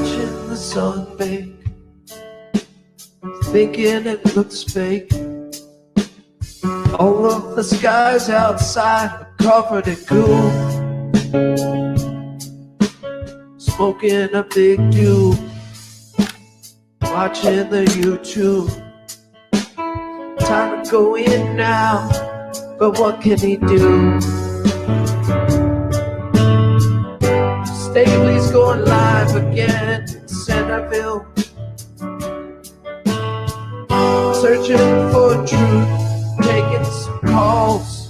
watching the sun bake, thinking it looks fake. All of the skies outside are covered in gloom, smoking a big dew, watching the YouTube. Time to go in now, but what can he do? Staveley's going live again in Centerville, searching for truth, taking some calls.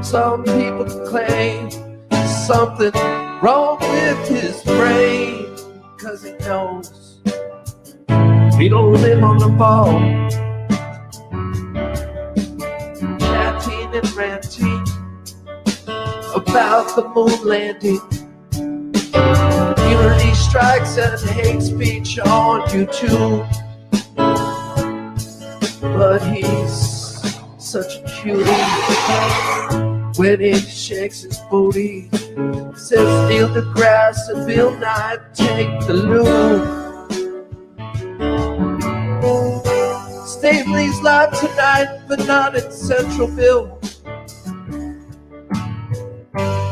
Some people claim there's something wrong with his brain, 'cause he knows he don't live on the ball. Chatting and ranting about the moon landing, unity strikes and hate speech on YouTube. But he's such a cutie when he shakes his booty. Says Neil deGrasse and Bill Nye take the loop. Staveley's live tonight, but not in Centralville.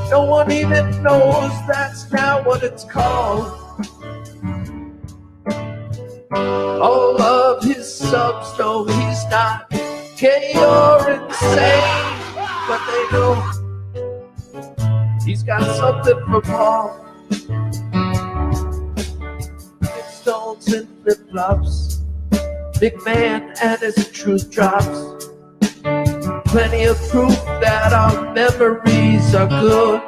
No one even knows that's now what it's called. All of his subs know he's not gay or insane, but they know he's got something for Paul. Stones and flip-flops, big man and his truth drops. Plenty of proof that our memories are good.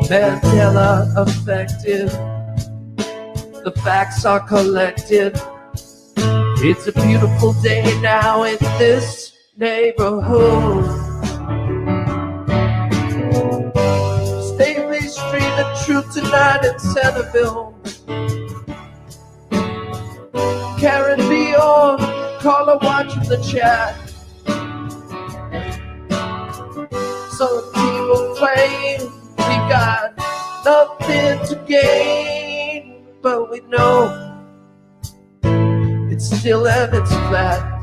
Mandela effective, the facts are collected. It's a beautiful day now in this neighborhood. Staveley Street, the truth tonight in Centerville. Karen be on, caller watching the chat. Some people claim we got nothing to gain, but we know it's still and it's flat.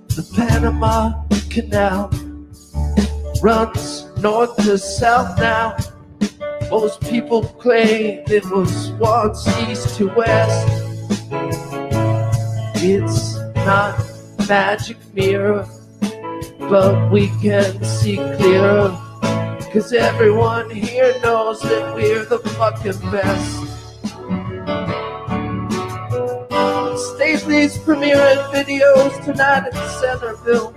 The Panama Canal runs north to south now. Most people claim it was once east to west. It's not magic mirror, but we can see clearer, 'cause everyone here knows that we're the fucking best. Staveley's premiering videos tonight in Centerville.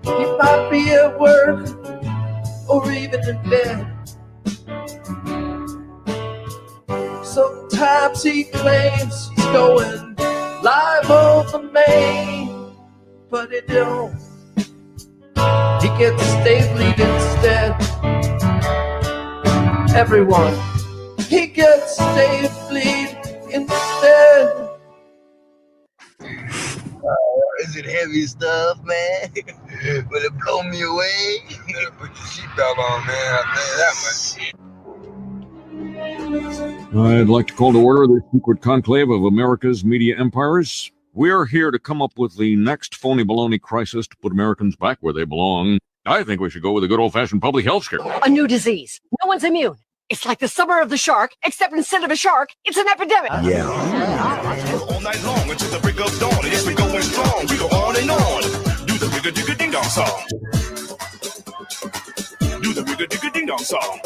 He might be at work or even in bed. Sometimes he claims he's going live on the main, but he don't. He gets Staveley'd instead. Everyone, he gets Staveley'd instead. Is it heavy stuff, man? Will it blow me away? You better put your seatbelt on, man. I'll tell you that much. I'd like to call to order the secret conclave of America's media empires. We're here to come up with the next phony baloney crisis to put Americans back where they belong. I think we should go with a good old-fashioned public health scare. A new disease. No one's immune. It's like the summer of the shark, except instead of a shark, it's an epidemic. Yeah. All night long until the break of dawn. Yes, we going strong. We go on and on. Do the rigga digga ding dong song. Do the rigga digga ding dong song.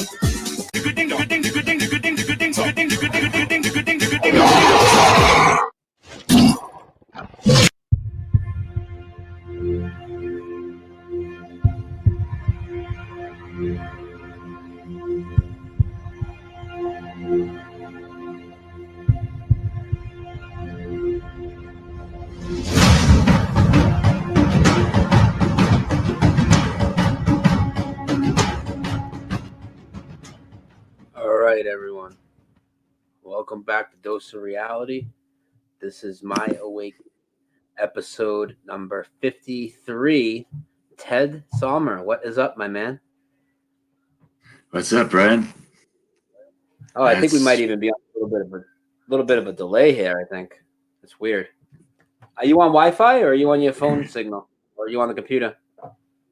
Digga ding dong ding digga ding digga ding digga ding digga ding digga digga ding digga ding digga ding dong song. right, everyone. Welcome back to Dose of Reality. This is My Awake episode number 53. TedSommer, what is up, my man? What's up, Brian? Oh, I think we might even be on a little bit of a delay here. I think it's weird. Are you on Wi-Fi or are you on your phone signal or are you on the computer?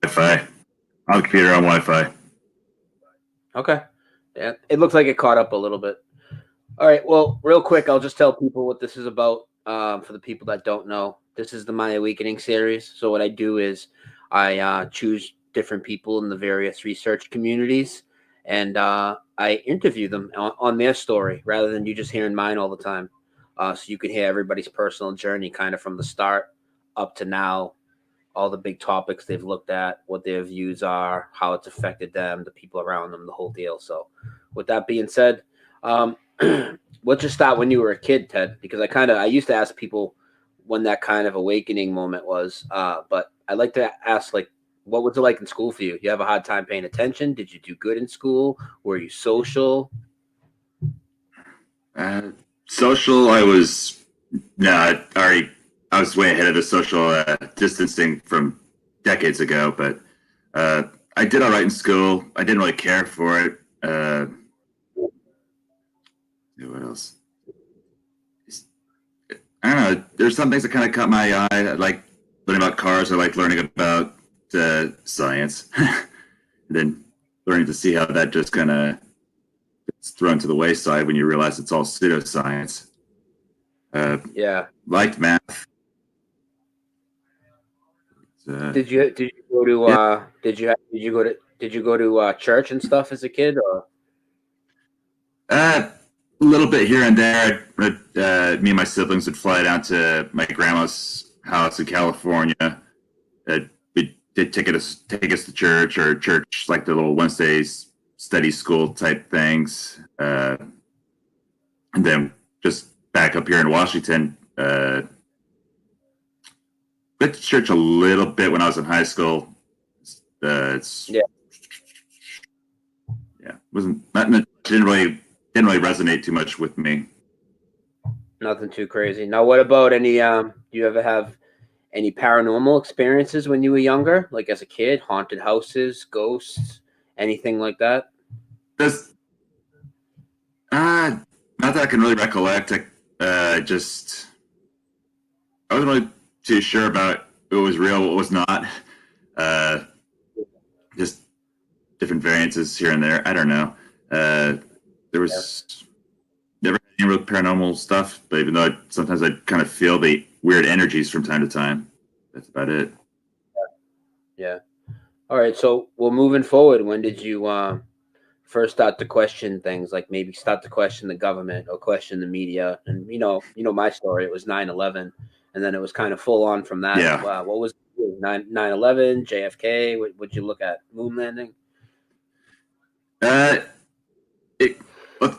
Wi-Fi. On the computer, on Wi-Fi. Okay. Yeah, it looks like it caught up a little bit. All right. Well, real quick, I'll just tell people what this is about. For the people that don't know, this is the My Awakening series. So what I do is I choose different people in the various research communities, and I interview them on their story rather than you just hearing mine all the time. So you can hear everybody's personal journey kind of from the start up to now, all the big topics they've looked at, what their views are, how it's affected them, the people around them, the whole deal. So with that being said, let's just start when you were a kid, Ted, because I used to ask people when that kind of awakening moment was. But I like to ask, like, what was it like in school for you? You have a hard time paying attention? Did you do good in school? Were you social? Social, I was way ahead of the social distancing from decades ago, but I did all right in school. I didn't really care for it. What else? I don't know. There's some things that kind of caught my eye. I like learning about cars. I like learning about science. Then learning to see how that just kind of gets thrown to the wayside when you realize it's all pseudoscience. Liked math. Did you go to yeah. did you go to church and stuff as a kid or? A little bit here and there. Me and my siblings would fly down to my grandma's house in California. They'd take us to church, or church, like the little Wednesday study school type things. And then just back up here in Washington, went to church a little bit when I was in high school. Didn't really resonate too much with me. Nothing too crazy. Now, what about any? Do you ever have any paranormal experiences when you were younger, like as a kid? Haunted houses, ghosts, anything like that? Not that I can really recollect. I wasn't really too sure about what was real, what was not. Just different variances here and there. I don't know. There was never any real paranormal stuff, but even though sometimes I kind of feel the weird energies from time to time. That's about it. Yeah. All right. So, well, moving forward, when did you first start to question things, like maybe start to question the government or question the media? And you know my story. It was 9/11, and then it was kind of full on from that. Yeah. What was 9/11? JFK? Would you look at moon landing?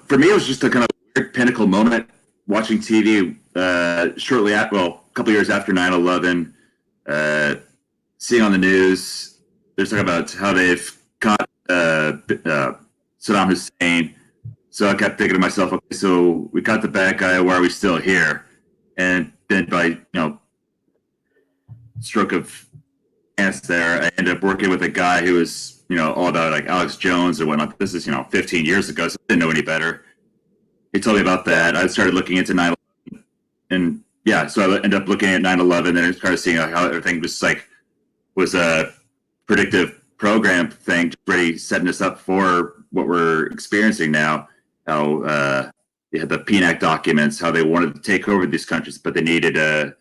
For me, it was just a kind of weird pinnacle moment watching TV shortly after, a couple years after 9/11, seeing on the news, they're talking about how they've caught Saddam Hussein. So I kept thinking to myself, okay, so we got the bad guy, why are we still here? And then by, stroke of chance there, I ended up working with a guy who was, all about like Alex Jones and whatnot. This is, 15 years ago, so I didn't know any better. He told me about that. I started looking into 9/11, and so I ended up looking at 9/11, and I started seeing how everything was a predictive program thing, really setting us up for what we're experiencing now. How they had the PNAC documents, how they wanted to take over these countries, but they needed the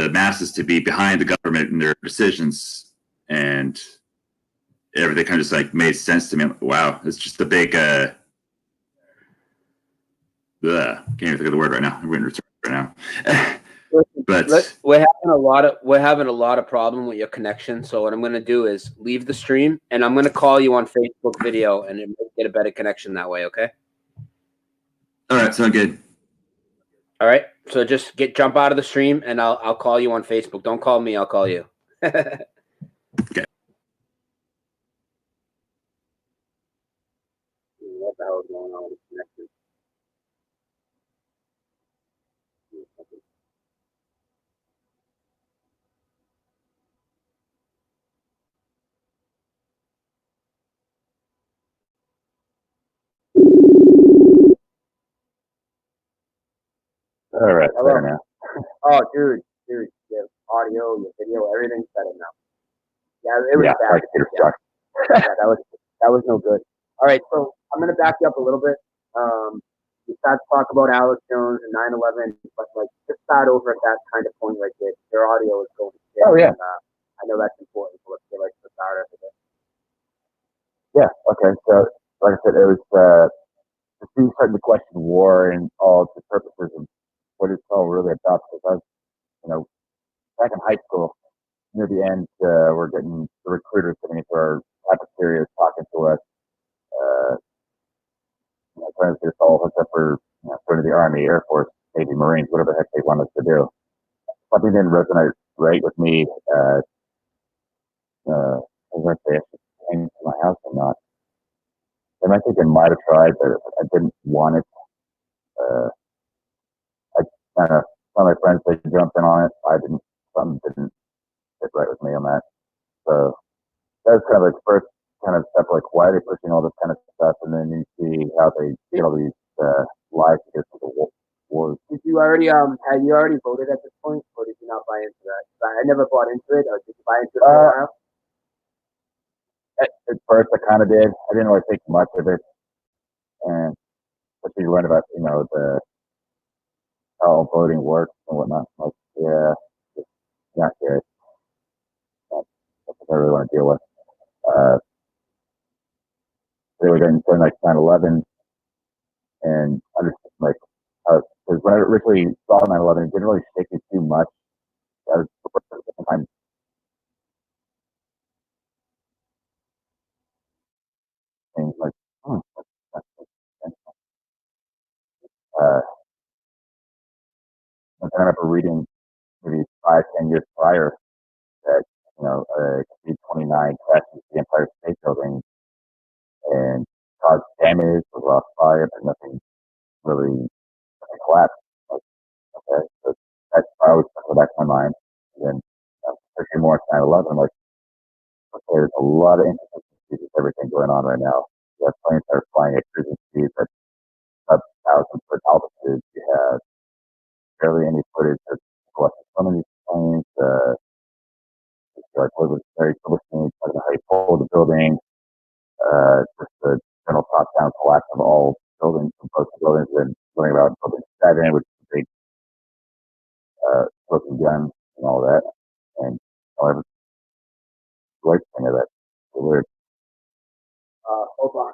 masses to be behind the government in their decisions, and everything kind of just like made sense to me. I'm like, wow, it's just a big. Can't even think of the word right now. I'm going to return right now. But we're having a lot of problem with your connection. So what I'm going to do is leave the stream, and I'm going to call you on Facebook video, and it might get a better connection that way. Okay. All right. Sound good. All right. So just jump out of the stream, and I'll call you on Facebook. Don't call me. I'll call you. Okay. What the hell is going on with the connection. All right, Hello. better now. Oh, dude, your audio, your video, everything's better now. Yeah, it was bad. Like computer Yeah. sucks. Yeah, that was no good. All right, so I'm gonna back you up a little bit. We start to talk about Alex Jones and 9/11, but like just start over at that kind of point right there. Your audio is going to shit. Oh, yeah. And, I know that's important, so let's get right to the start of it. Yeah. Okay. So, like I said, it was starting to question war and all its purposes and what it's all really about. Because I was, back in high school, near the end, we're getting the recruiters coming into our cafeterias talking to us. Trying to get us all hooked up for going to the Army, Air Force, Navy, Marines, whatever the heck they want us to do. Something didn't resonate right with me. I was going to say if she came to my house or not. And I think I might have tried, but I didn't want it. I kind of, some of my friends, they jumped in on it. Something didn't fit right with me on that. So that was kind of like the first kind of step, like why are they pushing all this kind of stuff? And then you see how they get all these lies against the wars. Did you already had you already voted at this point, or did you not buy into that? I never bought into it. Or did you buy into it for a while? At first, I kind of did. I didn't really think much of it, and especially you learn about the how voting works and whatnot. Like, yeah, it's not good. That's what I really want to deal with. They were doing like 9/11, and I just like because when I originally saw 9/11, it didn't really shake me too much. I was the first time. Things like, uh, I remember reading maybe 5, 10 years prior that C-29 crashed into the Empire State Building and caused damage, was lost fire, but nothing really collapsed. Like, okay, so that's I always put that in my mind. And then, especially more at 9/11, like, okay, there's a lot of inconsistencies with everything going on right now. You have planes that are flying at cruising speeds at sub 1,000 foot altitude. You have barely any footage of collecting some of these planes. Like, was very listening to how you pull the building, just the general top-down collapse of all buildings, from both the buildings, and learning about building 7, which is a big smoking gun and all that, and however, the thing of that. So weird. Hold on.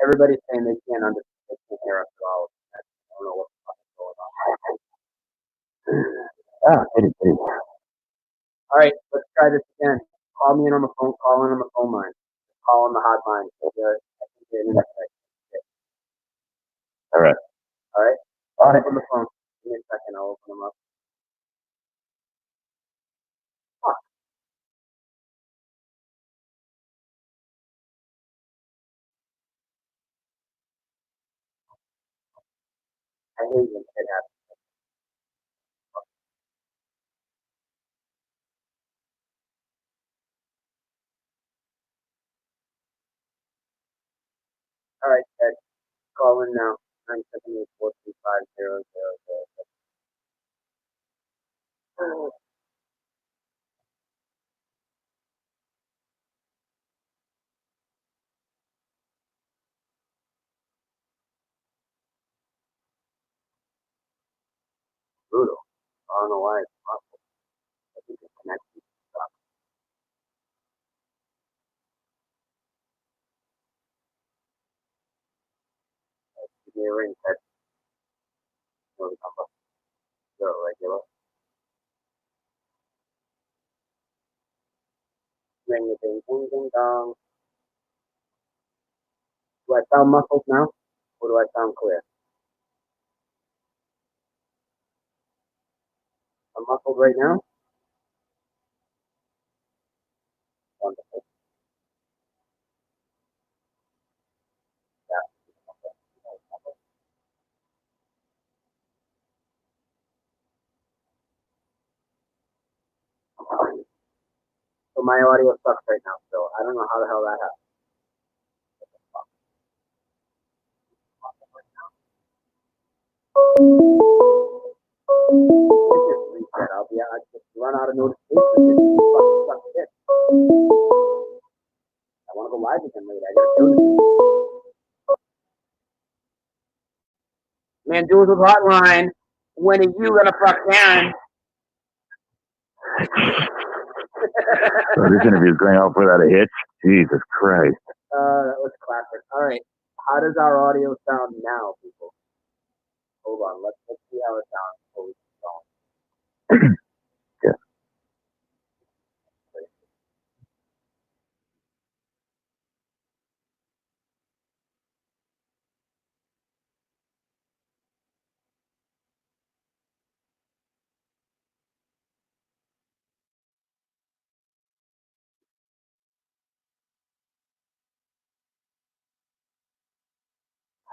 Everybody's saying they can't understand. They can't hear us at all. I don't know what the fuck is going on. Kitty. All right, let's try this again. Call me in on the phone. Call in on the phone line. Call on the hotline. I think the internet connection. All right. All right. On it. Open the phone. Give me a second. I'll open them up. Fuck. I hate when shit happens. All right, Ted. Call in now. 978-435-0000. Brutal. I don't know why it's possible. I think the connection sucks. Give me a ring, Ted. No number. Zero regular. Ring the ding ding ding dong. Do I sound muffled now? Or do I sound clear? I'm muffled right now? Wonderful. Yeah. so my audio sucks right now. So I don't know how the hell that happened. I'll just run out of notifications. I want to go live again later. I gotta do this. Man, Jules with Hotline. When are you gonna fuck Karen? So this interview is going off without a hitch. Jesus Christ. That was classic. All right. How does our audio sound now, people? Hold on. Let's see how it sounds before we keep going. Yeah.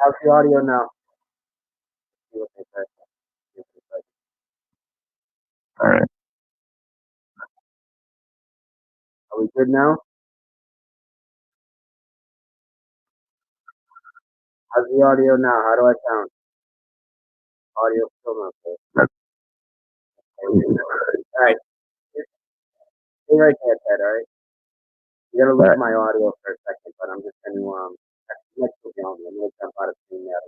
How's the audio now? See what they say. All right. Are we good now? How's the audio now? How do I sound? Audio still not good. All right. Stay right there, Ted, all right? You're going to lose my audio for a second, but I'm just going to, next to you, I'm going to jump out of screen now.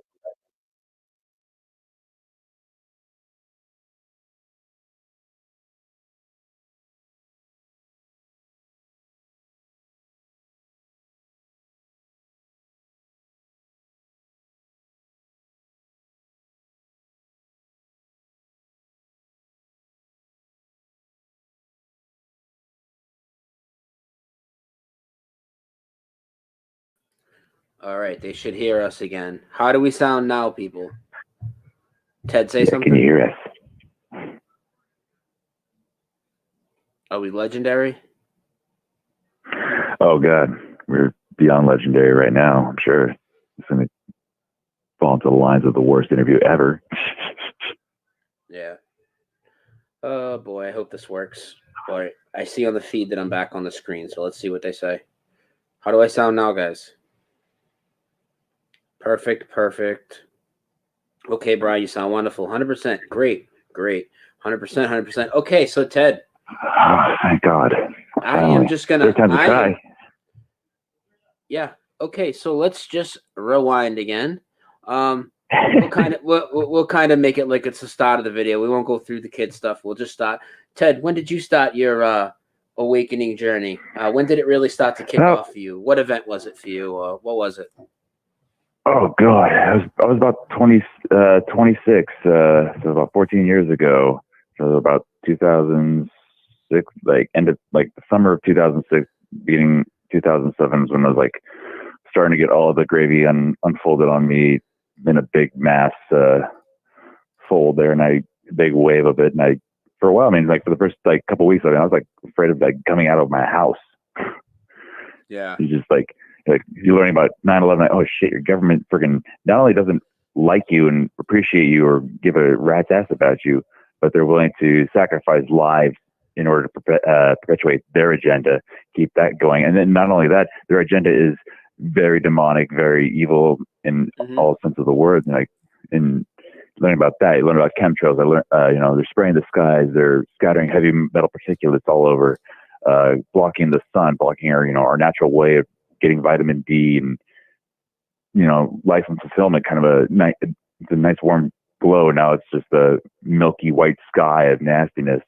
All right, they should hear us again. How do we sound now, people? Ted, say something. Can you hear us? Are we legendary? Oh God, we're beyond legendary right now. I'm sure it's going to fall into the lines of the worst interview ever. Yeah. Oh boy, I hope this works. All right, I see on the feed that I'm back on the screen, so let's see what they say. How do I sound now, guys? Perfect. Okay, Brian, you sound wonderful. 100%. Great. 100%. Okay, so Ted. Oh, thank God. I am just gonna. Try. Yeah. Okay, so let's just rewind again. We'll kind of make it like it's the start of the video. We won't go through the kid stuff. We'll just start. Ted, when did you start your awakening journey? When did it really start to kick off for you? What event was it for you? What was it? Oh God, I was about 26, so about 14 years ago. So about 2006, like end of like the summer of 2006, beginning 2007 is when I was like starting to get all the gravy unfolded on me in a big mass fold there, and big wave of it. And for a while, I mean, like for the first like couple of weeks, I was like afraid of like coming out of my house. Yeah, it's just like you're learning about 9/11. Like, oh shit, your government freaking not only doesn't like you and appreciate you or give a rat's ass about you, but they're willing to sacrifice lives in order to perpetuate their agenda, keep that going. And then not only that, their agenda is very demonic, very evil in all sense of the word. And in learning about that, you learn about chemtrails. I learned, they're spraying the skies, they're scattering heavy metal particulates all over, blocking the sun, blocking our natural way of getting vitamin D and, life and fulfillment, kind of it's a nice warm glow. Now it's just a milky white sky of nastiness.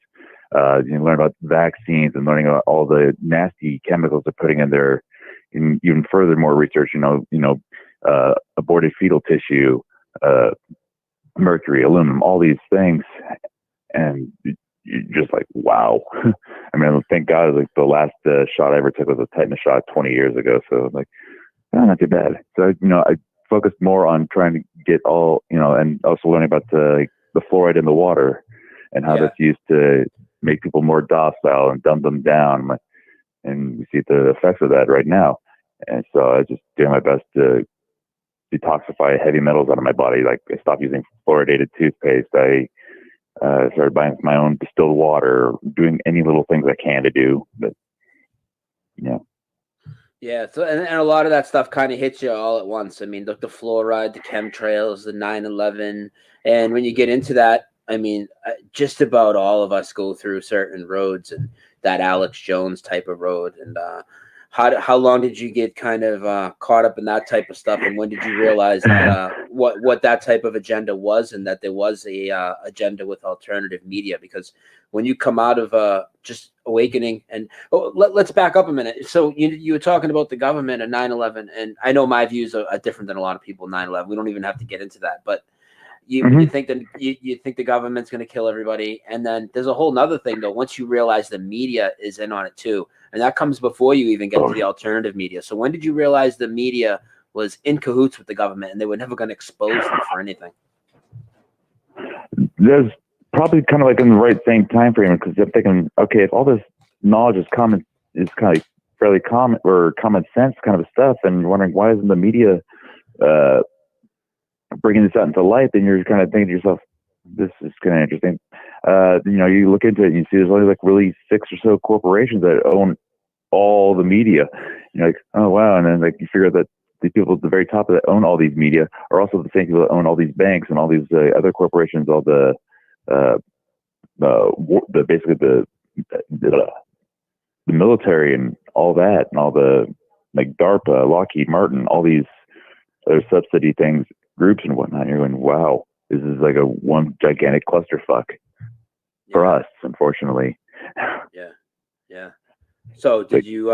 You learn about vaccines and learning about all the nasty chemicals they're putting in there. And even further, more research, aborted fetal tissue, mercury, aluminum, all these things. And you're just like, wow. I mean, thank God, like the last shot I ever took was a tetanus shot 20 years ago. So like, not too bad. So, I focused more on trying to get all, and also learning about the fluoride in the water and how that's used to make people more docile and dumb them down. And we see the effects of that right now. And so I was just doing my best to detoxify heavy metals out of my body. Like I stopped using fluoridated toothpaste. I started buying my own distilled water, doing any little things I can to do. But Yeah. Yeah, so and a lot of that stuff kind of hits you all at once. I mean, the fluoride, the chemtrails, the 9/11, and when you get into that, I mean, just about all of us go through certain roads, and that Alex Jones type of road. And how long did you get kind of caught up in that type of stuff, and when did you realize that what that type of agenda was, and that there was a agenda with alternative media? Because when you come out of just awakening, and let's back up a minute. So you were talking about the government and 9/11, and I know my views are different than a lot of people. 9/11, we don't even have to get into that, but you think that you think the government's going to kill everybody, and then there's a whole nother thing though. Once you realize the media is in on it too, and that comes before you even get to the alternative media. So when did you realize the media was in cahoots with the government, and they were never going to expose them for anything? There's probably kind of like in the right same time frame, because I'm thinking, okay, if all this knowledge is kind of fairly common or common sense kind of stuff, and you're wondering why isn't the media bringing this out into light, then you're kind of thinking to yourself, this is kind of interesting. You look into it and you see there's only like really 6 or so corporations that own all the media. And you're like, oh wow, and then like you figure that the people at the very top that own all these media are also the same people that own all these banks and all these other corporations, all the basically the military and all that, and all the like DARPA, Lockheed Martin, all these other subsidy things, groups and whatnot. And you're going, wow, this is like a one gigantic clusterfuck for us, unfortunately. Yeah. So did you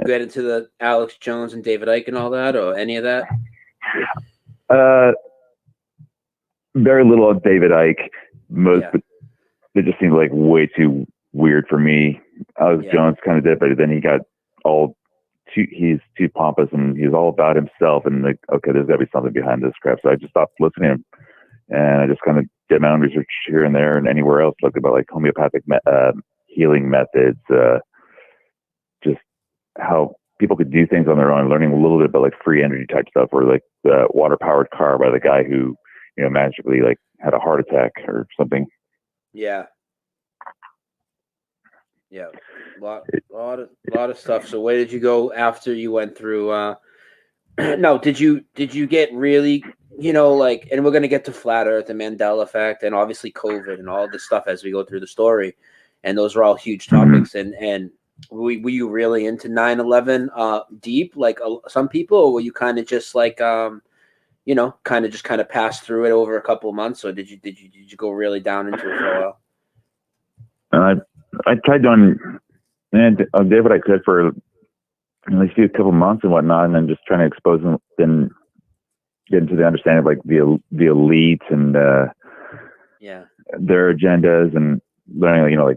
get into the Alex Jones and David Icke and all that, or any of that? Very little on David Icke. But it just seemed like way too weird for me. Alex Jones kind of did, but then he got he's too pompous and he's all about himself, and like, okay, there's got to be something behind this crap. So I just stopped listening to him, and I just kind of did my own research here and there and anywhere else, looked about like homeopathic healing methods, just how people could do things on their own, learning a little bit about like free energy type stuff, or like the water powered car by the guy who, magically like had a heart attack or something. Yeah. Lot of stuff. So where did you go after you went through no, did you get really, like, and we're going to get to flat earth and Mandela effect and obviously COVID and all this stuff as we go through the story, and those are all huge topics. And were you really into 9/11 deep like some people, or were you kind of just like kind of pass through it over a couple of months, or did you go really down into it for a while? I tried doing did what I could for at least a couple months and whatnot, and then just trying to expose them and get into the understanding of like the elite and their agendas, and learning, oh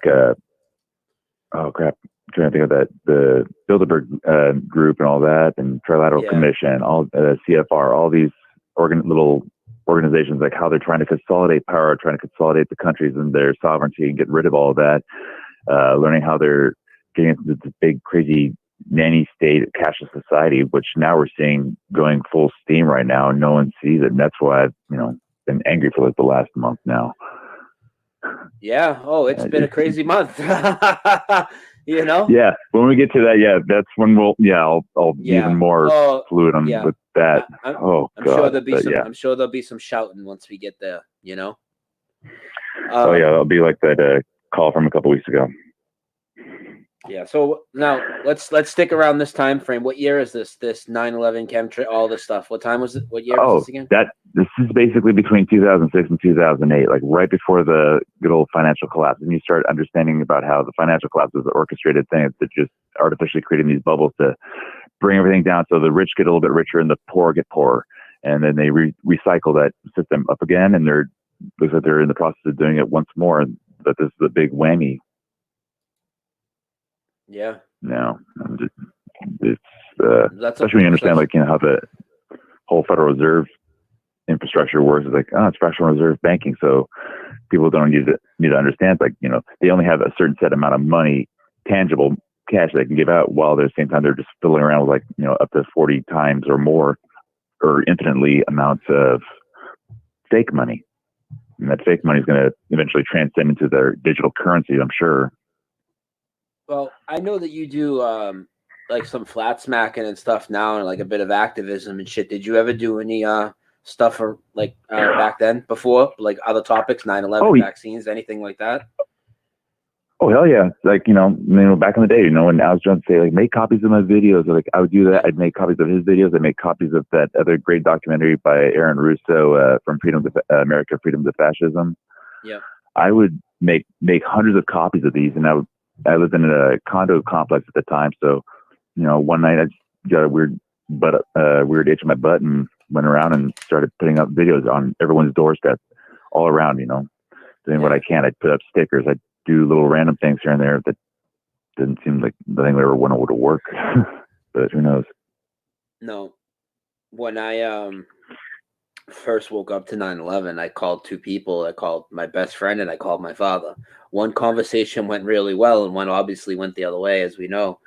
crap, I'm trying to think of that, the Bilderberg group and all that, and Trilateral Commission, all CFR, all these little organizations, like how they're trying to consolidate power, trying to consolidate the countries and their sovereignty and get rid of all of that. Learning how they're getting into this big, crazy nanny state cashless society, which now we're seeing going full steam right now, and no one sees it. And that's why I've, been angry for like the last month now. Yeah. Oh, it's been a crazy month. Yeah. When we get to that, that's when I'll be even more fluid on with that. I'm God. Sure there'll be I'm sure there'll be some shouting once we get there. It'll be like that call from a couple weeks ago. Yeah. So now let's stick around this time frame. What year is this? This 9/11 chemtrail, all this stuff. What time was it? What year was this again? This is basically between 2006 and 2008, like right before the good old financial collapse. And you start understanding about how the financial collapse is an orchestrated thing that just artificially creating these bubbles to bring everything down, so the rich get a little bit richer and the poor get poorer, and then they recycle that system up again, and looks like they're in the process of doing it once more. And that this is the big whammy. Yeah. No, it's especially when you understand how the whole Federal Reserve infrastructure works. It's like, it's fractional reserve banking, so people don't need to understand. Like, they only have a certain set amount of money, tangible cash they can give out, while at the same time they're just fiddling around with up to 40 times or more, or infinitely amounts of fake money. And that fake money is going to eventually transcend into their digital currency, I'm sure. Well, I know that you do like some flat smacking and stuff now, and like a bit of activism and shit. Did you ever do any stuff or like back then before, like other topics, 9/11 vaccines, anything like that? Oh hell yeah! Like back in the day, when Alex Jones would say like make copies of my videos, like I would do that. I'd make copies of his videos. I'd make copies of that other great documentary by Aaron Russo from Freedom to America, Freedom to Fascism. Yeah. I would make hundreds of copies of these, and I lived in a condo complex at the time, so one night I just got a weird itch in my butt and went around and started putting up videos on everyone's doorstep all around. Doing what I can. I'd put up stickers. I'd do little random things here and there that didn't seem like the thing we ever wanted to work. But who knows? No. When I first woke up to 9/11, I called two people. I called my best friend and I called my father. One conversation went really well and one obviously went the other way, as we know.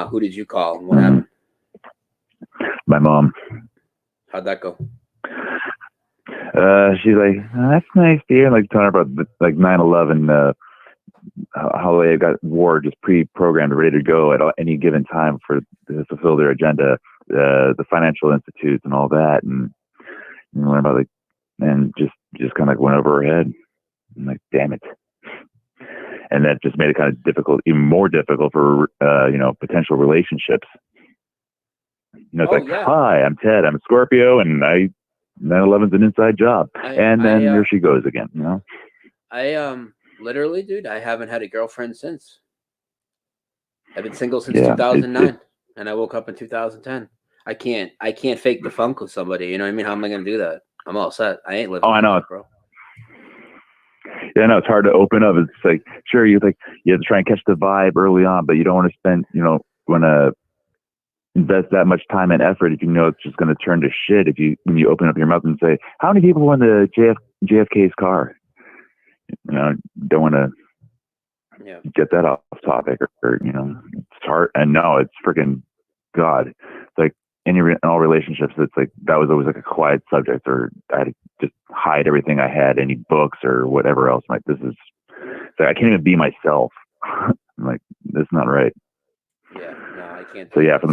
Who did you call and what happened? My mom. How'd that go? She's like, that's nice, dear. Like telling her about like 9/11, how they got war just pre-programmed, ready to go at any given time to fulfill their agenda, the financial institutes and all that, and learn about and just kind of went over her head. I'm like, damn it. And that just made it kind of difficult, even more difficult for potential relationships. Hi, I'm Ted. I'm a Scorpio, and 9/11's an inside job. And then here she goes again. I literally, dude, I haven't had a girlfriend since. I've been single since 2009, and I woke up in 2010. I can't fake the funk with somebody. You know what I mean? How am I gonna do that? I'm all set. I ain't living. Oh, I know, life, bro. Yeah, no, it's hard to open up. It's like, sure, you have to try and catch the vibe early on, but you don't want to spend, want to invest that much time and effort if it's just going to turn to shit when you open up your mouth and say, how many people were in the JFK's car? Don't want to get that off topic or it's hard. And no, it's freaking God. It's like in all relationships, it's like that was always like a quiet subject, or I had to just hide everything I had, any books or whatever else. I'm like, this is, like, I can't even be myself. I'm like, this is not right. Yeah, no, I can't. So yeah, for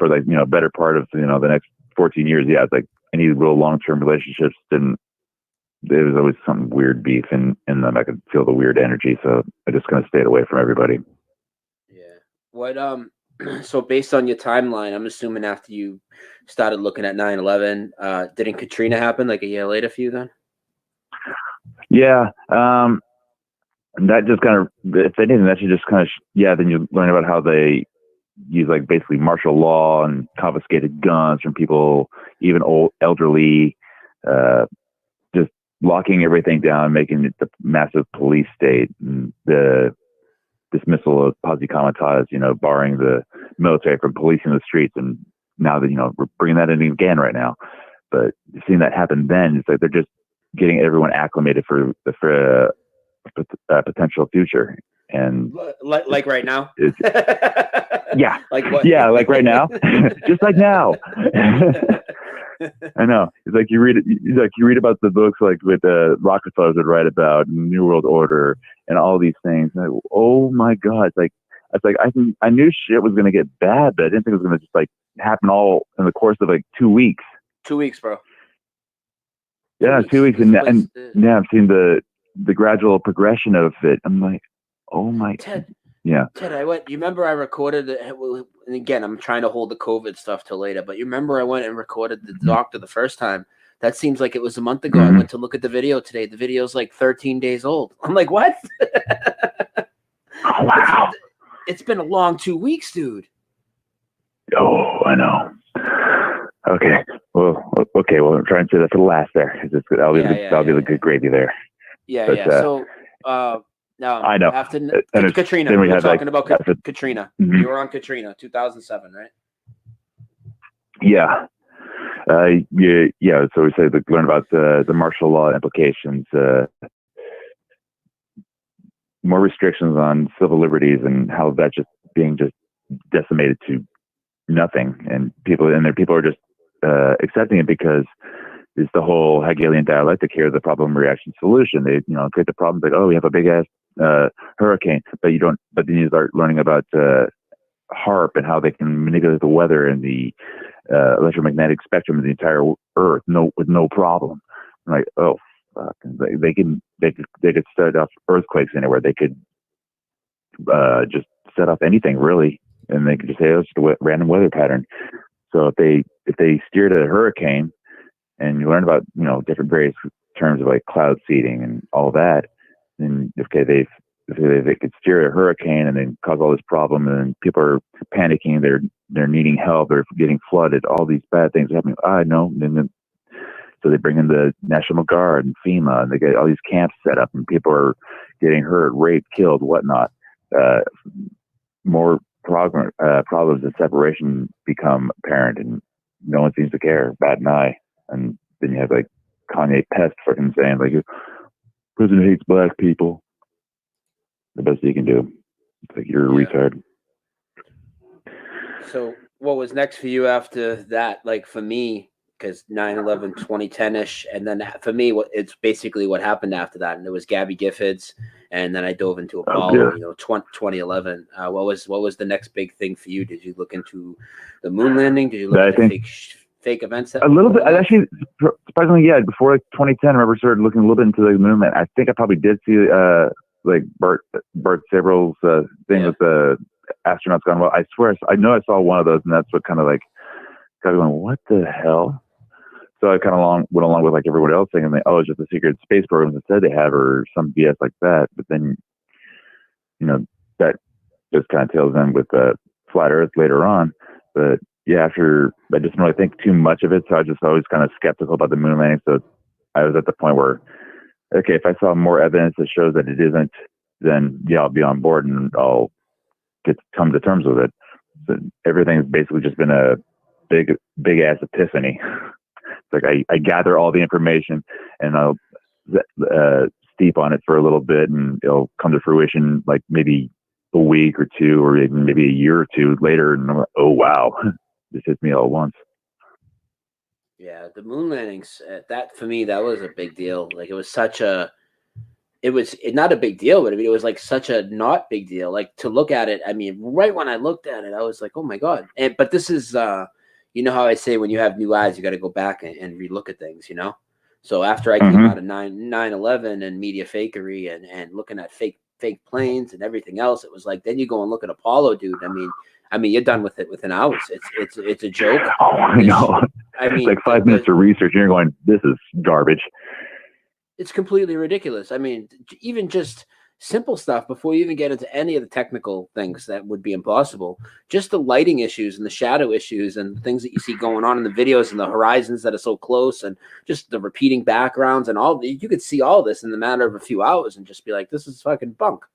like better part of the next 14 years, yeah, it's like any real long-term relationships there was always some weird beef in them. I could feel the weird energy, so I just kind of stayed away from everybody. Yeah. What so based on your timeline, I'm assuming after you started looking at 9/11, didn't Katrina happen like a year later for you then? Yeah. And that just kind of, if anything, that should just kind of, then you learn about how they use like basically martial law and confiscated guns from people, even old, elderly, just locking everything down, making it the massive police state, and the dismissal of posse comitatus, barring the military from policing the streets. And now that, we're bringing that in again right now, but seeing that happen then, it's like they're just getting everyone acclimated for potential future. And like right now. Yeah. Like what? Yeah, like right now. Just like now. I know. It's like you read about the books like with Rockefellers would write about New World Order and all these things. And oh my God. It's like I knew shit was gonna get bad, but I didn't think it was gonna just like happen all in the course of like 2 weeks. 2 weeks, bro. Yeah, 2 weeks. And yeah, I've seen the gradual progression of it. I'm like, oh my. Ted. Yeah. Ted, you remember I recorded it, and again, I'm trying to hold the COVID stuff till later, but you remember I went and recorded the doctor the first time. That seems like it was a month ago. Mm-hmm. I went to look at the video today. The video's like 13 days old. I'm like, what? Oh, wow. It's been a long 2 weeks, dude. Oh, I know. Okay. Well, I'm trying to say that for the last there. That'll be the good gravy there. Yeah, but, yeah. So, now I know. After and Katrina, then we're talking about Katrina. Mm-hmm. You were on Katrina, 2007, right? Yeah. Yeah. So we say learn about the martial law implications, more restrictions on civil liberties, and how that's just being decimated to nothing, and people are just accepting it because it's the whole Hegelian dialectic here, the problem, reaction, solution. They create the problem like, oh, we have a big ass hurricane, but then you start learning about HARP and how they can manipulate the weather and the electromagnetic spectrum of the entire Earth with no problem. I'm like, oh, fuck. They could set off earthquakes anywhere. They could just set off anything really, and they could just say, oh, it's just a random weather pattern. So if they steered a hurricane, and you learn about different various terms of like cloud seeding and all that, then okay, they could steer a hurricane and then cause all this problem, and people are panicking, they're needing help, they're getting flooded, all these bad things happening. I know. So they bring in the National Guard and FEMA, and they get all these camps set up, and people are getting hurt, raped, killed, whatnot. More problems of separation become apparent, and no one seems to care, bat an eye. And then you have like Kanye Pest fucking saying like, "President hates black people." The best you can do. It's like you're a retard. So what was next for you after that? Like for me, because 9/11, 2010-ish, and then for me, it's basically what happened after that, and it was Gabby Giffords, and then I dove into Apollo. 2011. What was the next big thing for you? Did you look into the moon landing? Did you look at fake events? A little bit. I actually, surprisingly, yeah. Before like 2010, I remember started looking a little bit into the moon landing. I think I probably did see like Bart Sabrel's thing with the astronauts gone. Well, I swear, I know I saw one of those, and that's what kind of like got going. What the hell? So I kind of went along with like everyone else saying, oh, it's just a secret space program that said they have, or some BS like that. But then, that just kind of tails in with flat Earth later on. But yeah, after I just didn't really think too much of it, so I just always kind of skeptical about the moon landing. So I was at the point where, okay, if I saw more evidence that shows that it isn't, then yeah, I'll be on board and I'll come to terms with it. So everything's basically just been a big ass epiphany. It's like I gather all the information and I'll steep on it for a little bit, and it'll come to fruition like maybe a week or two, or even maybe a year or two later, and I'm like, oh wow, this hits me all at once. Yeah, the moon landings, that for me, that was a big deal. Like it was not a big deal, but I mean, it was like such a not big deal. Like to look at it, I mean, right when I looked at it, I was like, oh my God. But this is, you know how I say when you have new eyes, you got to go back and relook at things, So after I came out of 9/11 and media fakery and looking at fake planes and everything else, it was like, then you go and look at Apollo, dude. I mean, you're done with it within hours. It's a joke. Oh, I know. I mean, it's like 5 minutes of research, and you're going, this is garbage. It's completely ridiculous. I mean, even just simple stuff before you even get into any of the technical things that would be impossible. Just the lighting issues and the shadow issues and things that you see going on in the videos and the horizons that are so close, and just the repeating backgrounds and all. You could see all this in the matter of a few hours and just be like, this is fucking bunk.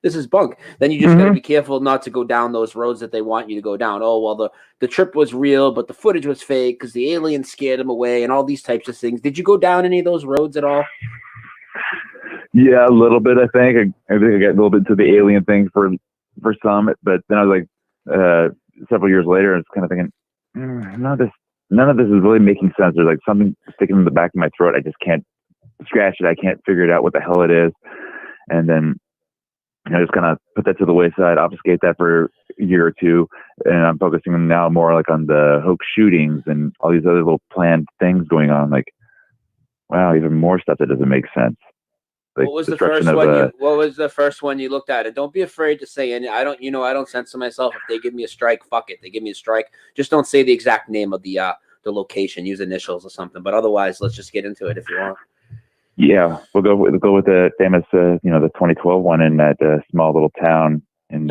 This is bunk. Then you just got to be careful not to go down those roads that they want you to go down. Oh, well, the trip was real, but the footage was fake because the aliens scared them away and all these types of things. Did you go down any of those roads at all? Yeah, a little bit, I think. I think I got a little bit to the alien thing for some, but then I was like, several years later, I was kind of thinking, none of this is really making sense. There's like something sticking in the back of my throat. I just can't scratch it. I can't figure it out what the hell it is. And then just kind of put that to the wayside, obfuscate that for a year or two, and I'm focusing now more like on the hoax shootings and all these other little planned things going on. Like, wow, even more stuff that doesn't make sense. Like what was the first one? What was the first one you looked at? And don't be afraid to say any. I don't censor myself. If they give me a strike, fuck it. They give me a strike. Just don't say the exact name of the location. Use initials or something. But otherwise, let's just get into it if you want. Yeah, we'll go with the famous, the 2012 one in that small little town in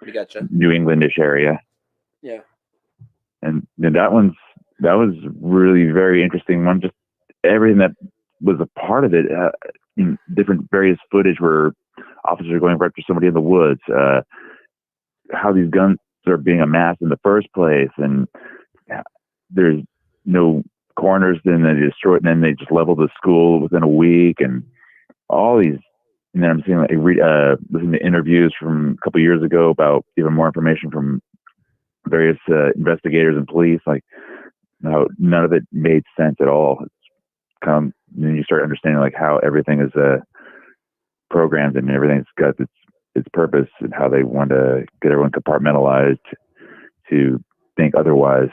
we gotcha. New Englandish area. Yeah, and that was really very interesting one. Just everything that was a part of it, different various footage where officers are going after somebody in the woods, how these guns are being amassed in the first place, and there's no coroners, then they destroy it, and then they just level the school within a week, and all these. And then I'm seeing listening to interviews from a couple of years ago about even more information from various investigators and police, like how none of it made sense at all. And then you start understanding like how everything is programmed and everything's got its its purpose and how they want to get everyone compartmentalized to think otherwise.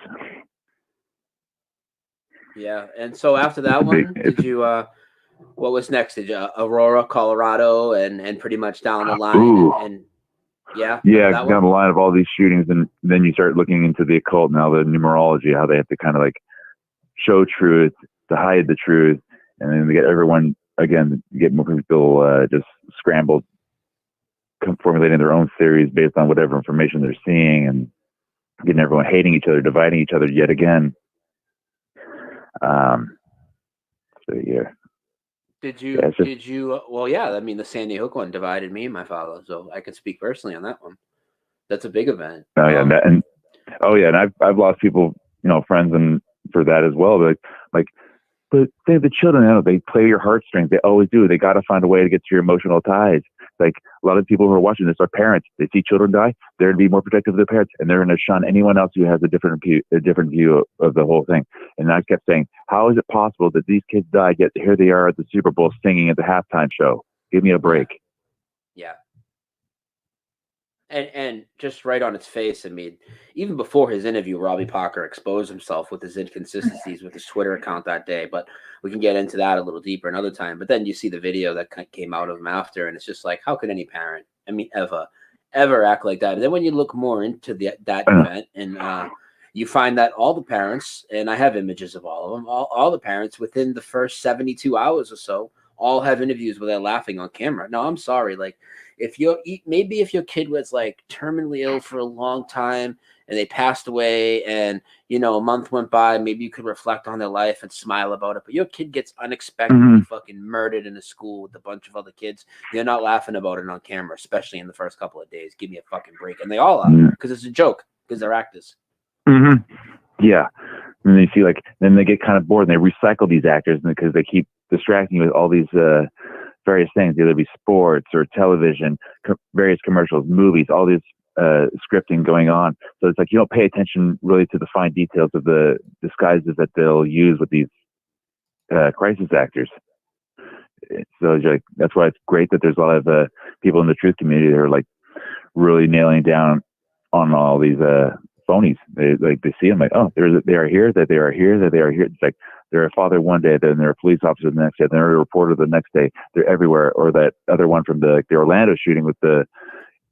Yeah, and so after that one, did you? What was next? Did you Aurora, Colorado, and pretty much down the line, and yeah, down the line of all these shootings, and then you start looking into the occult now, the numerology, how they have to kind of like show truth to hide the truth, and then we get everyone again, get more people just scrambled, formulating their own theories based on whatever information they're seeing, and getting everyone hating each other, dividing each other yet again. So yeah. Did you? Well, yeah. I mean, the Sandy Hook one divided me and my father, so I could speak personally on that one. That's a big event. Oh yeah, and I've lost people, friends, and for that as well. But the children, they play your heartstrings. They always do. They got to find a way to get to your emotional ties. Like a lot of people who are watching this are parents. They see children die. They're going to be more protective of their parents, and they're going to shun anyone else who has a different view of the whole thing. And I kept saying, how is it possible that these kids died, yet here they are at the Super Bowl singing at the halftime show? Give me a break. Yeah. And just right on its face, I mean, even before his interview, Robbie Parker exposed himself with his inconsistencies with his Twitter account that day. But we can get into that a little deeper another time. But then you see the video that came out of him after, and it's just like, how could any parent, ever act like that? And then when you look more into that event, and you find that all the parents, and I have images of all of them, all the parents within the first 72 hours or so, all have interviews where they're laughing on camera. No, I'm sorry. Like, if your kid was like terminally ill for a long time and they passed away, and a month went by, maybe you could reflect on their life and smile about it. But your kid gets unexpectedly fucking murdered in a school with a bunch of other kids. You're not laughing about it on camera, especially in the first couple of days. Give me a fucking break. And they all are, because it's a joke, because they're actors. Yeah. And you see, then they get kind of bored, and they recycle these actors because they keep distracting you with all these various things, either be sports or television, various commercials, movies, all these scripting going on. So it's like you don't pay attention really to the fine details of the disguises that they'll use with these crisis actors. So it's like, that's why it's great that there's a lot of people in the truth community that are like really nailing down on all these phonies. They see them like, oh, they are here, that they are here, that they are here. It's like they're a father one day, then they're a police officer the next day, then they're a reporter the next day. They're everywhere. Or that other one from the Orlando shooting with the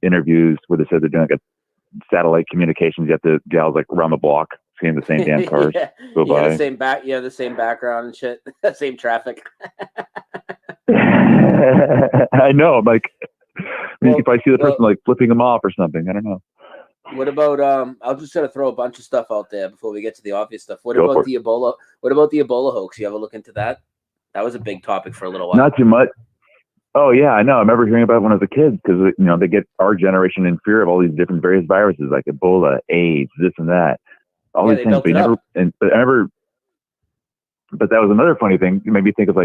interviews where they said they're doing like a satellite communications. You have the gals like around the block seeing the same damn cars go by. The same background and shit, same traffic. I know. I'm like, you could probably see the person like flipping them off or something. I don't know. What about I'll just try to throw a bunch of stuff out there before we get to the obvious stuff. What about the Ebola hoax? You ever look into that? That was a big topic for a little while. Not too much. Oh yeah, I know. I remember hearing about it when I was a kid, because they get our generation in fear of all these different various viruses like Ebola, AIDS, this and that, all these things. But that was another funny thing. It made me think of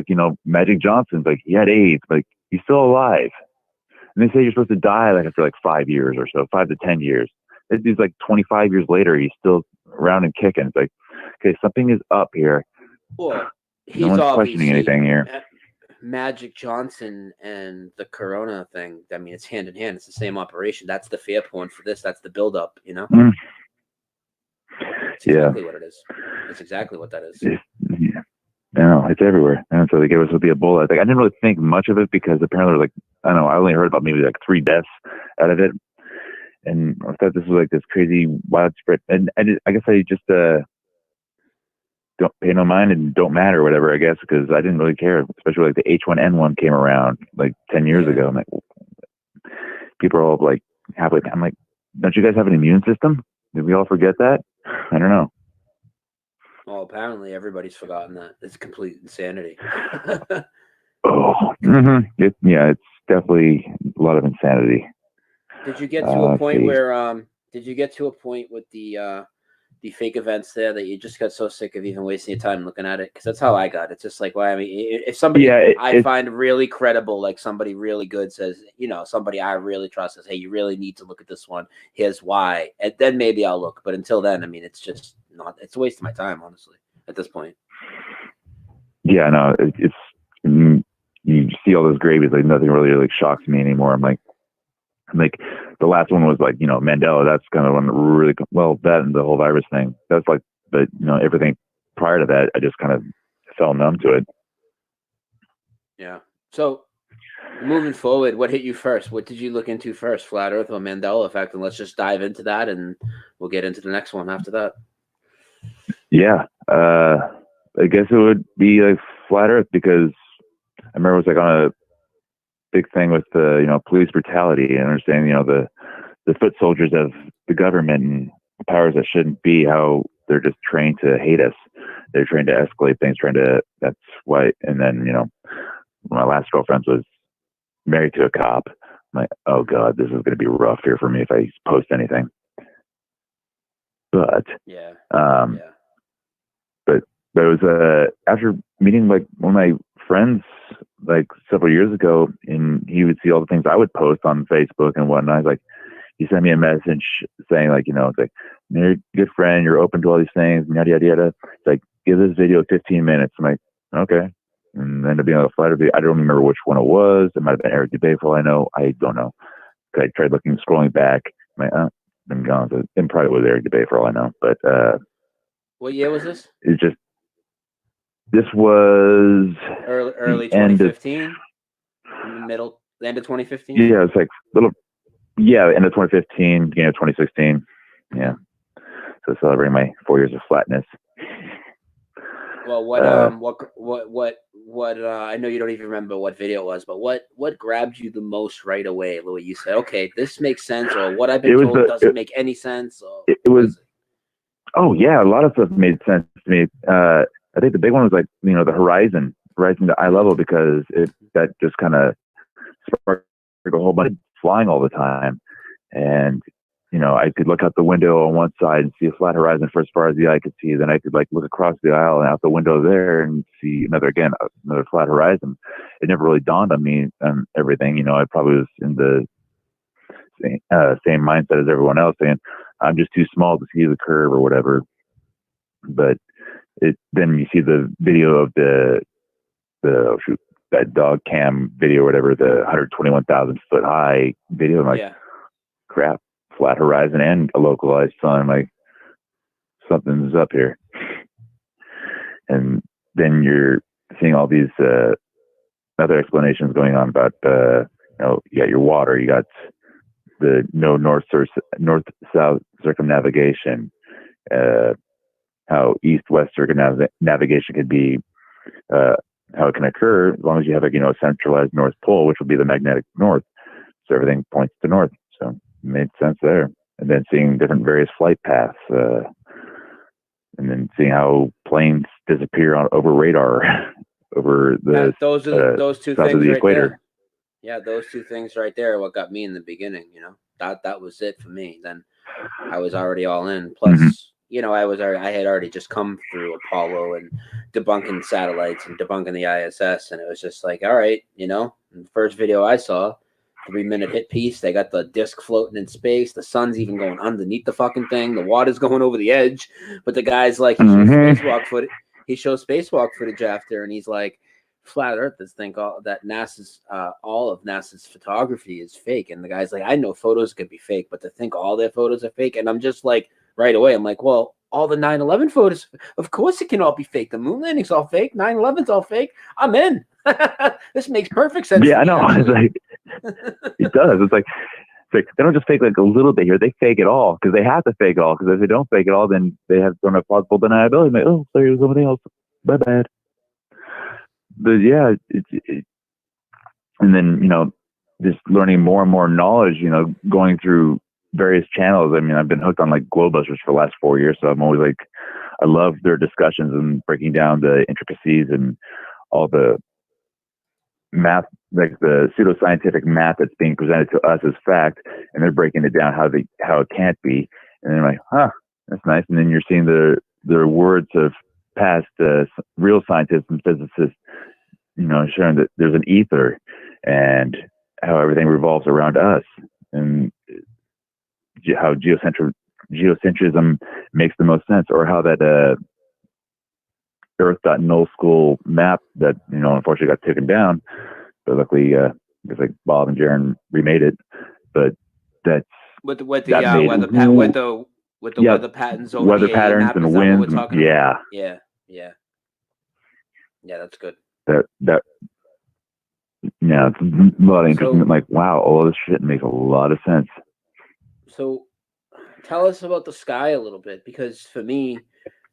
Magic Johnson. Like, he had AIDS, but he's still alive. And they say you're supposed to die after 5 years or so, 5 to 10 years. He's 25 years later, he's still around and kicking. It's like, okay, something is up here. Well, he's no one's questioning anything here. Magic Johnson and the Corona thing, I mean, it's hand in hand. It's the same operation. That's the fear porn for this. That's the buildup, That's exactly what it is. That's exactly what that is. Yeah. No, it's everywhere. And so they gave us with the Ebola. I didn't really think much of it, because apparently, I don't know, I only heard about maybe 3 deaths out of it. And I thought this was this crazy widespread. And I guess I just don't pay no mind and don't matter, or whatever, I guess, because I didn't really care, especially the H1N1 came around 10 years ago. I'm like, people are all halfway. I'm like, don't you guys have an immune system? Did we all forget that? I don't know. Well, apparently everybody's forgotten that. It's complete insanity. It's definitely a lot of insanity. Did you get to a point where with the fake events there that you just got so sick of even wasting your time looking at it? Because that's how I got. It's just like, well, I mean, if somebody I find really credible, somebody really good says, somebody I really trust says, hey, you really need to look at this one. Here's why. And then maybe I'll look. But until then, I mean, it's just not. It's a waste of my time, honestly, at this point. Yeah, no, it's you see all those gravies. Nothing really shocks me anymore. I'm like, Like the last one was like, Mandela. That's kind of one that really, that and the whole virus thing. That's like, but everything prior to that, I just kind of fell numb to it. Yeah. So moving forward, what hit you first? What did you look into first, Flat Earth or Mandela Effect? And let's just dive into that, and we'll get into the next one after that. Yeah. I guess it would be like Flat Earth, because I remember it was like on a big thing with the, police brutality and understanding, the foot soldiers of the government and powers that shouldn't be, how they're just trained to hate us. They're trained to escalate things, that's why. And then, my last girlfriend was married to a cop. I'm like, oh God, this is going to be rough here for me if I post anything. But, but it was, after meeting like one of my friends, like several years ago, and he would see all the things I would post on Facebook and whatnot. I was like, he sent me a message saying like, it's like, you're a good friend, you're open to all these things, and yada, yada, yada. It's like, give this video 15 minutes. I'm like, okay. And ended up being on a Flat Earth video. I don't remember which one it was. It might have been Eric Dubay for all I know. I don't know. I tried scrolling back. I'm like, been gone. So it probably was Eric Dubay for all I know. But what year was this? This was early 2015, the end of 2015. Yeah, it's like end of 2015, beginning of 2016. Yeah, so celebrating my 4 years of flatness. Well, what I know you don't even remember what video it was, but what grabbed you the most right away? Where you said, okay, this makes sense, or what I've been told doesn't make any sense. Or it was. Oh yeah, a lot of stuff made sense to me. I think the big one was like, the horizon to eye level, because that just kind of sparked a whole bunch of flying all the time. And, I could look out the window on one side and see a flat horizon for as far as the eye could see. Then I could like look across the aisle and out the window there and see another flat horizon. It never really dawned on me on everything. I probably was in the same mindset as everyone else, saying I'm just too small to see the curve or whatever. But then you see the video of that dog cam video or whatever, the 121,000 foot high video. I'm like, crap, flat horizon and a localized sun. I'm like, something's up here. And then you're seeing all these other explanations going on about, you got your water, you got the no north-south circumnavigation, how east-west circumnavigation could be, how it can occur as long as you have a centralized North Pole, which will be the magnetic north. So everything points to north. So it made sense there. And then seeing different various flight paths, and then seeing how planes disappear over radar over the those two south things of the right equator. There. Yeah, those two things right there are what got me in the beginning. That was it for me. Then I was already all in. Plus, I had already just come through Apollo and debunking satellites and debunking the ISS, and it was just like, all right, the first video I saw, 3-minute hit piece. They got the disc floating in space. The sun's even going underneath the fucking thing. The water's going over the edge. But the guy's like, he shows spacewalk footage after, and he's like, flat earthers think that NASA's all of NASA's photography is fake. And the guy's like, I know photos could be fake, but to think all their photos are fake. And I'm just like, right away, I'm like, well, all the 9/11 photos, of course it can all be fake. The moon landing's all fake. 9/11's all fake. I'm in. This makes perfect sense. Yeah, I know. It's like, it does. It's like they don't just fake like a little bit here. They fake it all, because they have to fake it all. Because if they don't fake it all, then they don't have plausible deniability. Like, oh, sorry, somebody else. My bad. But yeah, and then just learning more and more knowledge. Going through various channels. I mean, I've been hooked on like Globebusters for the last 4 years, so I'm always like, I love their discussions and breaking down the intricacies and all the math, like the pseudoscientific math that's being presented to us as fact, and they're breaking it down how it can't be. And then I'm like, that's nice. And then you're seeing the words of past real scientists and physicists, showing that there's an ether and how everything revolves around us, and how geocentrism makes the most sense, or how that Earth.null school map that unfortunately got taken down, but luckily it's like Bob and Jaron remade it. but that's with the weather yeah, weather patterns over weather the AEM patterns map. and Is that what winds. we're talking Yeah, about? Yeah. That's good. that yeah, it's a lot of interesting. So- Like, wow, all this shit makes a lot of sense. So, tell us about the sky a little bit, because for me,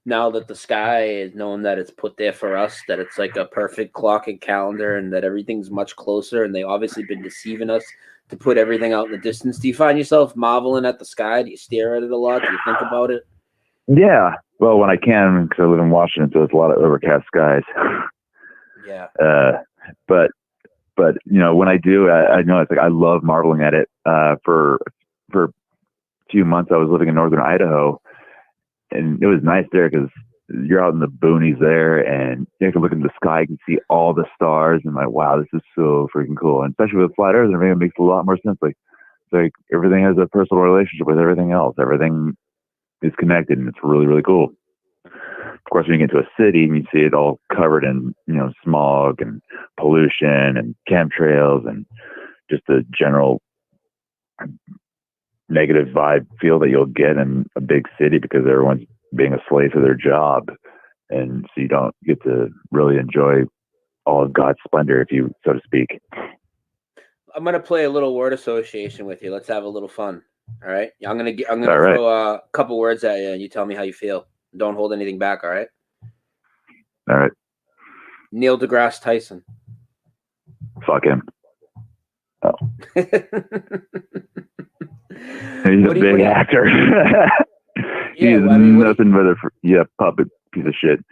now that the sky is known that it's put there for us, that it's like a perfect clock and calendar, and that everything's much closer, and they obviously been deceiving us to put everything out in the distance. Do you find yourself marveling at the sky? Do you stare at it a lot? Do you think about it? Yeah, well, when I can, because I live in Washington, so it's a lot of overcast skies. Yeah. But when I do, I know it's like I love marveling at it. For a few months, I was living in northern Idaho, and it was nice there because you're out in the boonies there, and you can look into the sky, you can see all the stars, and like, wow, this is so freaking cool. And especially with flat Earth, it makes a lot more sense. Like everything has a personal relationship with everything else. Everything is connected, and it's really, really cool. Of course, when you get to a city and you see it all covered in, smog and pollution and chemtrails and just the general negative vibe feel that you'll get in a big city because everyone's being a slave to their job. And so you don't get to really enjoy all of God's splendor, so to speak. I'm gonna play a little word association with you. Let's have a little fun. All right. I'm gonna All right. throw a couple words at you, and you tell me how you feel. Don't hold anything back. All right. All right. Neil deGrasse Tyson. Fuck him. Oh. He's a big actor. He's nothing but a puppet piece of shit.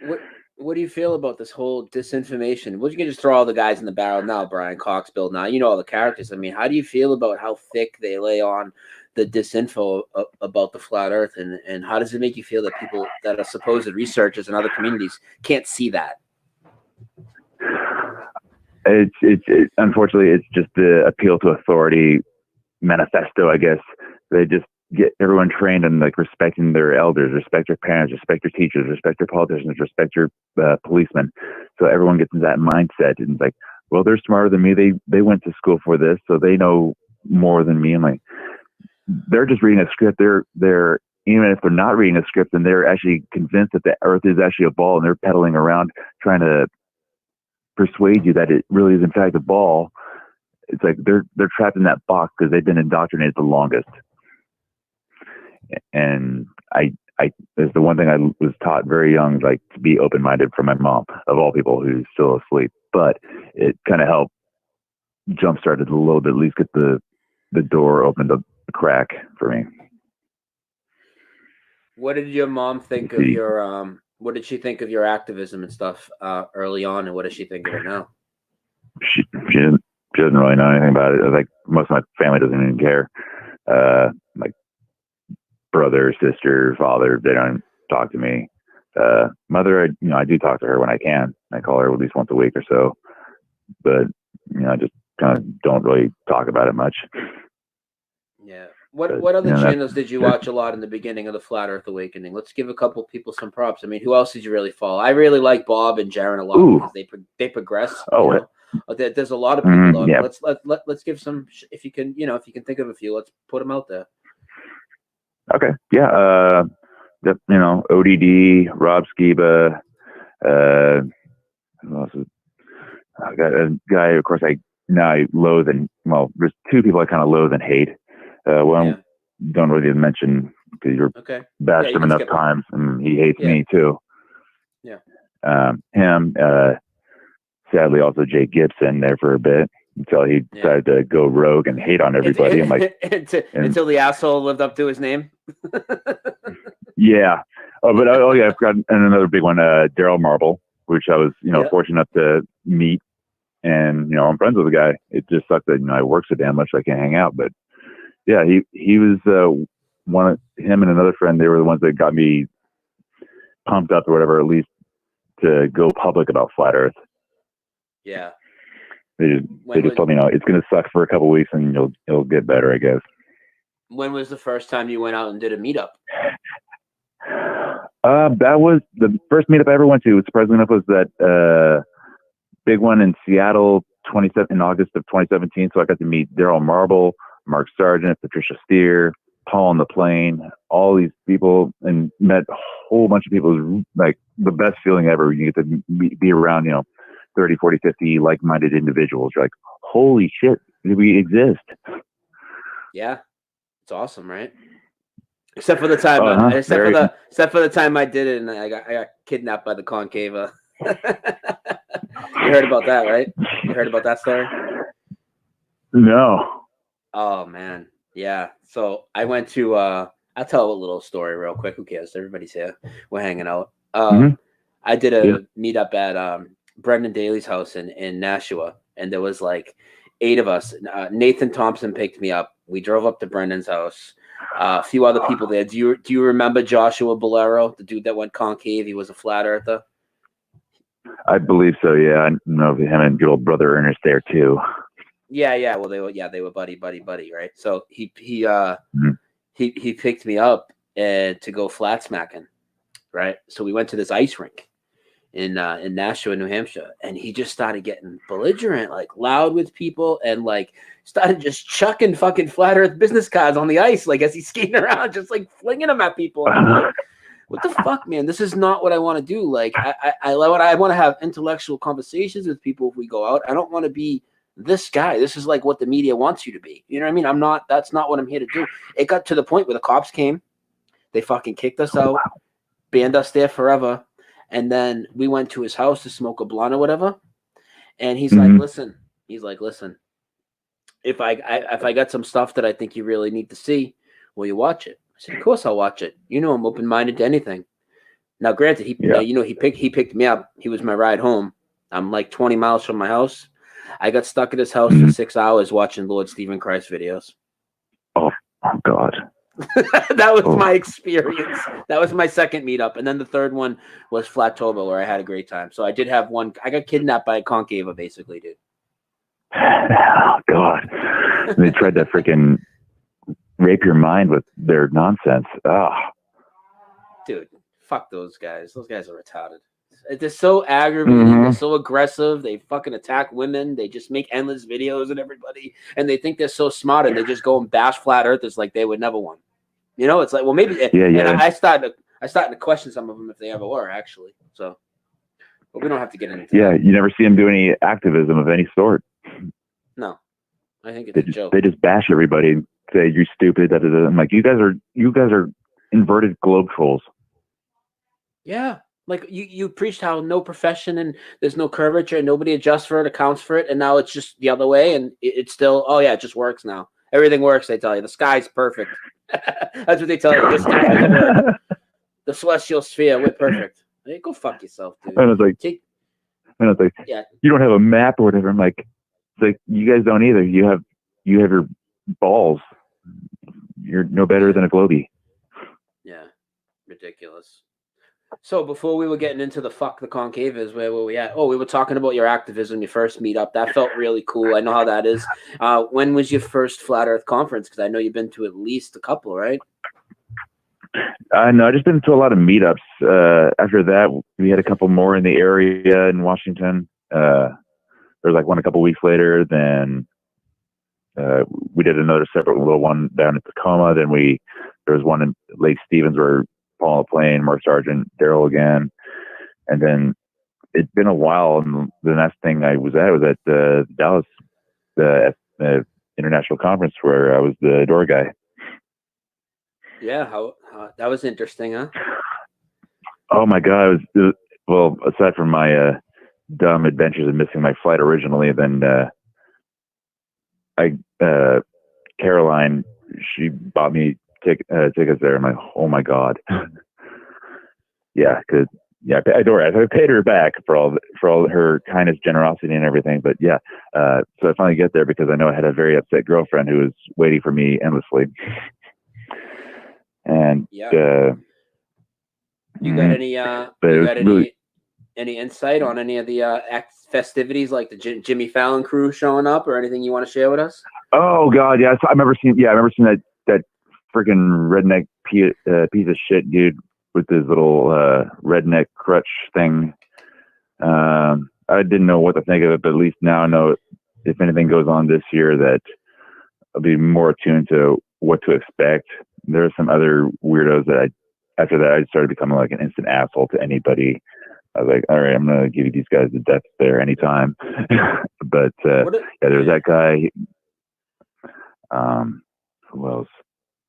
What do you feel about this whole disinformation? Well, you can just throw all the guys in the barrel now, Brian Cox, Bill Nye. You know all the characters. I mean, how do you feel about how thick they lay on the disinfo about the flat Earth, and how does it make you feel that people that are supposed researchers in other communities can't see that? It's unfortunately, it's just the appeal to authority manifesto, I guess. They just get everyone trained in like respecting their elders, respect their parents, respect their teachers, respect their politicians, respect your policemen. So everyone gets into that mindset, and it's like, well, they're smarter than me. They went to school for this, so they know more than me. I'm like, they're just reading a script. They're even if they're not reading a script, and they're actually convinced that the Earth is actually a ball, and they're pedaling around trying to persuade you that it really is in fact a ball. It's like they're trapped in that box because they've been indoctrinated the longest. And there's the one thing I was taught very young, like to be open-minded from my mom, of all people, who's still asleep. But it kind of helped jumpstart it a little bit, at least get the door opened up a crack for me. What did your mom think of your what did she think of your activism and stuff early on, and what does she think of it now? She doesn't really know anything about it. Like most of my family doesn't even care. Like brother, sister, father, they don't talk to me. Mother, I do talk to her when I can. I call her at least once a week or so, but I just kind of don't really talk about it much. Yeah. What other channels did you watch a lot in the beginning of the Flat Earth Awakening? Let's give a couple people some props. I mean, who else did you really follow? I really like Bob and Jaron a lot because they progress. There's a lot of people. Yeah. Let's give some. If you can think of a few, let's put them out there. Okay. Yeah. ODD, Rob Skiba. Who else I got a guy, of course, I loathe and, well, there's two people I kind of loathe and hate. Don't really mention because you're bashed him enough times, and he hates me too. Yeah. Him, sadly, also Jay Gibson there for a bit until he decided to go rogue and hate on everybody. I'm like, until the asshole lived up to his name. Yeah. I've got another big one, Daryl Marble, which I was, fortunate enough to meet, and I'm friends with the guy. It just sucked that I work so damn much I can't hang out, but. Yeah, he was him and another friend. They were the ones that got me pumped up or whatever, at least to go public about flat Earth. Yeah, they just told me, it's going to suck for a couple of weeks and it'll get better, I guess. When was the first time you went out and did a meetup? That was the first meetup I ever went to. Surprisingly enough, was that big one in Seattle, in August of 2017. So I got to meet Daryl Marble. Mark Sargent, Patricia Steer, Paul on the Plane, all these people, and met a whole bunch of people. It was like the best feeling ever. You get to be around, 30, 40, 50 like-minded individuals. You're like, holy shit, we exist. Yeah, it's awesome, right? Except for the time, except for the time I did it and I got kidnapped by the Concava. You heard about that, right? You heard about that story? No. Oh man, yeah. So I went to. I'll tell a little story real quick. Who cares? Everybody's here. We're hanging out. I did a meetup at Brendan Daly's house in Nashua, and there was like 8 of us. Nathan Thompson picked me up. We drove up to Brendan's house. A few other people there. Do you remember Joshua Bolero, the dude that went concave? He was a flat earther. I believe so. Yeah, I know him and good old brother Ernest there too. Yeah. Well, they were buddy, right? So he picked me up and to go flat smacking, right? So we went to this ice rink in Nashua, New Hampshire, and he just started getting belligerent, like loud with people, and like started just chucking fucking flat earth business cards on the ice, like as he's skating around, just like flinging them at people. And I'm like, what the fuck, man? This is not what I want to do. Like I want to have intellectual conversations with people if we go out. I don't want to be this guy. This is like what the media wants you to be. You know what I mean? That's not what I'm here to do. It got to the point where the cops came, they fucking kicked us out, banned us there forever. And then we went to his house to smoke a blunt or whatever. And he's like, listen, if I got some stuff that I think you really need to see, will you watch it? I said, of course I'll watch it. I'm open-minded to anything. Now, granted, he picked me up. He was my ride home. I'm like 20 miles from my house. I got stuck at his house for 6 hours watching Lord Stephen Christ videos. Oh God. That was my experience. That was my second meetup. And then the third one was Flatoba, where I had a great time. So I did have one. I got kidnapped by a concava, basically, dude. Oh God. They tried to freaking rape your mind with their nonsense. Dude, fuck those guys. Those guys are retarded. They're so aggravating. They're so aggressive. They fucking attack women. They just make endless videos at everybody, and they think they're so smart, and they just go and bash flat earthers like they would never won. It's like, well, maybe. Yeah. And I started to question some of them if they ever were actually. So, but we don't have to get into. Yeah, that. You never see them do any activism of any sort. No, I think it's a joke. They just bash everybody and say you're stupid. I'm like, you guys are inverted globe trolls. Yeah. Like you preached how no profession and there's no curvature and nobody adjusts for it, accounts for it, and now it's just the other way, and it's still it just works now. Everything works, they tell you. The sky's perfect. That's what they tell you. The sky is the celestial sphere, we're perfect. Hey, go fuck yourself, dude. And it's like, you don't have a map or whatever. I'm like, it's like you guys don't either. You have your balls. You're no better than a globie. Yeah, ridiculous. So before we were getting into the fuck the concavas, where were we at? Oh, we were talking about your activism, your first meetup. That felt really cool. I know how that is. When was your first Flat Earth conference? Because I know you've been to at least a couple, right? No, I've just been to a lot of meetups. After that, we had a couple more in the area in Washington. There was like one a couple weeks later. Then we did another separate little one down in Tacoma. Then there was one in Lake Stevens where Paul on the Plane, Mark Sargent, Daryl again. And then it's been a while. And the next thing I was at Dallas, the international conference where I was the door guy. Yeah, how that was interesting, huh? Oh my God! Well, aside from my dumb adventures and missing my flight originally, then Caroline, she bought me tickets there. I'm like, oh my God. I paid her back for all her kindness, generosity, and everything. But yeah, so I finally get there because I know I had a very upset girlfriend who was waiting for me endlessly. And you got any insight on any of the festivities, like the Jimmy Fallon crew showing up, or anything you want to share with us? Oh God, yeah, I remember seeing that freaking redneck piece of shit dude with his little redneck crutch thing. I didn't know what to think of it, but at least now I know if anything goes on this year that I'll be more attuned to what to expect. There are some other weirdos that after that, I started becoming like an instant asshole to anybody. I was like, all right, I'm going to give you these guys the death stare anytime. But there's that guy. Who else?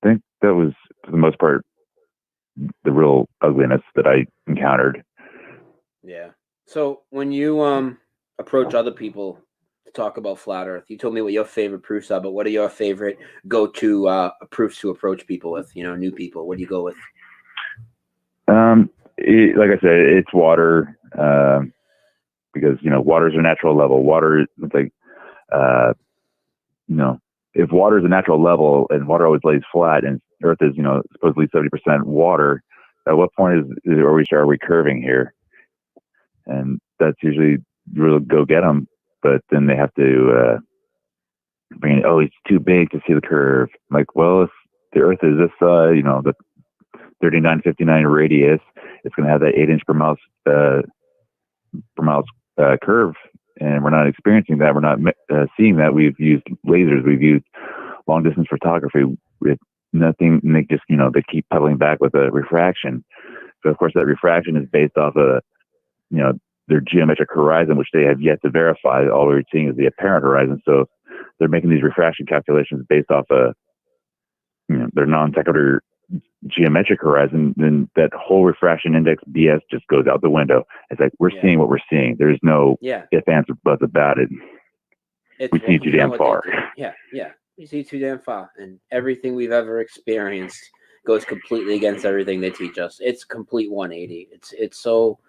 I think that was, for the most part, the real ugliness that I encountered. Yeah. So when you approach other people to talk about flat Earth, you told me what your favorite proofs are, but what are your favorite go-to proofs to approach people with? New people. What do you go with? Like I said, it's water, because water is a natural level. Water, it's like, if water is a natural level and water always lays flat, and Earth is supposedly 70% water, at what point are we curving here? And that's usually really go get them, but then they have to bring it. Oh, it's too big to see the curve. I'm like, well, if the Earth is this, the 3959 radius, it's going to have that 8-inch per mile curve, and we're not experiencing that. We're not seeing that. We've used lasers. We've used long distance photography with nothing. And they just they keep pedaling back with a refraction. So of course that refraction is based off of their geometric horizon, which they have yet to verify. All we're seeing is the apparent horizon. So they're making these refraction calculations based off their non sequitur geometric horizon. Then that whole refraction index BS just goes out the window. It's like we're seeing what we're seeing. There's no if, ands, or buts about it. We see too damn far. Yeah, we see too damn far, and everything we've ever experienced goes completely against everything they teach us. It's complete 180. It's so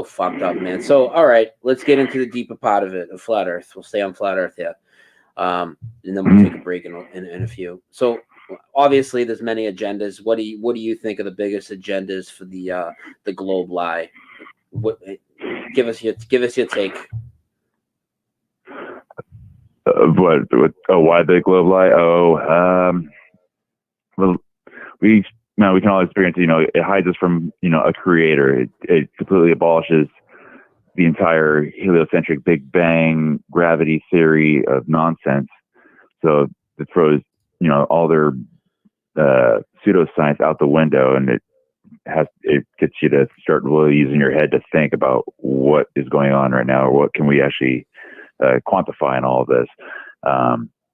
fucked up, man. So, all right, let's get into the deeper part of it, of flat Earth. We'll stay on flat Earth, and then we'll take a break in a few. So, obviously, there's many agendas. What do you think are the biggest agendas for the globe lie? Give us your take. Why the globe lie? Well, we can all experience, it hides us from, a creator. It completely abolishes the entire heliocentric Big Bang gravity theory of nonsense. So it throws, all their pseudoscience out the window, and it gets you to start really using your head to think about what is going on right now, or what can we actually quantify in all of this.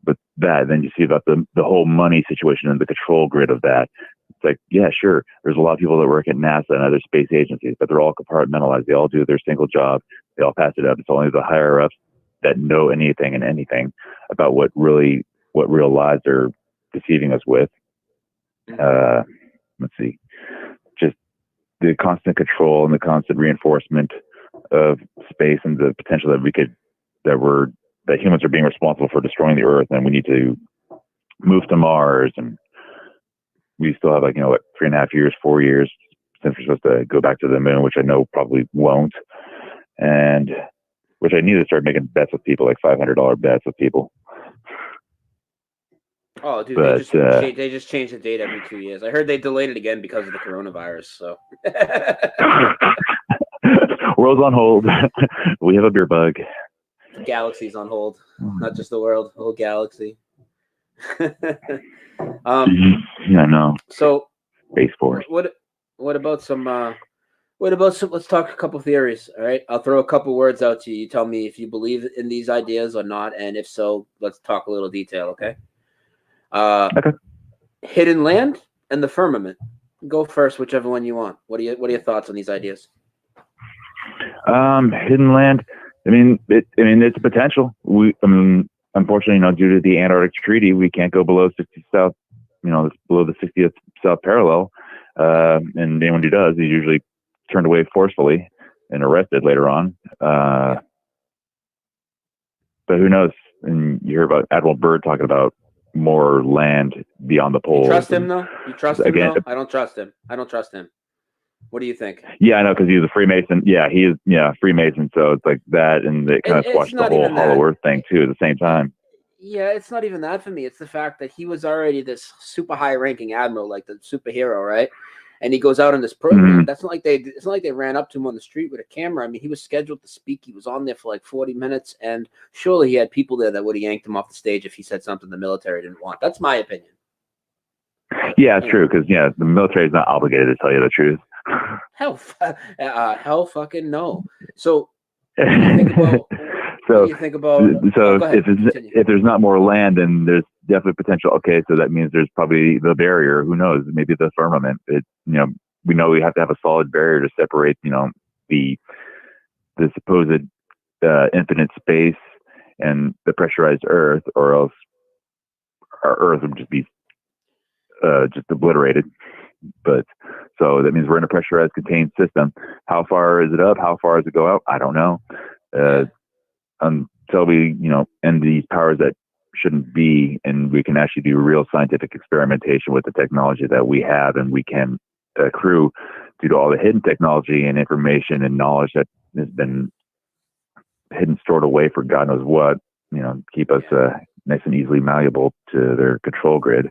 But then you see about the whole money situation and the control grid of that. It's like, yeah, sure, there's a lot of people that work at NASA and other space agencies, but they're all compartmentalized. They all do their single job. They all pass it up. It's only the higher ups that know anything about what real lies they're deceiving us with. Let's see, just the constant control and the constant reinforcement of space, and the potential that humans are being responsible for destroying the Earth, and we need to move to Mars. And we still have 3.5 years, 4 years since we're supposed to go back to the moon, which I know probably won't, and which I need to start making bets with people, like $500 bets with people. Oh, dude, but, they just change the date every 2 years. I heard they delayed it again because of the coronavirus. So world's on hold. We have a beer bug. The galaxy's on hold, not just the world, the whole galaxy. Yeah, no. So, Space Force. What about some? Let's talk a couple theories. All right, I'll throw a couple words out to you. You tell me if you believe in these ideas or not, and if so, let's talk a little detail. Okay. Okay. Hidden land and the firmament. Go first, whichever one you want. What are your thoughts on these ideas? Hidden land. It's a potential. Unfortunately, due to the Antarctic Treaty, we can't go below 60 south. Below the 60th south parallel. And anyone who does is usually turned away forcefully and arrested later on. But who knows? And you hear about Admiral Byrd talking about more land beyond the poles. You trust him, though? I don't trust him. What do you think? Yeah, I know, because he's a Freemason. Yeah, he is. Yeah, Freemason. So it's like that, and it kind of squashed the whole Hollow Earth thing too at the same time. Yeah, it's not even that for me. It's the fact that he was already this super high-ranking admiral, like the superhero, right? and he goes out on this program. That's not like it's not like they ran up to him on the street with a camera. I mean, he was scheduled to speak. He was on there for like 40 minutes, and surely he had people there that would have yanked him off the stage if he said something the military didn't want. That's my opinion. Yeah, true. Because the military is not obligated to tell you the truth. Hell fucking no. So what do you think about? So, if there's not more land, then there's definitely potential. Okay, so that means there's probably the barrier. Who knows? Maybe the firmament. We know we have to have a solid barrier to separate, the supposed infinite space and the pressurized Earth, or else our Earth would just be just obliterated. But so that means we're in a pressurized contained system. How far is it up? How far does it go out? I don't know. Until we, end these powers that shouldn't be, and we can actually do real scientific experimentation with the technology that we have, and we can accrue due to all the hidden technology and information and knowledge that has been hidden, stored away for God knows what, keep us nice and easily malleable to their control grid.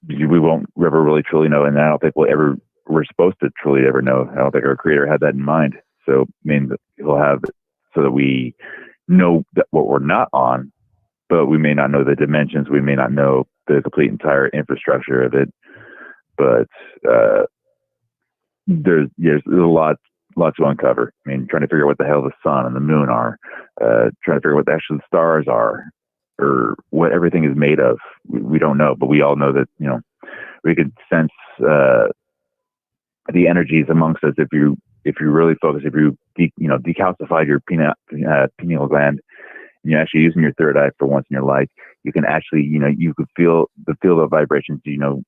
We won't ever really truly know, and I don't think we're supposed to truly ever know. I don't think our creator had that in mind. So, I mean, he'll have it so that we know that what we're not on, but we may not know the dimensions. We may not know the complete entire infrastructure of it. But there's a lot to uncover. I mean, trying to figure out what the hell the sun and the moon are, trying to figure out what the actual stars are, or what everything is made of. We don't know, but we all know that, we could sense the energies amongst us if you really focus. If you decalcified your pineal gland, and you're actually using your third eye for once in your life, you can actually, you could feel the vibrations. You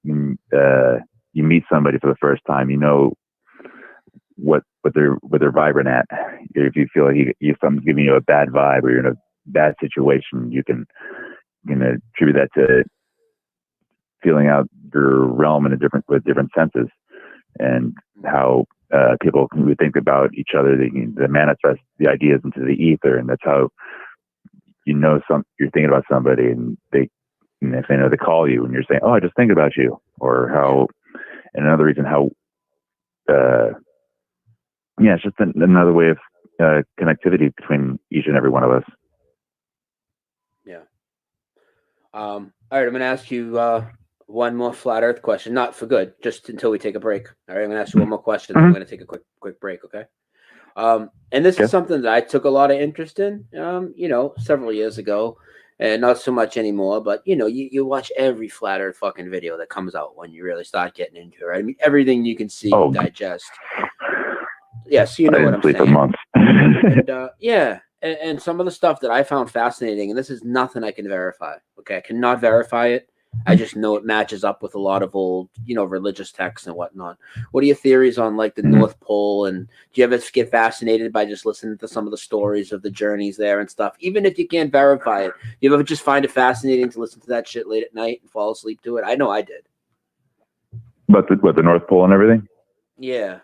meet somebody for the first time, what they're vibrant at. If you feel like someone's giving you a bad vibe, or you're in a bad situation, you can attribute that to feeling out your realm with different senses, and how people can think about each other. They manifest the ideas into the ether, and that's how you're thinking about somebody, and if they know, they call you and you're saying, "Oh, I just think about you," or how. And another reason how, it's just another way of connectivity between each and every one of us. Yeah. All right, I'm going to ask you one more flat Earth question, not for good, just until we take a break. All right, I'm going to ask you one more question. Then I'm going to take a quick break, okay? And this is something that I took a lot of interest in, several years ago, and not so much anymore. But you watch every flat Earth fucking video that comes out when you really start getting into it. Right? I mean, everything you can see, digest. Yeah, so you know what I'm saying. For months. And some of the stuff that I found fascinating, and this is nothing I can verify. Okay, I cannot verify it. I just know it matches up with a lot of old, religious texts and whatnot. What are your theories on like the North Pole? And do you ever get fascinated by just listening to some of the stories of the journeys there and stuff? Even if you can't verify it, you ever just find it fascinating to listen to that shit late at night and fall asleep to it? I know I did. But the North Pole and everything? Yeah.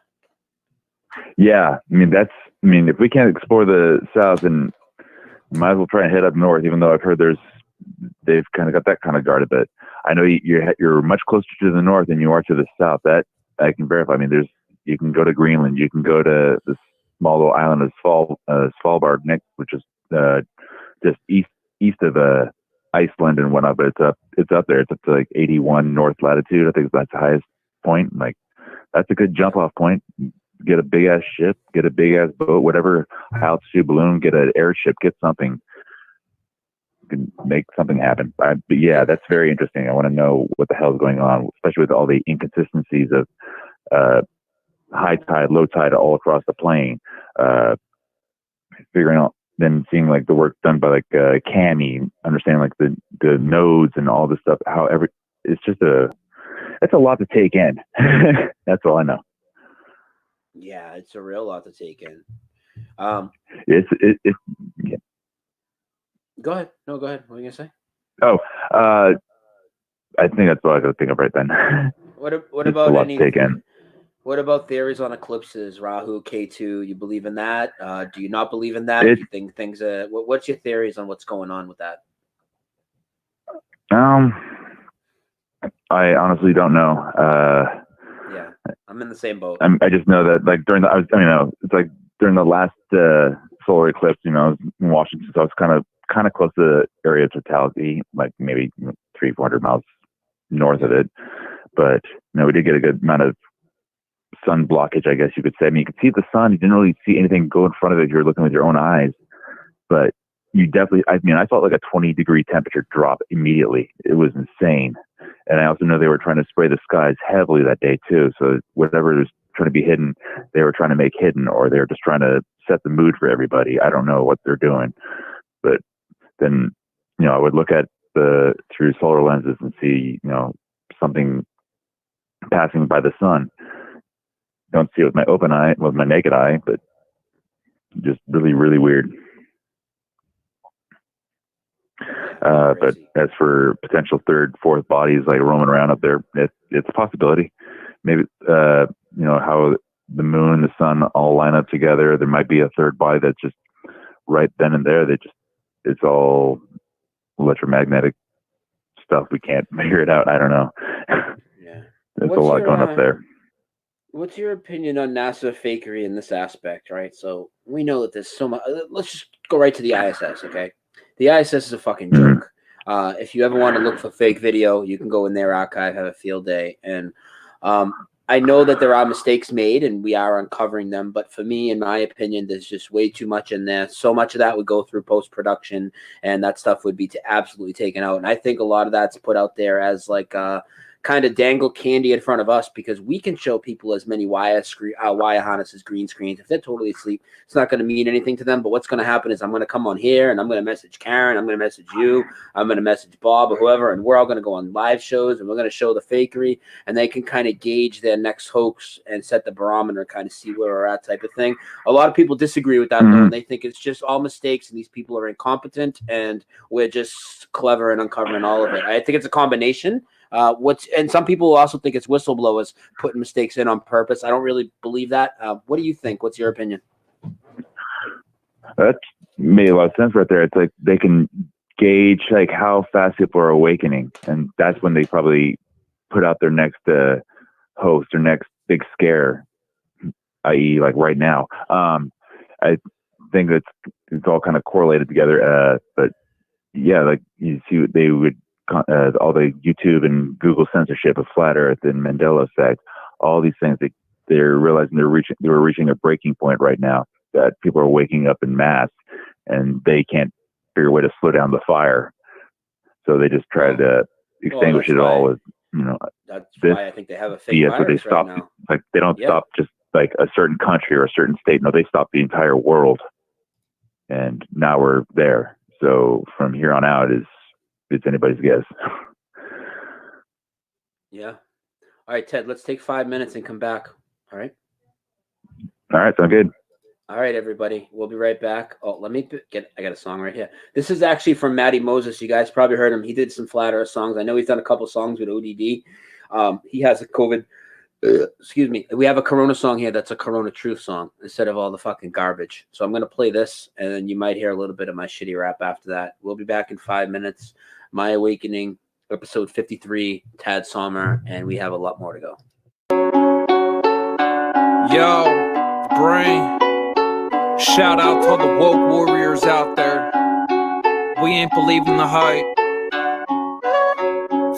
Yeah. If we can't explore the South, then might as well try and head up north, even though I've heard they've kind of got that kind of guarded. But I know you're much closer to the north than you are to the south. That I can verify. I mean, you can go to Greenland, you can go to the small little island of Svalbard, which is just east of Iceland and whatnot. But it's up there. It's up to like 81 north latitude. I think that's the highest point. Like, that's a good jump off point. Get a big ass ship, get a big ass boat, whatever, high altitude balloon, get an airship, get something. Can make something happen. But yeah, that's very interesting. I want to know what the hell is going on, especially with all the inconsistencies of high tide, low tide all across the plane. Figuring out, then seeing like the work done by like Cami, understanding like the nodes and all this stuff. However, it's a lot to take in. That's all I know. Yeah, it's a real lot to take in. It's yeah. Go ahead. No, go ahead. What are you gonna say? Oh, I think that's what I could think of right then. What about anything? What about theories on eclipses, Rahu, K2? You believe in that? Do you not believe in that? Do you think things? What's your theories on what's going on with that? I honestly don't know. Yeah, I'm in the same boat. I just know that like during it's like during the last solar eclipse, I was in Washington, so I was kind of close to the area of totality, like maybe 300-400 miles north of it. But we did get a good amount of sun blockage, I guess you could say. I mean, you could see the sun. You didn't really see anything go in front of it if you're looking with your own eyes. But you definitely, I felt like a 20-degree temperature drop immediately. It was insane. And I also know they were trying to spray the skies heavily that day too. So whatever was trying to be hidden, they were trying to make hidden, or they were just trying to set the mood for everybody. I don't know what they're doing. But then, I would look at through solar lenses and see, something passing by the sun. Don't see it with my open eye, with my naked eye, but just really, really weird. But as for potential third, fourth bodies like roaming around up there, it's a possibility. Maybe, how the moon and the sun all line up together. There might be a third body that's just right then and there. It's all electromagnetic stuff. We can't figure it out. I don't know. Yeah. There's a lot going up there. What's your opinion on NASA fakery in this aspect, right? So we know that there's so much. Let's just go right to the ISS, okay? The ISS is a fucking joke. If you ever want to look for fake video, you can go in their archive, have a field day. And I know that there are mistakes made, and we are uncovering them. But for me, in my opinion, there's just way too much in there. So much of that would go through post-production, and that stuff would be absolutely taken out. And I think a lot of that's put out there as like kind of dangle candy in front of us, because we can show people as many wire harnesses, green screens. If they're totally asleep, it's not going to mean anything to them. But what's going to happen is I'm going to come on here and I'm going to message Karen, I'm going to message you, I'm going to message Bob or whoever, and we're all going to go on live shows and we're going to show the fakery, and they can kind of gauge their next hoax and set the barometer, kind of see where we're at, type of thing. A lot of people disagree with that though, and they think it's just all mistakes and these people are incompetent and we're just clever and uncovering all of it. I think it's a combination. And some people also think it's whistleblowers putting mistakes in on purpose. I don't really believe that. What do you think? What's your opinion? That made a lot of sense right there. It's like they can gauge like how fast people are awakening, and that's when they probably put out their next host or next big scare, i.e. like right now. I think it's all kind of correlated together. But yeah, like you see, they would all the YouTube and Google censorship of flat Earth and Mandela effect, all these things, they're realizing they were reaching a breaking point right now, that people are waking up in mass and they can't figure a way to slow down the fire. So they just try to extinguish it all with, that's why I think they have a fake virus they stop, right now. Like they don't stop just like a certain country or a certain state. No, they stop the entire world. And now we're there. So from here on out it's anybody's guess. Yeah. All right, Ted, let's take 5 minutes and come back. All right. All right. Sounds good. All right, everybody. We'll be right back. Oh, I got a song right here. This is actually from Matty Moses. You guys probably heard him. He did some Flat Earth songs. I know he's done a couple songs with ODD. He has a COVID. Excuse me. We have a Corona song here that's a Corona Truth song instead of all the fucking garbage. So I'm going to play this, and then you might hear a little bit of my shitty rap after that. We'll be back in 5 minutes. My Awakening, episode 53, TedSommer, and we have a lot more to go. Yo, Brain. Shout out to all the woke warriors out there. We ain't believing the hype.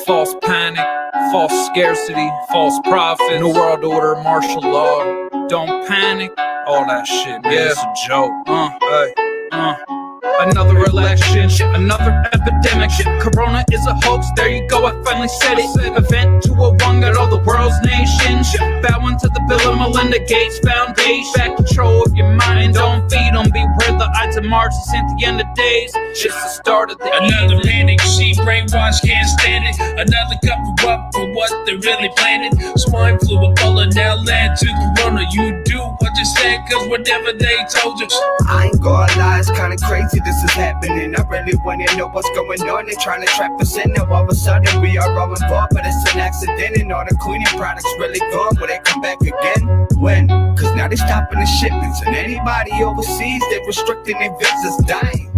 False panic, false scarcity, false profit, new world order, martial law. Don't panic, all that shit, man, it's a joke. Another election, another epidemic. Corona is a hoax, there you go, I finally said it. Event 201 got all the world's nations bowing to the Bill and Melinda Gates Foundation. Back control of your mind, don't feed them. Beware the Ides of March, it's at the end of days. Just the start of the another panic, she brainwashed, can't stand it. Another cover up for what they really planning. Swine flu, Ebola now led to Corona. You do what you said, cause whatever they told you. I ain't gonna lie, it's kinda crazy this is happening. I really wanna know what's going on. They're trying to trap us in. Now all of a sudden we are all involved, but it's an accident. And all the cleaning products really gone. Will they come back again? When? Cause now they're stopping the shipments. And anybody overseas, they're restricting their visas, dying.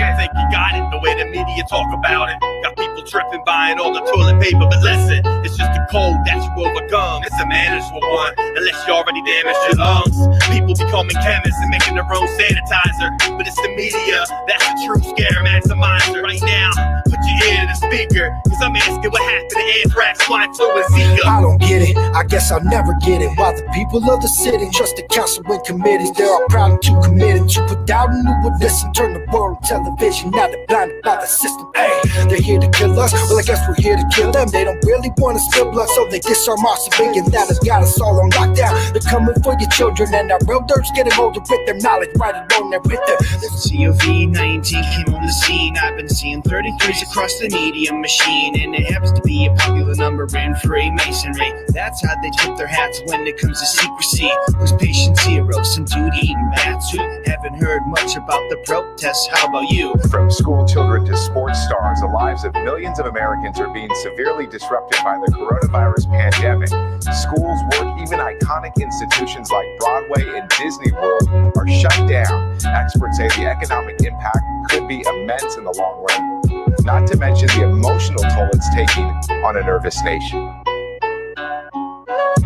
I think you got it, the way the media talk about it. Got people tripping, buying all the toilet paper, but listen, it's just a cold that you overcome. It's a manageable one, unless you already damaged your lungs. People becoming chemists and making their own sanitizer, but it's the media that's the true scare maximizer. Right now, put your ear to the speaker, cause I'm asking what happened to anthrax, swine flu, and Zika. I don't get it, I guess I'll never get it. Why the people of the city trust the council and committees. They are proud and too committed to put out and who would listen. Turn the world on television, now they're blinded by the system. Hey, they're here to kill us, well I guess we're here to kill them. They don't really want to spill blood, so they disarm our civilians. That has got us all on lockdown. They're coming for your children, and our elders getting older with their knowledge right along there with them. COVID-19 came on the scene. I've been seeing 33s across the media machine, and it happens to be a popular number in Freemasonry. That's how they tip their hats when it comes to secrecy. Who's patient zero, some dude eating bats who haven't heard much about the protests. How about you? From school children to sports stars, the lives of millions of Americans are being severely disrupted by the coronavirus pandemic. Schools, work, even iconic institutions like Broadway and Disney World are shut down. Experts say the economic impact could be immense in the long run, not to mention the emotional toll it's taking on a nervous nation.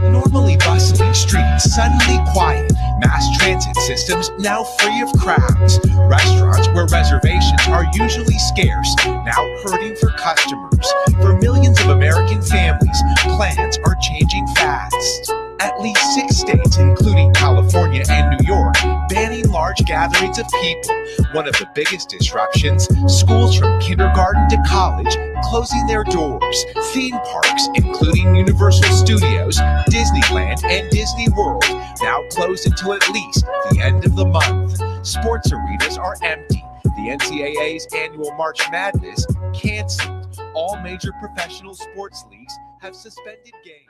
Normally bustling streets, suddenly quiet. Mass transit systems now free of crowds. Restaurants where reservations are usually scarce, now hurting for customers. For millions of American families, plans are changing fast. At least 6 states, including California and New York, banning large gatherings of people. One of the biggest disruptions, schools from kindergarten to college closing their doors. Theme parks, including Universal Studios, Disneyland, and Disney World, now closed until at least the end of the month. Sports arenas are empty. The NCAA's annual March Madness canceled. All major professional sports leagues have suspended games.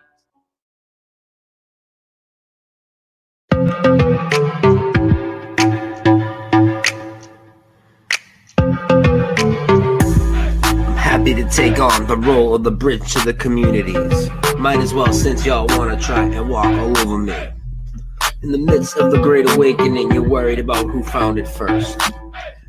Happy to take on the role of the bridge to the communities. Might as well, since y'all wanna try and walk all over me. In the midst of the great awakening, you're worried about who found it first.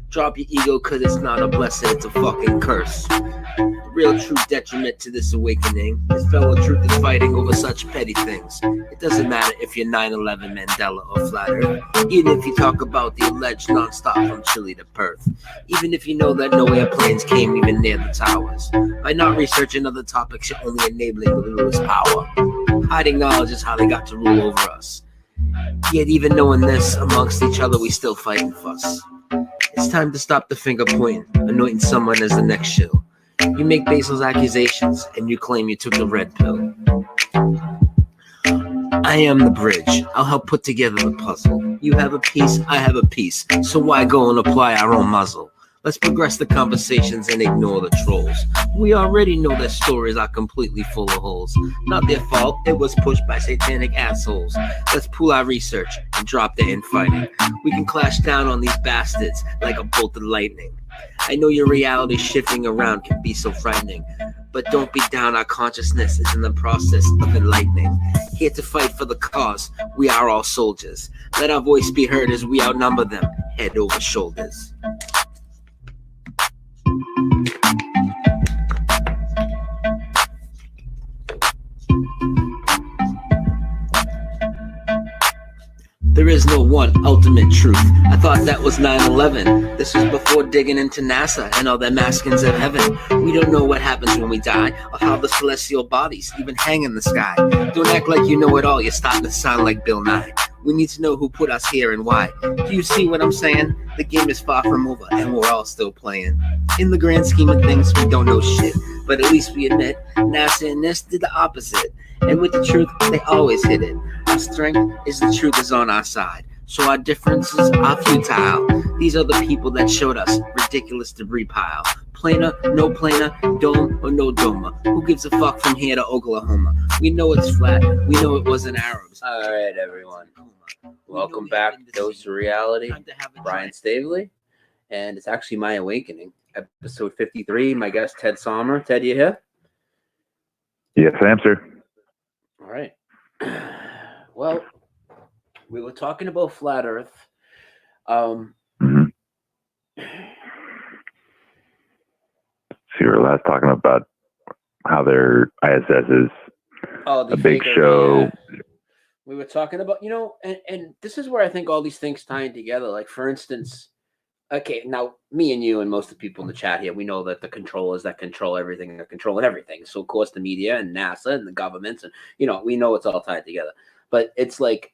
Drop your ego, cause it's not a blessing, it's a fucking curse. The real true detriment to this awakening is fellow truth is fighting over such petty things. It doesn't matter if you're 9/11 Mandela or Flat Earth. Even if you talk about the alleged nonstop from Chile to Perth. Even if you know that no airplanes came even near the towers. By not researching other topics, you're only enabling the rulers' power. Hiding knowledge is how they got to rule over us. Yet even knowing this, amongst each other we still fight and fuss. It's time to stop the finger pointing, anointing someone as the next shill. You make baseless accusations, and you claim you took the red pill. I am the bridge. I'll help put together the puzzle. You have a piece, I have a piece. So why go and apply our own muzzle? Let's progress the conversations and ignore the trolls. We already know their stories are completely full of holes. Not their fault, it was pushed by satanic assholes. Let's pool our research and drop the infighting. We can clash down on these bastards like a bolt of lightning. I know your reality shifting around can be so frightening, but don't be down, our consciousness is in the process of enlightening. Here to fight for the cause, we are all soldiers. Let our voice be heard as we outnumber them, head over shoulders. There is no one ultimate truth. I thought that was 9/11. This was before digging into NASA and all their maskings of heaven. We don't know what happens when we die, or how the celestial bodies even hang in the sky. Don't act like you know it all, you're starting to sound like Bill Nye. We need to know who put us here and why. Do you see what I'm saying? The game is far from over and we're all still playing. In the grand scheme of things, we don't know shit, but at least we admit NASA and this did the opposite. And with the truth, they always hit it. Our strength is the truth is on our side, so our differences are futile. These are the people that showed us ridiculous debris pile. Planer, no planer, dome or no doma. Who gives a fuck from here to Oklahoma? We know it's flat, we know it wasn't Arabs. All right, everyone. Welcome back to Dose of Reality. Brian Staveley, and it's actually My Awakening, episode 53. My guest, TedSommer. Ted, you here? Yes, I am, sir. All right. Well, we were talking about Flat Earth. we were last talking about how their ISS is the a big faker, show. yeah. We were talking about, and this is where I think all these things tying together. Like, for instance, okay, now me and you and most of the people in the chat here, we know that the controllers that control everything are controlling everything. So, of course, the media and NASA and the governments, and, we know it's all tied together. But it's like,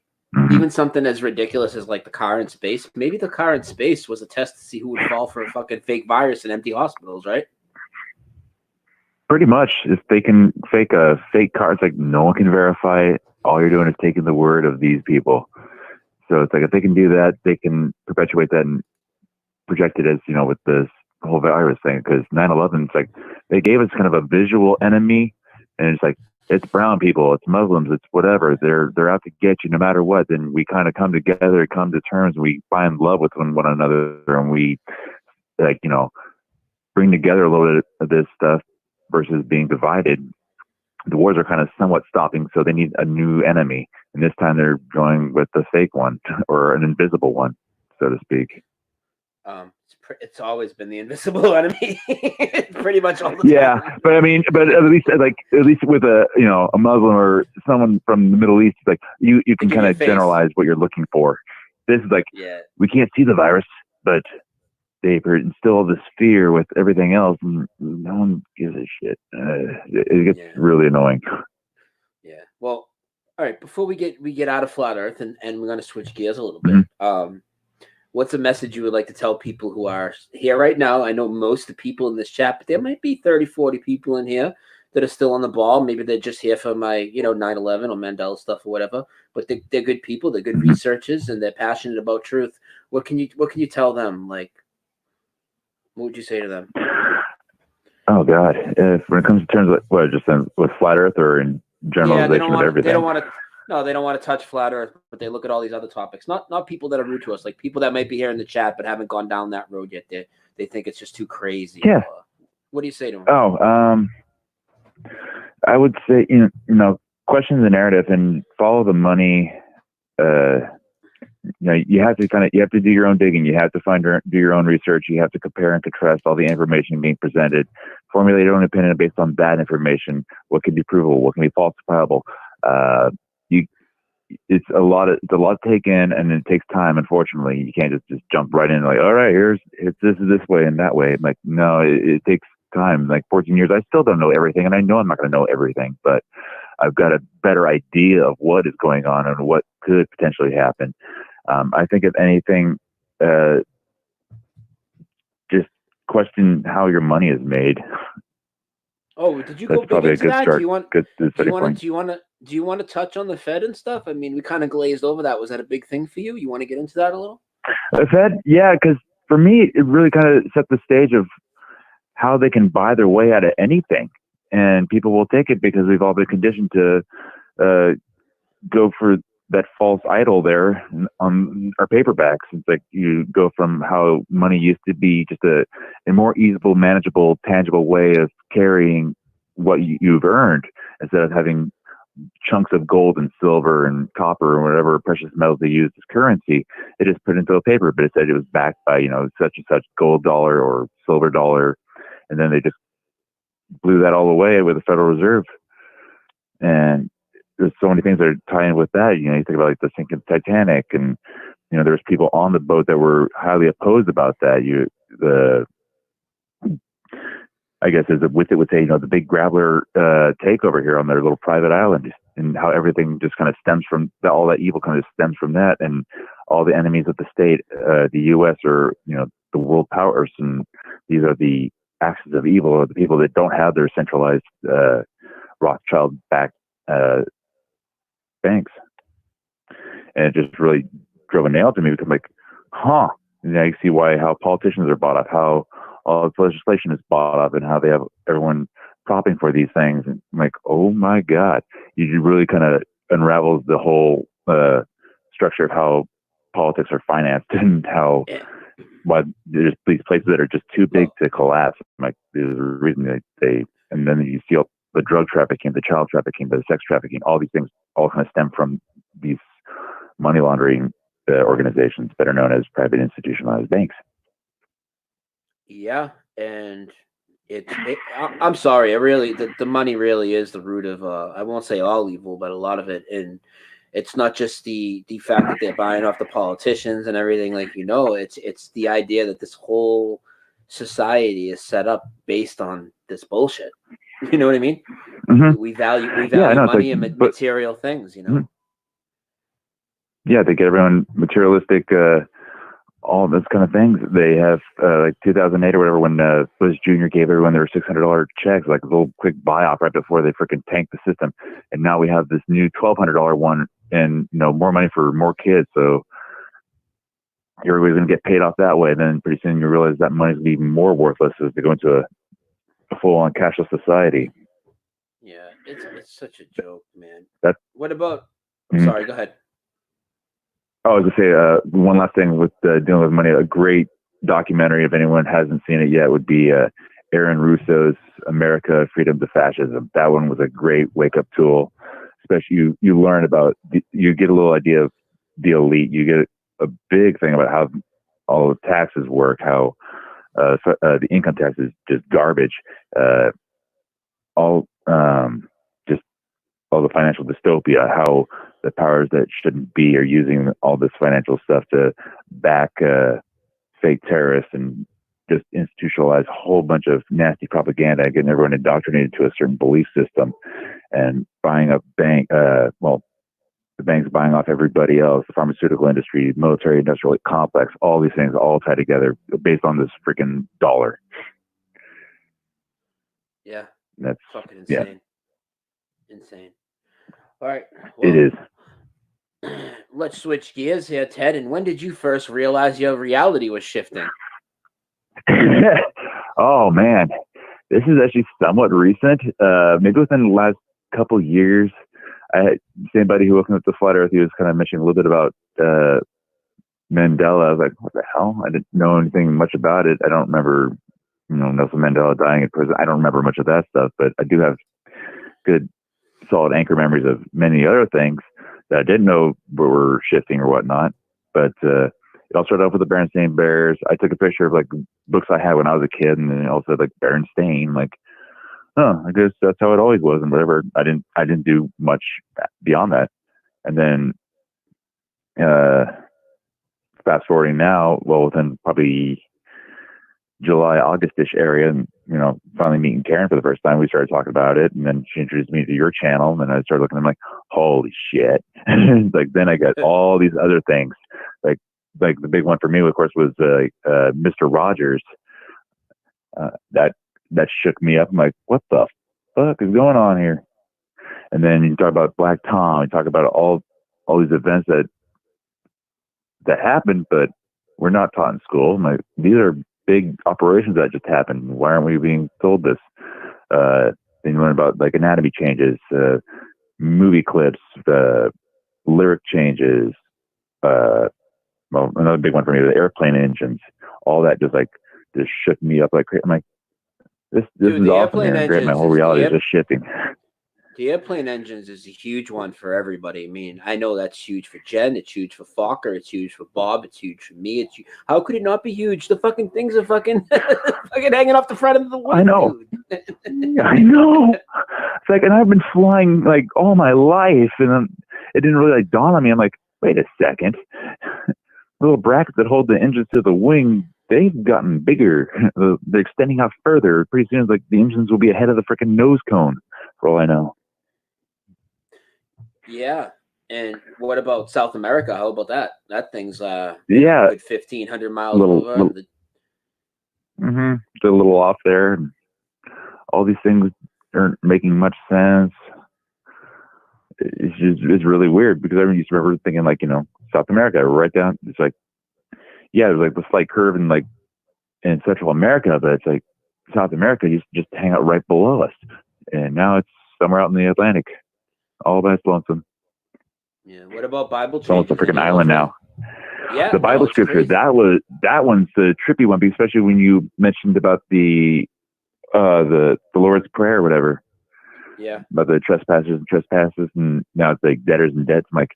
even something as ridiculous as like the car in space, maybe the car in space was a test to see who would fall for a fucking fake virus in empty hospitals, right? Pretty much. If they can fake a fake car, it's like no one can verify it. All you're doing is taking the word of these people. So it's like if they can do that, they can perpetuate that and project it as, with this whole virus thing. Because 9/11, it's like they gave us kind of a visual enemy, and it's like, it's brown people, it's Muslims, it's whatever. They're out to get you no matter what. Then we kind of come together, come to terms, and we find love with one another, and we bring together a little bit of this stuff versus being divided. The wars are kind of somewhat stopping, so they need a new enemy. And this time they're going with the fake one or an invisible one, so to speak. It's always been the invisible enemy, pretty much all the time. Yeah, but I mean, at least with a Muslim or someone from the Middle East, like you can kind of generalize what you're looking for. This is like, we can't see the virus, but they instill this fear with everything else, and no one gives a shit. It gets really annoying. Yeah. Well, all right. Before we get out of flat Earth, and we're going to switch gears a little bit. What's a message you would like to tell people who are here right now? I know most of the people in this chat, but there might be 30, 40 people in here that are still on the ball. Maybe they're just here for my, 9/11 or Mandela stuff or whatever. But they're good people. They're good researchers, and they're passionate about truth. What can you tell them? Like, what would you say to them? Oh God! When it comes to terms with flat Earth or in generalization of everything, they don't want to touch flat Earth, but they look at all these other topics. Not people that are rude to us, like people that might be here in the chat but haven't gone down that road yet. They think it's just too crazy. Yeah. What do you say to them? I would say question the narrative and follow the money. You have to do your own digging. You have to do your own research. You have to compare and contrast all the information being presented. Formulate your own opinion based on that information. What can be provable? What can be falsifiable? It's a lot to take in, and it takes time. Unfortunately, you can't just jump right in like, all right, it's this way and that way. Like, no, it takes time. Like 14 years, I still don't know everything, and I know I'm not going to know everything, but I've got a better idea of what is going on and what could potentially happen. I think if anything, just question how your money is made. Oh, did you That's go big probably into a good that? start. Do you want to touch on the Fed and stuff? I mean, we kind of glazed over that. Was that a big thing for you? You want to get into that a little? The Fed, yeah, because for me, it really kind of set the stage of how they can buy their way out of anything, and people will take it because we've all been conditioned to go for that false idol there on our paperbacks. It's like you go from how money used to be just a more easable, manageable, tangible way of carrying what you've earned, instead of having chunks of gold and silver and copper or whatever precious metals they use as currency. It is put into a paper, but it said it was backed by, such and such gold dollar or silver dollar. And then they just blew that all away with the Federal Reserve. And there's so many things that are tying with that. You think about like the sinking Titanic, and there's people on the boat that were highly opposed about that. I guess as with it would say, the big grabbler takeover here on their little private island, and how everything just kind of stems from all that evil kind of stems from that, and all the enemies of the state, the U.S. or the world powers, and these are the axis of evil, or the people that don't have their centralized Rothschild-backed banks. And it just really drove a nail to me, because I'm like, you see how politicians are bought off, how all this legislation is bought up, and how they have everyone propping for these things. And I'm like, oh my God, you really kind of unravels the whole structure of how politics are financed, and why there's these places that are just too big to collapse. I'm like, there's a reason and then you see all the drug trafficking, the child trafficking, the sex trafficking, all these things all kind of stem from these money laundering organizations that are known as private institutionalized banks. Yeah, and I'm sorry. It really, the money really is the root of, I won't say all evil, but a lot of it. And it's not just the fact that they're buying off the politicians and everything, like, it's the idea that this whole society is set up based on this bullshit. You know what I mean? Mm-hmm. We value Yeah, I know, money like, and material things, Yeah, they get everyone materialistic, all those kind of things. They have like 2008 or whatever, when Bush Jr. gave everyone their $600 checks, like a little quick buy-off right before they freaking tanked the system. And now we have this new $1,200 one, and more money for more kids. So everybody's going to get paid off that way. Then pretty soon you realize that money's going to be even more worthless as they go into a full-on cashless society. Yeah, it's such a joke, man. What about? Sorry, go ahead. I was going to say one last thing with dealing with money. A great documentary, if anyone hasn't seen it yet, would be Aaron Russo's "America: Freedom to Fascism." That one was a great wake-up tool. Especially you learn about, you get a little idea of the elite. You get a big thing about how all the taxes work, how the income tax is just garbage. Just all the financial dystopia, how the powers that shouldn't be are using all this financial stuff to back fake terrorists and just institutionalize a whole bunch of nasty propaganda, getting everyone indoctrinated to a certain belief system, and buying up the banks buying off everybody else, the pharmaceutical industry, military industrial complex, all these things all tied together based on this freaking dollar. Yeah. That's fucking insane. Insane. All right. Well, it is. Let's switch gears here, Ted. And when did you first realize your reality was shifting? Oh man, this is actually somewhat recent. Maybe within the last couple years. I had the same buddy who opened up the Flat Earth. He was kind of mentioning a little bit about Mandela. I was like, what the hell? I didn't know anything much about it. I don't remember, Nelson Mandela dying in prison. I don't remember much of that stuff, but I do have good, solid anchor memories of many other things that I didn't know were shifting or whatnot. But it all started off with the Berenstain Bears. I took a picture of like books I had when I was a kid, and then also like Berenstain, like, oh, I guess that's how it always was, and whatever. I didn't do much beyond that. And then fast forwarding now, well, within probably July, August-ish area, and finally meeting Karen for the first time, we started talking about it, and then she introduced me to your channel, and I started looking at them like, holy shit. Like, then I got all these other things. Like the big one for me, of course, was Mr. Rogers. That shook me up. I'm like, what the fuck is going on here? And then you talk about Black Tom, you talk about all these events that happened, but we're not taught in school. Like, these are big operations that just happened. Why aren't we being told this? Then you learn about like anatomy changes, movie clips, lyric changes. Well, another big one for me, the airplane engines. All that just shook me up like crazy. I'm like, this is awesome here, and great. My whole reality is just shifting. The airplane engines is a huge one for everybody. I mean, I know that's huge for Jen. It's huge for Fokker. It's huge for Bob. It's huge for me. How could it not be huge? The fucking things are fucking hanging off the front of the wing. I know. I know. It's like, and I've been flying like all my life, and then it didn't really dawn on me. I'm like, wait a second. The little brackets that hold the engines to the wing, they've gotten bigger. They're extending out further. Pretty soon, the engines will be ahead of the freaking nose cone, for all I know. Yeah. And what about South America? How about that? That thing's good 1,500 miles over. It's a little off there. And all these things aren't making much sense. It's really weird, because I used to remember thinking South America, right down. It's like, yeah, there's the slight curve in Central America, but it's like South America used to just hang out right below us, and now it's somewhere out in the Atlantic, all by its lonesome. Yeah. What about Bible? It's almost a freaking island now. Yeah. The Bible scripture, that one's the trippy one, especially when you mentioned about the Lord's Prayer or whatever. Yeah. About the trespasses, and now it's like debtors and debts. I'm like,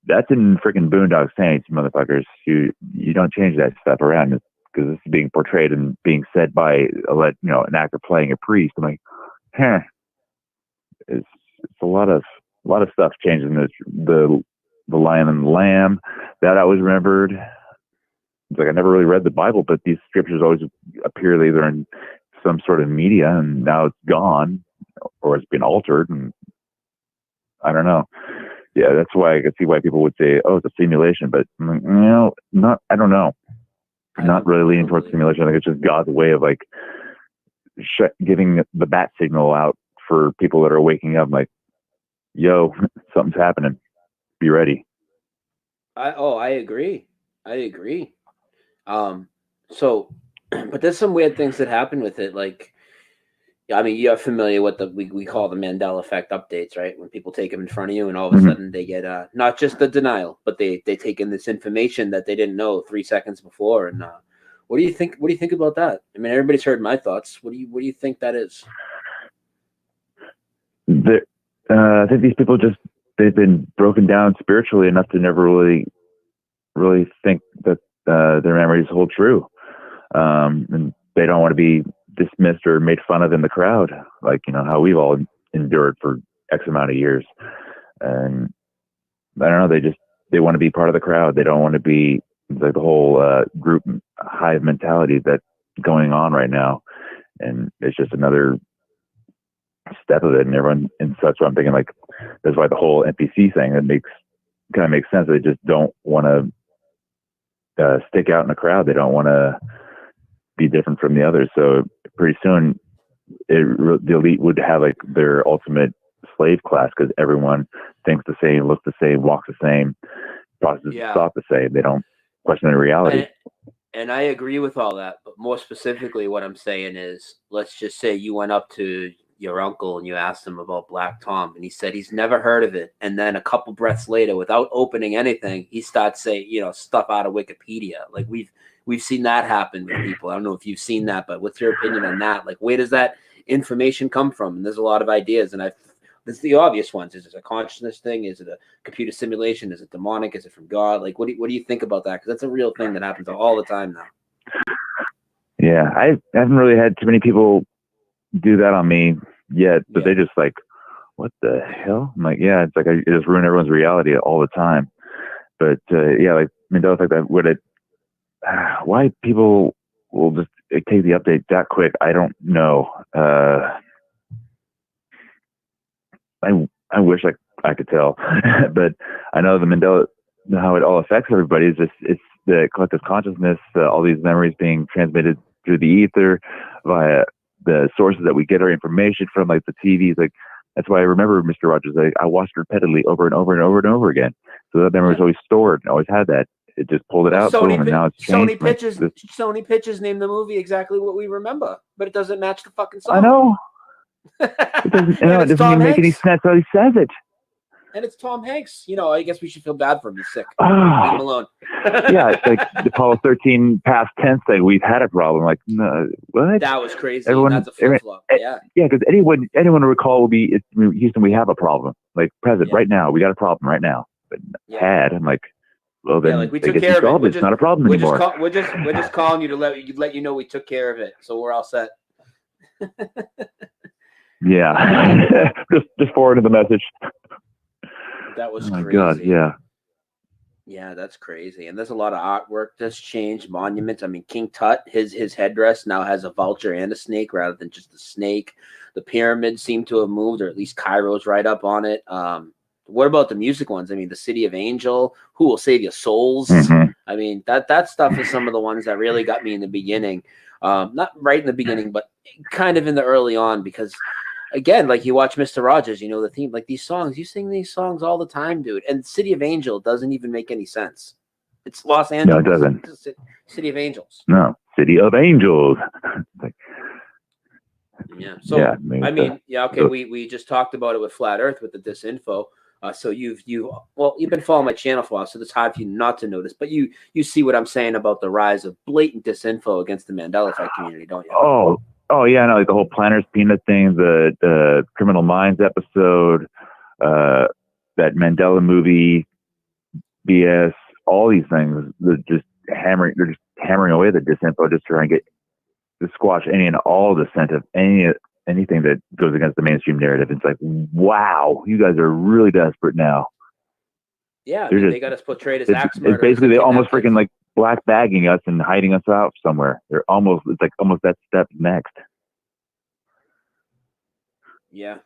that's in freaking Boondock Saints, motherfuckers. You don't change that stuff around, because this is being portrayed and being said by an actor playing a priest. I'm like, it's a lot of stuff changing. The Lion and the Lamb that I always remembered. It's like I never really read the Bible, but these scriptures always appear either in some sort of media, and now it's gone or it's been altered, and I don't know. Yeah, that's why I could see why people would say, "Oh, it's a simulation," but not. I don't know. I'm not really leaning towards simulation. I think it's just God's way of like giving the bat signal out for people that are waking up. Like, yo, something's happening. Be ready. I agree. So, but there's some weird things that happen with it. Like, I mean, you're familiar with we call the Mandela effect updates, right? When people take them in front of you and all of a sudden they get not just the denial, but they take in this information that they didn't know 3 seconds before. And what do you think? What do you think about that? I mean, everybody's heard my thoughts. What do you think that is? I think these people they've been broken down spiritually enough to never really think that their memories hold true, and they don't want to be dismissed or made fun of in the crowd, like how we've all endured for X amount of years. And I don't know, they want to be part of the crowd. They don't want to be like the whole group hive mentality that's going on right now, and it's just another step of it. And everyone, and such. So I'm thinking like that's why the whole NPC thing kind of makes sense. They just don't want to stick out in the crowd. They don't want to be different from the others. So pretty soon the elite would have like their ultimate slave class, because everyone thinks the same, looks the same, walks the same, processes thought the same. They don't question their reality. And I agree with all that, but more specifically what I'm saying is, let's just say you went up to your uncle and you asked him about Black Tom, and he said he's never heard of it, and then a couple breaths later, without opening anything, he starts saying stuff out of Wikipedia. Like we've seen that happen with people. I don't know if you've seen that, but what's your opinion on that? Like, where does that information come from? And there's a lot of ideas, and there's the obvious ones. Is it a consciousness thing? Is it a computer simulation? Is it demonic? Is it from God? Like, what do you think about that? Because that's a real thing that happens all the time now. Yeah, I haven't really had too many people do that on me yet, but they just like, what the hell? I'm like, yeah, it's like it just ruin everyone's reality all the time. But like Mandela effect, that why people will just take the update that quick, I don't know. I wish I could tell, but I know the Mandela, how it all affects everybody is just it's the collective consciousness, all these memories being transmitted through the ether via the sources that we get our information from, like the TVs. Like that's why I remember Mr. Rogers. I watched it repeatedly over and over and over and over again. So that memory was always stored and always had that. It just pulled it out, boom, and now it's changed. Sony Pictures named the movie exactly what we remember, but it doesn't match the fucking song. I know. It doesn't even make any sense how he says it. And it's Tom Hanks. I guess we should feel bad for him. He's sick. Leave him alone. Yeah, it's like the Apollo 13 past tense thing. We've had a problem. Like, no, what? That was crazy. That's a flip-flop. Yeah. Yeah, because anyone will recall will be, Houston, we have a problem. Like, present, right now. We got a problem right now. But I'm like, well, then we took care of it. It's not a problem anymore. We're just calling you to let you know we took care of it. So we're all set. Yeah. just forwarded the message. That was crazy. Oh my God, yeah. Yeah, that's crazy. And there's a lot of artwork that's changed, monuments. I mean, King Tut, his headdress now has a vulture and a snake rather than just a snake. The pyramids seem to have moved, or at least Cairo's right up on it. What about the music ones? I mean, the City of Angel, Who Will Save Your Souls? Mm-hmm. I mean, that stuff is some of the ones that really got me in the beginning. Not right in the beginning, but kind of in the early on, because again, like you watch Mr. Rogers, the theme, like these songs, you sing these songs all the time, dude. And City of Angel doesn't even make any sense. It's Los Angeles. No, it doesn't. It's City of Angels. No, City of Angels. Yeah. So okay. We just talked about it with Flat Earth with the disinfo. So you've been following my channel for a while, so it's hard for you not to notice. But you see what I'm saying about the rise of blatant disinfo against the Mandela effect community, don't you? Oh yeah, no, like the whole Planters Peanut thing, the Criminal Minds episode, that Mandela movie, BS, all these things. They're just hammering. They're just hammering away the disinfo, just trying to get to squash any and all dissent of anything that goes against the mainstream narrative. It's like, wow, you guys are really desperate now. Yeah, I mean, they got us portrayed as axe It's murderers. basically they almost kidnapped freaking like black bagging us and hiding us out somewhere. It's almost that step next. Yeah,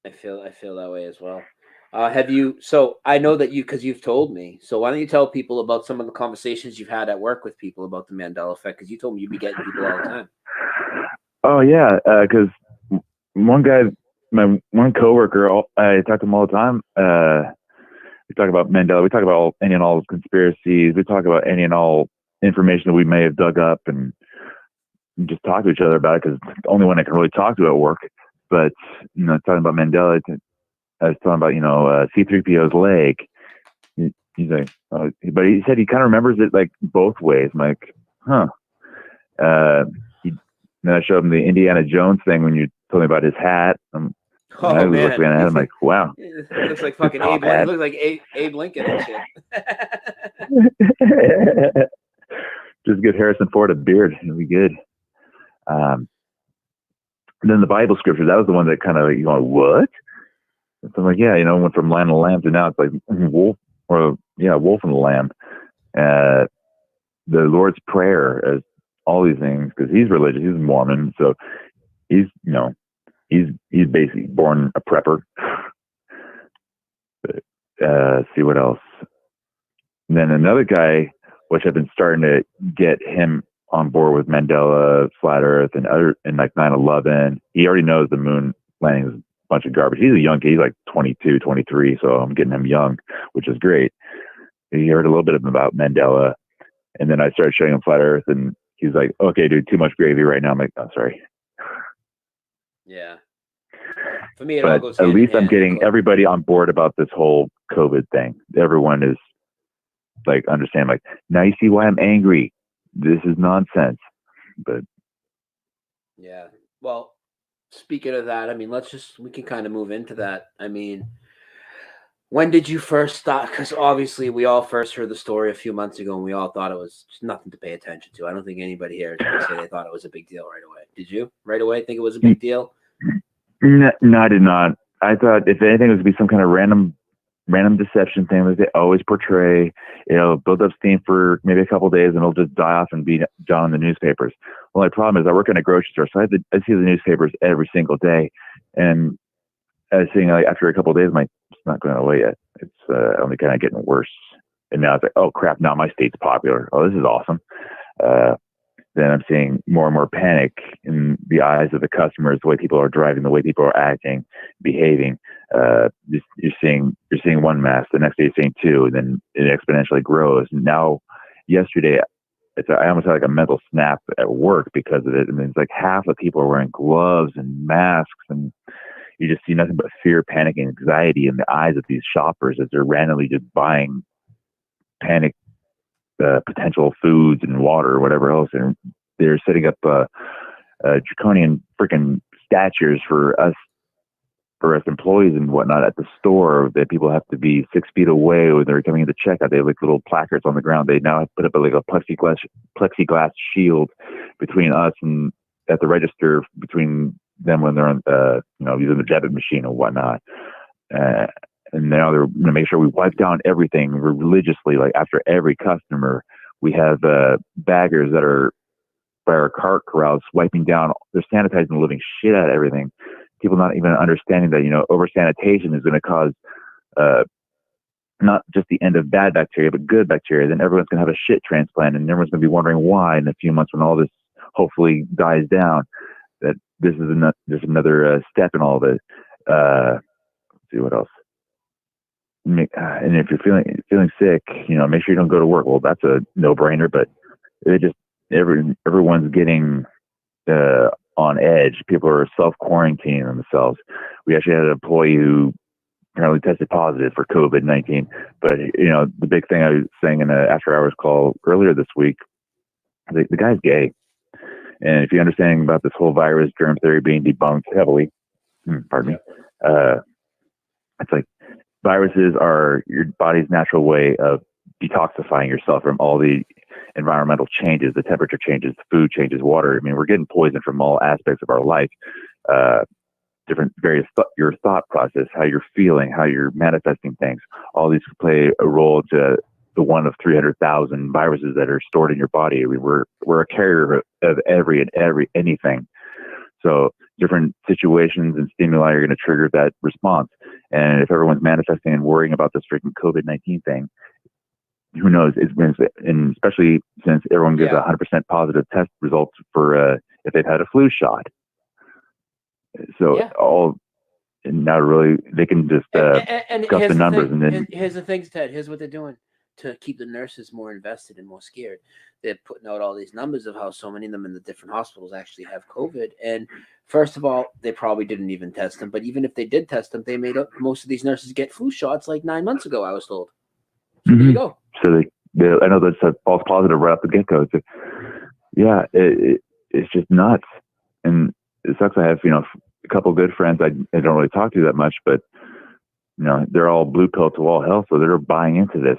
I feel that way as well. Have you? So I know that because you've told me. So why don't you tell people about some of the conversations you've had at work with people about the Mandela effect? Because you told me you'd be getting people all the time. Oh yeah, because one guy, my one coworker, I talk to him all the time. We talk about Mandela. We talk about any and all conspiracies. We talk about any and all information that we may have dug up, and just talk to each other about it because it's the only one I can really talk to at work. But talking about Mandela, I was talking about C-3PO's leg. He's like, but he said he kind of remembers it like both ways. I'm like, huh. Then I showed him the Indiana Jones thing when you told me about his hat. I'm like, wow. It looks like fucking Abe. It looks like Abe Lincoln and shit. Just give Harrison Ford a beard, it'll be good. And then the Bible scripture, that was the one that kind of what? So I'm like, yeah, went from Lion and the Lamb to now it's like Wolf and the Lamb. The Lord's Prayer, as all these things, because he's religious, he's Mormon, so he's basically born a prepper. But, see what else. And then another guy, which I've been starting to get him on board with Mandela, Flat Earth, and like 9/11. He already knows the moon landing is a bunch of garbage. He's a young kid. He's like 22, 23, so I'm getting him young, which is great. He heard a little bit about Mandela, and then I started showing him Flat Earth, and he's like, okay, dude, too much gravy right now. I'm like, oh, sorry. Yeah. For me, but at least I'm getting everybody on board about this whole COVID thing. Everyone is like, understand, like, now you see why I'm angry. This is nonsense. But yeah. Well, speaking of that, I mean, we can kind of move into that. I mean, when did you first start? Because obviously we all first heard the story a few months ago and we all thought it was just nothing to pay attention to. I don't think anybody here is going to say they thought it was a big deal right away. Did you right away think it was a big deal? No, I did not. I thought if anything, it was going to be some kind of random deception thing that they always portray. Build up steam for maybe a couple of days and it'll just die off and be down in the newspapers. Well, my problem is I work in a grocery store, so I see the newspapers every single day. And I was seeing, like, after a couple of days, it's not going away yet. It's only kind of getting worse. And now it's like, oh crap, now my state's popular. Oh, this is awesome. Then I'm seeing more and more panic in the eyes of the customers, the way people are driving, the way people are acting, behaving. You're seeing one mass, the next day you're seeing two, and then it exponentially grows. And now, yesterday, I almost had like a mental snap at work because of it. I mean, it's like half the people are wearing gloves and masks, and you just see nothing but fear, panic, and anxiety in the eyes of these shoppers as they're randomly just buying panic potential foods and water or whatever else, and they're setting up draconian freaking statures for us employees and whatnot at the store that people have to be 6 feet away when they're coming in to checkout. They have like little placards on the ground. They now have put up like a plexiglass shield between us and at the register between them when they're on using the debit machine and whatnot. And now they're going to make sure we wipe down everything religiously. Like after every customer, we have baggers that are by our cart corrals wiping down. They're sanitizing the living shit out of everything. People not even understanding that, over sanitation is going to cause not just the end of bad bacteria, but good bacteria. Then everyone's going to have a shit transplant, and everyone's going to be wondering why in a few months when all this hopefully dies down. That this is another step in all of it. Let's see what else. And if you're feeling sick, make sure you don't go to work. Well, that's a no-brainer, but it just everyone's getting on edge. People are self-quarantining themselves. We actually had an employee who apparently tested positive for COVID-19. But the big thing I was saying in an after-hours call earlier this week, the guy's gay. And if you're understanding about this whole virus germ theory being debunked heavily, it's like, viruses are your body's natural way of detoxifying yourself from all the environmental changes, the temperature changes, food changes, water. I mean, we're getting poisoned from all aspects of our life. Different various your thought process, how you're feeling, how you're manifesting things. All these play a role to the one of 300,000 viruses that are stored in your body. I mean, we're a carrier of anything. So different situations and stimuli are going to trigger that response. And if everyone's manifesting and worrying about this freaking COVID-19 thing, who knows? And especially since everyone gives 100% positive test results for if they've had a flu shot. So now really they can just discuss the numbers and then here's the thing, Ted. Here's what they're doing to keep the nurses more invested and more scared. They're putting out all these numbers of how so many of them in the different hospitals actually have COVID. And first of all, they probably didn't even test them. But even if they did test them, they made up most of these nurses get flu shots like 9 months ago, I was told. So there you go. So I know that's a false positive right off the get-go. So, yeah, it's just nuts. And it sucks. I have, a couple of good friends I don't really talk to that much, but, they're all blue pill to all hell. So they're buying into this.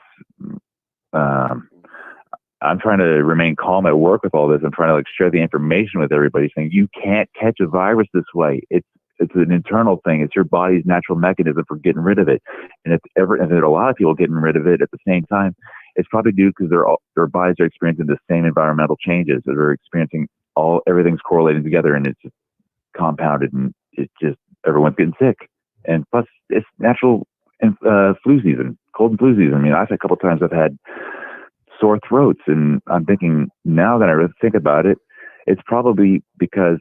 I'm trying to remain calm at work with all this. I'm trying to share the information with everybody saying you can't catch a virus this way. It's an internal thing. It's your body's natural mechanism for getting rid of it. And if there are a lot of people getting rid of it at the same time, it's probably due because their bodies are experiencing the same environmental changes. They're experiencing everything's correlating together, and it's just compounded, and it's just everyone's getting sick. And plus, it's natural flu season, cold and flu season. I mean, a couple of times I've had sore throats, and I'm thinking now that I really think about it, it's probably because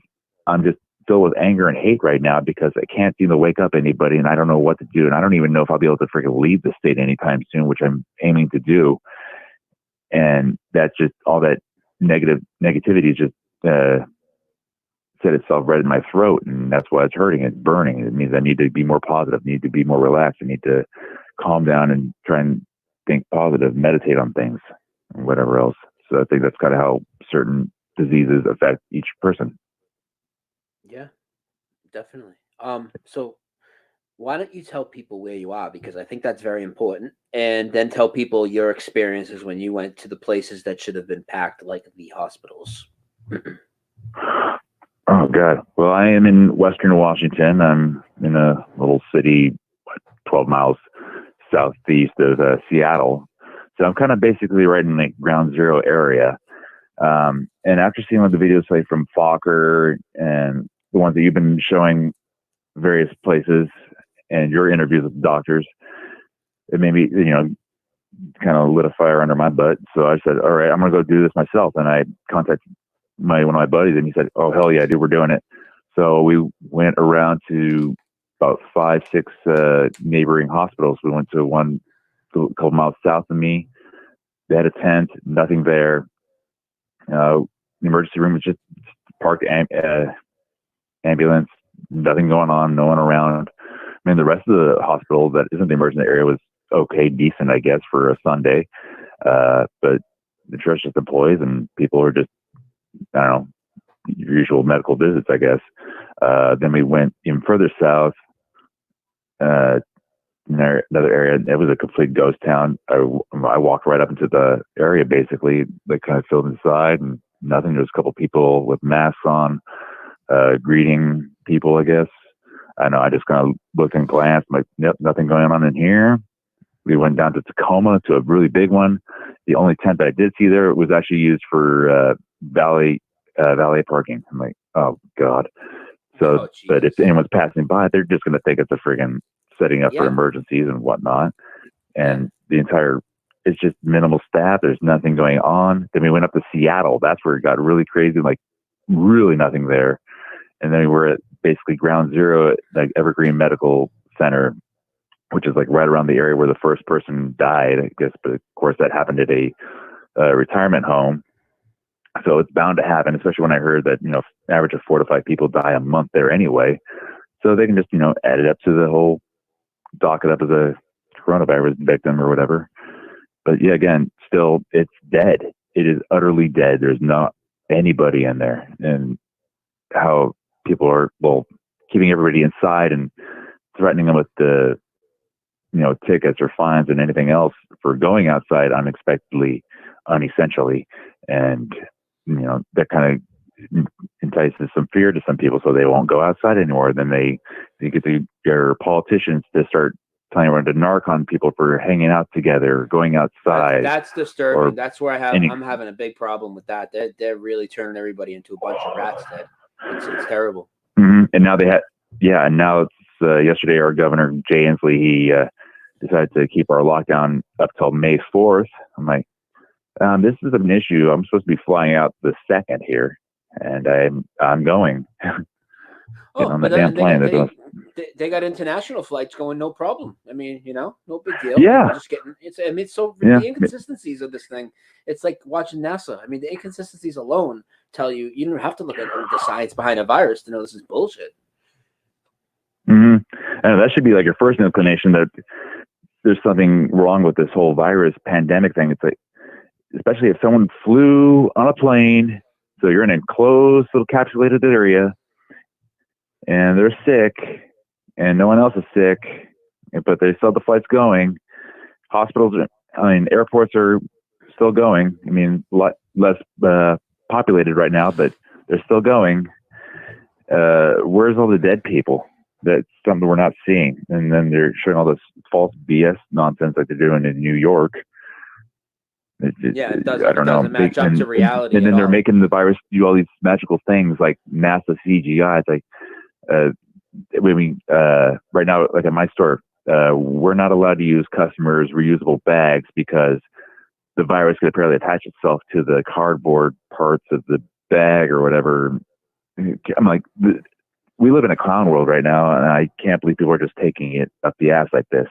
I'm just filled with anger and hate right now because I can't seem to wake up anybody, and I don't know what to do, and I don't even know if I'll be able to freaking leave the state anytime soon, which I'm aiming to do. And that's just all that negativity just set itself right in my throat, and that's why it's hurting. It's burning. It means I need to be more positive, need to be more relaxed. I need to calm down and try and think positive, meditate on things, and whatever else. So I think that's kind of how certain diseases affect each person. Yeah, definitely. So why don't you tell people where you are? Because I think that's very important. And then tell people your experiences when you went to the places that should have been packed, like the hospitals. Oh, God. Well, I am in Western Washington. I'm in a little city 12 miles southeast of Seattle. So I'm kind of basically right in the ground zero area. And after seeing the videos like from Fokker and the ones that you've been showing various places and your interviews with doctors, it made me, kind of lit a fire under my butt. So I said, all right, I'm going to go do this myself. And I contacted one of my buddies, and he said, oh, hell yeah, dude, we're doing it. So we went around to about 5-6 neighboring hospitals. We went to one a couple miles south of me. They had a tent, nothing there. The emergency room was just parked ambulance, nothing going on, no one around. I mean, the rest of the hospital that isn't the emergency area was okay, decent, I guess, for a Sunday. But the church just employees and people are just, I don't know, usual medical visits, I guess. Then we went even further south, another area. It was a complete ghost town. I walked right up into the area, basically, like kind of filled inside and nothing. There was a couple people with masks on, greeting people, I guess. I know, I just kind of looked and glanced, I'm like, yep, nothing going on in here. We went down to Tacoma to a really big one. The only tent that I did see there was actually used for valet parking. I'm like, oh God. So, but if anyone's passing by, they're just going to think it's a friggin' setting up for emergencies and whatnot. And it's just minimal staff. There's nothing going on. Then we went up to Seattle. That's where it got really crazy, like really nothing there. And then we were at basically ground zero at like Evergreen Medical Center, which is like right around the area where the first person died, I guess. But of course that happened at a retirement home. So it's bound to happen, especially when I heard that, average of 4 to 5 people die a month there anyway. So they can just, add it up to the whole, dock it up as a coronavirus victim or whatever. But yeah, again, still, it's dead. It is utterly dead. There's not anybody in there. And how people are, keeping everybody inside and threatening them with the, tickets or fines and anything else for going outside unexpectedly unessentially, and that kind of entices some fear to some people, so they won't go outside anymore. Then they get their politicians to start telling everyone to narc on people for hanging out together, going outside. That's disturbing. That's where I'm having a big problem with that. They're really turning everybody into a bunch of rats. It's terrible. Mm-hmm. And now and now it's yesterday our governor Jay Inslee, he decided to keep our lockdown up till May 4th. I'm like, this is an issue. I'm supposed to be flying out the 2nd here, and I'm going. On the damn plane. They got international flights going, no problem. I mean, no big deal. Yeah. Just getting the inconsistencies of this thing. It's like watching NASA. I mean, the inconsistencies alone tell you don't have to look at the science behind a virus to know this is bullshit. Mm-hmm. And that should be like your first inclination that there's something wrong with this whole virus pandemic thing. It's like, especially if someone flew on a plane, so you're in an enclosed little capsulated area, and they're sick, and no one else is sick, but they still have the flights going. Airports are still going. I mean, a lot less populated right now, but they're still going. Where's all the dead people? That's something we're not seeing. And then they're showing all this false BS nonsense like they're doing in New York. It doesn't match up to reality. And then they're making the virus do all these magical things like NASA CGI. It's like, right now, like at my store, we're not allowed to use customers' reusable bags because the virus could apparently attach itself to the cardboard parts of the bag or whatever. I'm like, we live in a clown world right now, and I can't believe people are just taking it up the ass like this.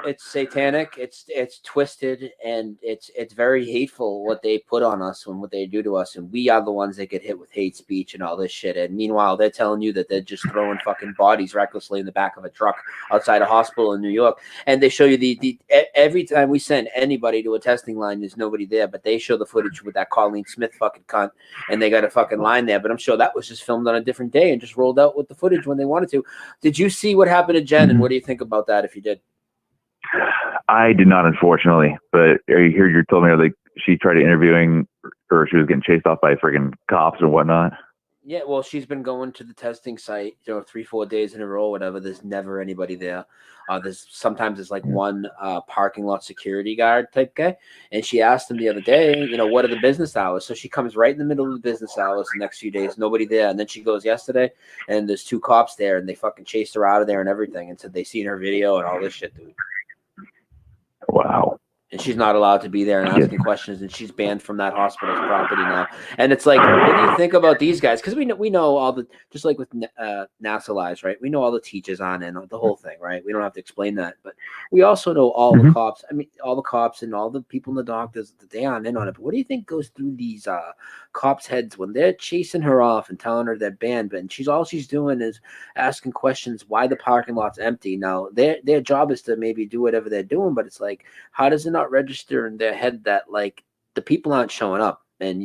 It's satanic, it's twisted, and it's very hateful what they put on us and what they do to us, and we are the ones that get hit with hate speech and all this shit. And meanwhile, they're telling you that they're just throwing fucking bodies recklessly in the back of a truck outside a hospital in New York. And they show you every time we send anybody to a testing line, there's nobody there, but they show the footage with that Colleen Smith fucking cunt, and they got a fucking line there. But I'm sure that was just filmed on a different day and just rolled out with the footage when they wanted to. Did you see what happened to Jen, and what do you think about that if you did? I did not, unfortunately, but I hear you told me like she tried interviewing, or she was getting chased off by freaking cops or whatnot. Yeah, well, she's been going to the testing site, 3-4 days in a row, whatever. There's never anybody there. Sometimes it's like one parking lot security guard type guy. And she asked him the other day, what are the business hours? So she comes right in the middle of the business hours the next few days, nobody there. And then she goes yesterday, and there's 2 cops there, and they fucking chased her out of there and everything, and said they seen her video and all this shit, dude. Wow. And she's not allowed to be there and asking questions, and she's banned from that hospital's property now. And it's like, what do you think about these guys? Because we know all the, just like with NASA Lives, right? We know all the teachers on and the whole thing, right? We don't have to explain that, but we also know all the cops. I mean, all the cops and all the people and the doctors that they aren't in on it. But what do you think goes through these cops' heads when they're chasing her off and telling her they're banned? But she's doing is asking questions why the parking lot's empty. Now their job is to maybe do whatever they're doing, but it's like, how does it not register in their head that like the people aren't showing up, and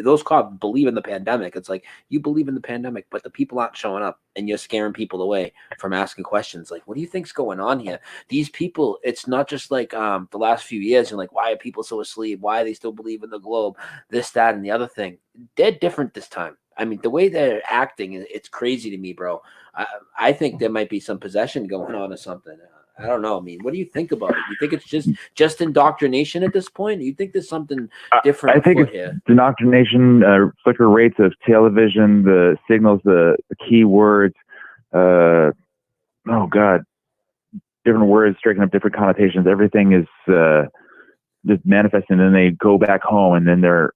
those cops believe in the pandemic? It's like, you believe in the pandemic, but the people aren't showing up, and you're scaring people away from asking questions. Like, what do you think's going on here? These people, it's not just like the last few years, you're like, why are people so asleep? Why do they still believe in the globe? This, that, and the other thing. They're different this time. I mean, the way they're acting, it's crazy to me, bro. I think there might be some possession going on or something. I don't know. I mean, what do you think about it? You think it's just indoctrination at this point? You think there's something different? I think it's here? Indoctrination, flicker rates of television, the signals, the keywords. Oh God, different words striking up different connotations. Everything is just manifesting, and then they go back home, and then they're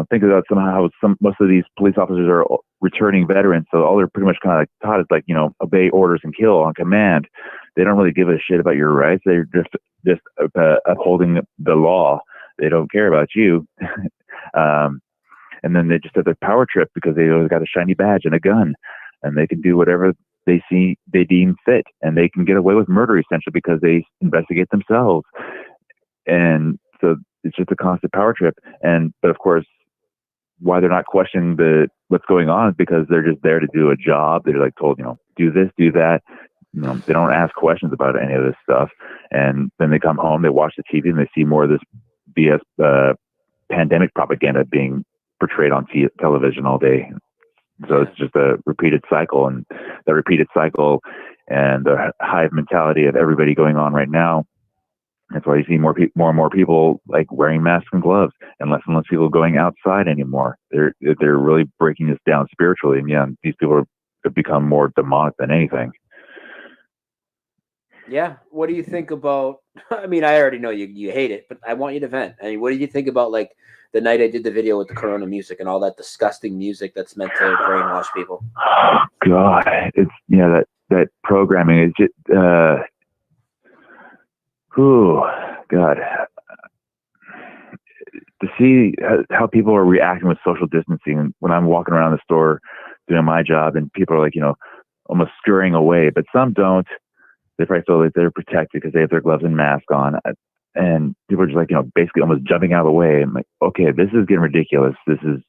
think about somehow most of these police officers are returning veterans, so all they're pretty much kind of taught is like, obey orders and kill on command. They don't really give a shit about your rights. They're just upholding the law. They don't care about you. And then they just have their power trip because they always got a shiny badge and a gun, and they can do whatever they deem fit, and they can get away with murder essentially because they investigate themselves. And so it's just a constant power trip. But of course, why they're not questioning what's going on is because they're just there to do a job. They're like told, do this, do that. They don't ask questions about any of this stuff. And then they come home, they watch the TV, and they see more of this BS pandemic propaganda being portrayed on television all day. So it's just a repeated cycle, and the repeated cycle and the hive mentality of everybody going on right now. That's why you see more and more people like wearing masks and gloves, and less people going outside anymore. They're really breaking this down spiritually, and these people have become more demonic than anything. Yeah. What do you think about? I mean, I already know you hate it, but I want you to vent. I mean, what did you think about like the night I did the video with the Corona music and all that disgusting music that's meant to brainwash people? Oh God, it's that programming is just. God. To see how people are reacting with social distancing, and when I'm walking around the store doing my job, and people are like, almost scurrying away, but some don't. They probably feel like they're protected because they have their gloves and mask on, and people are just like, basically almost jumping out of the way. I'm like, okay, this is getting ridiculous. This is,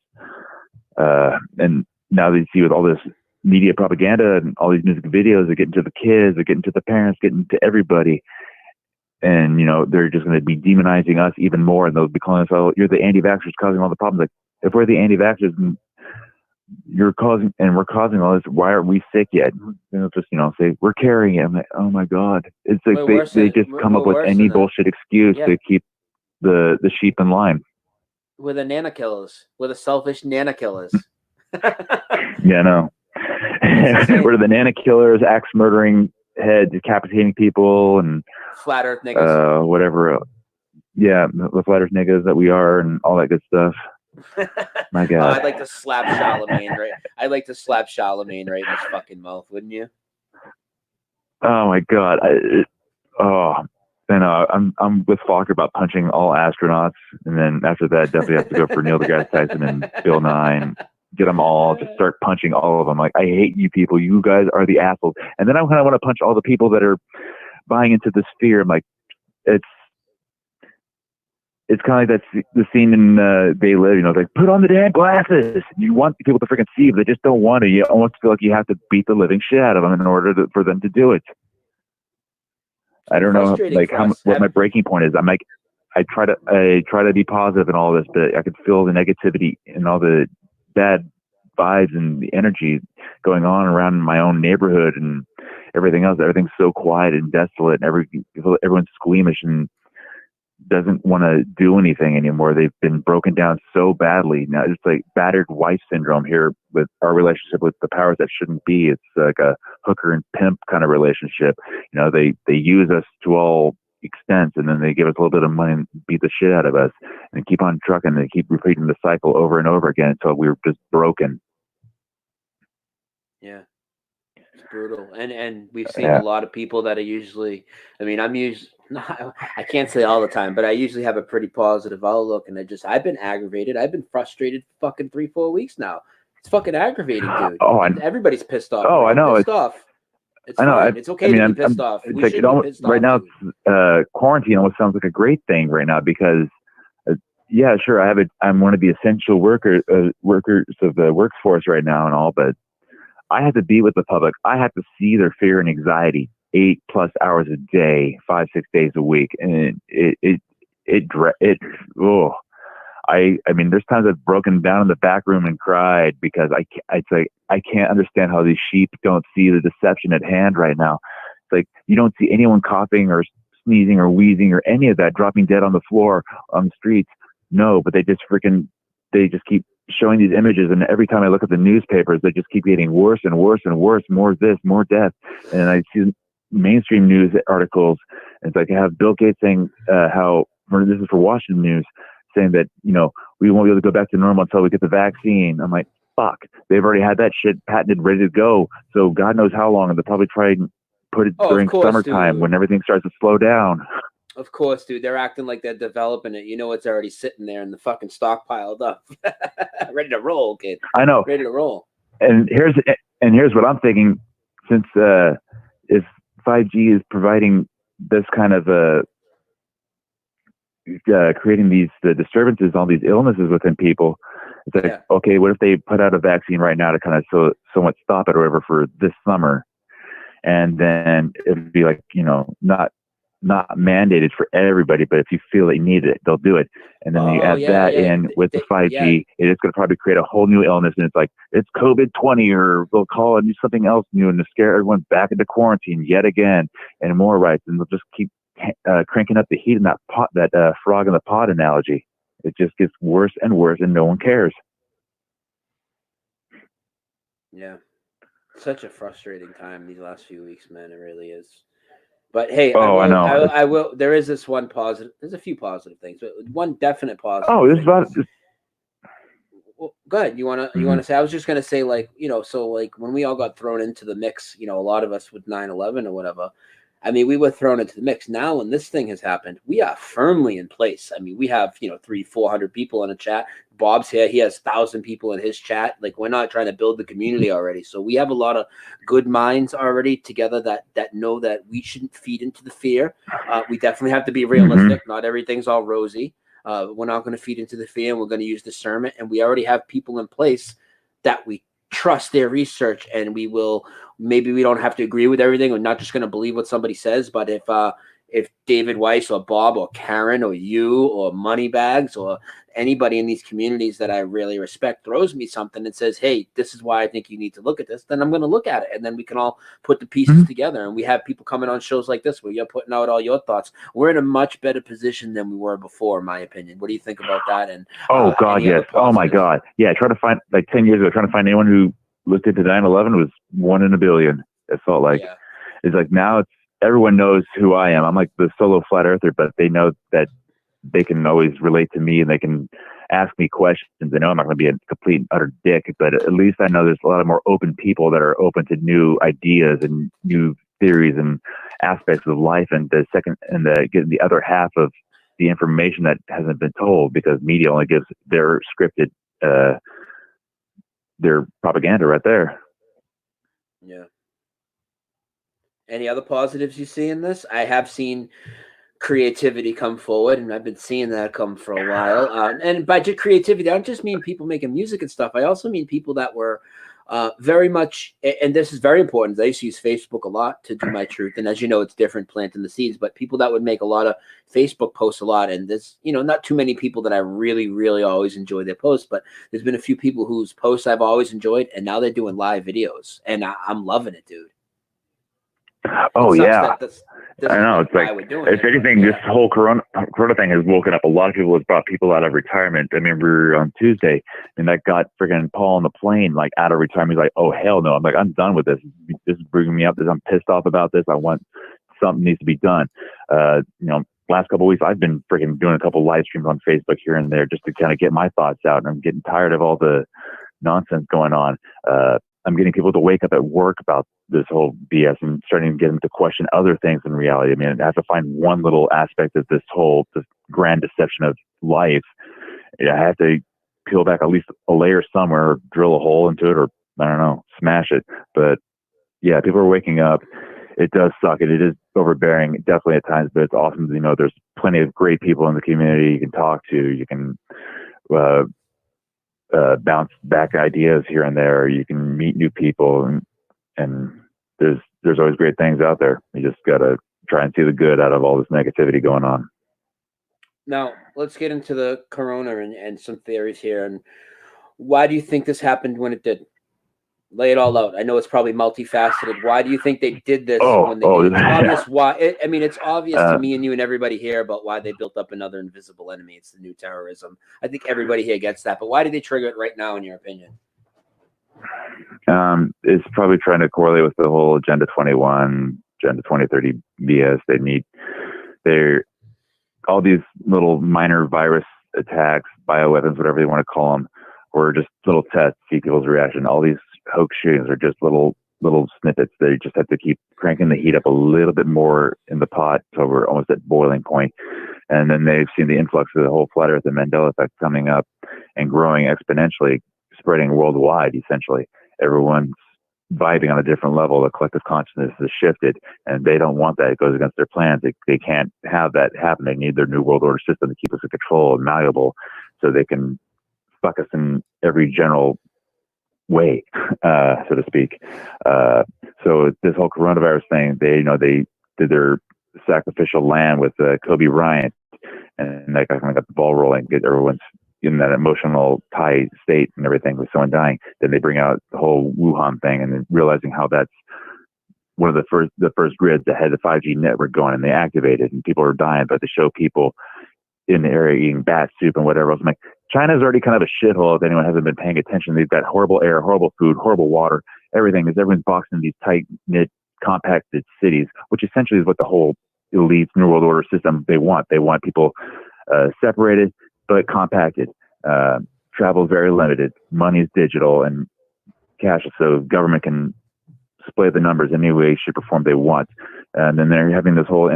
and now they see with all this media propaganda and all these music videos, they're getting to the kids, they're getting to the parents, getting to everybody. And, they're just going to be demonizing us even more. And they'll be calling us, oh, you're the anti-vaxxers causing all the problems. Like, if we're the anti-vaxxers and we're causing all this, why aren't we sick yet? And they'll just, say, we're carrying it. I'm like, oh my God. It's like they just come up with any bullshit excuse to keep the sheep in line. We're the nana killers. We're the selfish nana killers. Yeah, no. We're the nana killers, axe murdering, head decapitating people, and flat earth niggas. Whatever. The flat earth niggas that we are, and all that good stuff. My God. I'd like to slap Charlemagne right. I'd like to slap Charlemagne right in his fucking mouth, wouldn't you? Oh my God. I'm with Fokker about punching all astronauts, and then after that, definitely have to go for Neil deGrasse Tyson and Bill Nye and get them all. Just start punching all of them. Like, I hate you people. You guys are the assholes. And then I kind of want to punch all the people that are buying into this fear. I'm like, it's kind of like the scene in They Live. Like, put on the damn glasses. You want people to freaking see, but they just don't want to. You almost feel like you have to beat the living shit out of them in order for them to do it. I don't know, like what my breaking point is. I'm like, I try to be positive in all this, but I can feel the negativity and all the bad vibes and the energy going on around my own neighborhood and everything else. Everything's so quiet and desolate, and everyone's squeamish and doesn't want to do anything anymore. They've been broken down so badly. Now it's like battered wife syndrome here with our relationship with the powers that shouldn't be. It's like a hooker and pimp kind of relationship. They use us to all extents, and then they give us a little bit of money and beat the shit out of us, and keep on trucking. They keep repeating the cycle over and over again until we're just broken. Yeah, it's brutal, and we've seen a lot of people that are usually. I mean, I can't say all the time, but I usually have a pretty positive outlook, and I've been aggravated. I've been frustrated fucking 3-4 weeks now. It's fucking aggravating, dude. Everybody's pissed off. Oh, I know. Pissed off. It's fine. It's okay to be pissed off. It's like right now, quarantine almost sounds like a great thing right now because, yeah, sure, I'm one of the essential workers of the workforce right now and all, but I have to be with the public. I have to see their fear and anxiety 8+ hours a day, 5-6 days a week, and I mean, there's times I've broken down in the back room and cried because I can't understand how these sheep don't see the deception at hand right now. It's like you don't see anyone coughing or sneezing or wheezing or any of that, dropping dead on the floor on the streets. No, but they just keep showing these images, and every time I look at the newspapers, they just keep getting worse and worse and worse. More this, more death, and I see mainstream news articles. And it's like I have Bill Gates saying this is for Washington News, saying that we won't be able to go back to normal until we get the vaccine. I'm like, fuck, they've already had that shit patented, ready to go. So God knows how long, and they'll probably try and put it during summertime, dude, when everything starts to slow down. Of course, dude. They're acting like they're developing it. It's already sitting there in the fucking stockpiled up, ready to roll, kid. I know, ready to roll. And here's what I'm thinking: since if 5G is providing this kind of creating the disturbances, all these illnesses within people, it's like, okay, what if they put out a vaccine right now to kind of somewhat stop it or whatever for this summer, and then it'd be like, not not mandated for everybody, but if you feel they need it, they'll do it. And then you add that in with the 5G, it is going to probably create a whole new illness. And it's like, it's COVID-20, or they'll call it something else new and to scare everyone back into quarantine yet again, and more rights. And they'll just keep cranking up the heat in that pot, that frog in the pot analogy. It just gets worse and worse, and no one cares. Yeah. Such a frustrating time these last few weeks, man. It really is. But hey, I know. I will. There is this one positive. There's a few positive things, but one definite positive. Oh, this is about. Well, go ahead. You wanna say? I was just gonna say, like, so like when we all got thrown into the mix, a lot of us with 9/11 or whatever. I mean, we were thrown into the mix. Now, when this thing has happened, we are firmly in place. I mean, we have 300-400 people in a chat. Bob's here; he has 1,000 people in his chat. Like, we're not trying to build the community already. So we have a lot of good minds already together that know that we shouldn't feed into the fear. We definitely have to be realistic. Not everything's all rosy. We're not going to feed into the fear, and we're going to use discernment. And we already have people in place that we trust their research, and we will. Maybe we don't have to agree with everything. We're not just going to believe what somebody says. But if David Weiss or Bob or Karen or you or Moneybags or anybody in these communities that I really respect throws me something and says, hey, this is why I think you need to look at this, then I'm going to look at it. And then we can all put the pieces together. And we have people coming on shows like this where you're putting out all your thoughts. We're in a much better position than we were before, in my opinion. What do you think about that? And God, yes. Oh, my God. Yeah, try to find, like 10 years ago, trying to find anyone who looked into 9/11 was 1 in a billion. It felt like. It's like now everyone knows who I am. I'm like the solo flat earther, but they know that they can always relate to me and they can ask me questions. They know I'm not going to be a complete and utter dick, but at least I know there's a lot of more open people that are open to new ideas and new theories and aspects of life. And getting the other half of the information that hasn't been told, because media only gives their scripted, their propaganda right there. Yeah. Any other positives you see in this? I have seen creativity come forward, and I've been seeing that come for a while. And by creativity, I don't just mean people making music and stuff. I also mean people that were very much, and this is very important. I used to use Facebook a lot to do my truth. And as you know, it's different planting the seeds, but people that would make a lot of Facebook posts a lot. And there's, not too many people that I really, really always enjoy their posts, but there's been a few people whose posts I've always enjoyed. And now they're doing live videos, and I'm loving it, dude. Oh, yeah. I know. It's like, if anything, this whole corona thing has woken up a lot of people. It's brought people out of retirement. I remember on Tuesday, and that got freaking Paul on the plane, like, out of retirement. He's like, oh, hell no. I'm like, I'm done with this. This is bringing me up. I'm pissed off about this. I want something needs to be done. Last couple of weeks, I've been freaking doing a couple live streams on Facebook here and there just to kind of get my thoughts out. And I'm getting tired of all the nonsense going on. I'm getting people to wake up at work about this whole BS and starting to get them to question other things in reality. I mean, I have to find one little aspect of this grand deception of life. I have to peel back at least a layer somewhere, or drill a hole into it, or I don't know, smash it. But yeah, people are waking up. It does suck. It is overbearing, definitely at times, but it's awesome to there's plenty of great people in the community you can talk to. You can bounce back ideas here and there. You can meet new people, and there's always great things out there. You just gotta try and see the good out of all this negativity going on. Now let's get into the corona and some theories here. And why do you think this happened when it did? Lay it all out. I know it's probably multifaceted. Why do you think they did this? It's obvious why. It's obvious to me and you and everybody here about why they built up another invisible enemy. It's the new terrorism. I think everybody here gets that. But why did they trigger it right now, in your opinion? It's probably trying to correlate with the whole Agenda 21, Agenda 2030 BS. They're all these little minor virus attacks, bioweapons, whatever they want to call them, or just little tests, see people's reaction. All these hoax shootings are just little snippets. They just have to keep cranking the heat up a little bit more in the pot until we're almost at boiling point. And then they've seen the influx of the whole flat earth and Mandela effect coming up and growing exponentially, spreading worldwide, essentially. Everyone's vibing on a different level. The collective consciousness has shifted, and they don't want that. It goes against their plans. They can't have that happen. They need their new world order system to keep us in control and malleable so they can fuck us in every general way, so to speak. So this whole coronavirus thing, they did their sacrificial lamb with Kobe Bryant, and that kind of got the ball rolling, get everyone's in that emotional tie state and everything with someone dying. Then they bring out the whole Wuhan thing, and then realizing how that's one of the first grids that had the 5G network going, and they activated, and people are dying, but they show people in the area eating bat soup and whatever else. I'm like, China's already kind of a shithole if anyone hasn't been paying attention. They've got horrible air, horrible food, horrible water, everything. Everyone's boxed in these tight-knit, compacted cities, which essentially is what the whole elite New World Order system they want. They want people separated but compacted. Travel is very limited. Money is digital and cashless, so government can split the numbers any way, shape, or form they want. And then they're having this whole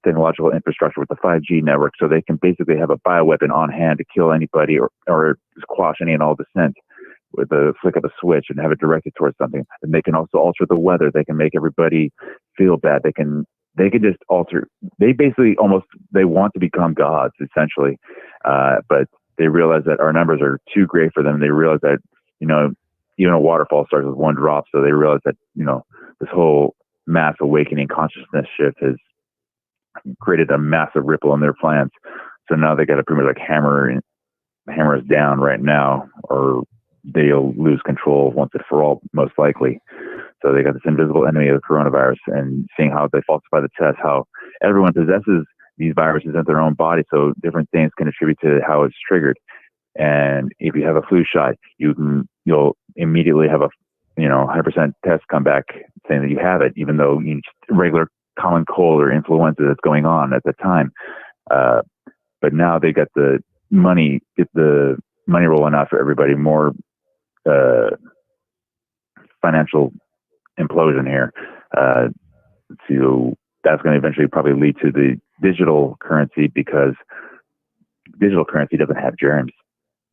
technological infrastructure with the 5G network, so they can basically have a bioweapon on hand to kill anybody or squash any and all dissent with a flick of a switch and have it directed towards something. And they can also alter the weather. They can make everybody feel bad. They can just alter. They basically they want to become gods, essentially. But they realize that our numbers are too great for them. They realize that, even a waterfall starts with one drop. So they realize that, this whole mass awakening consciousness shift has created a massive ripple in their plans. So now they got to pretty much like hammer us down right now, or they'll lose control once and for all, most likely. So they got this invisible enemy of the coronavirus, and seeing how they falsify the test, how everyone possesses these viruses in their own body. So different things can attribute to how it's triggered. And if you have a flu shot, you'll immediately have a 100% test come back saying that you have it, even though regular common cold or influenza that's going on at the time. But now they got the money rolling out for everybody, more financial implosion here. So that's going to eventually probably lead to the digital currency, because digital currency doesn't have germs.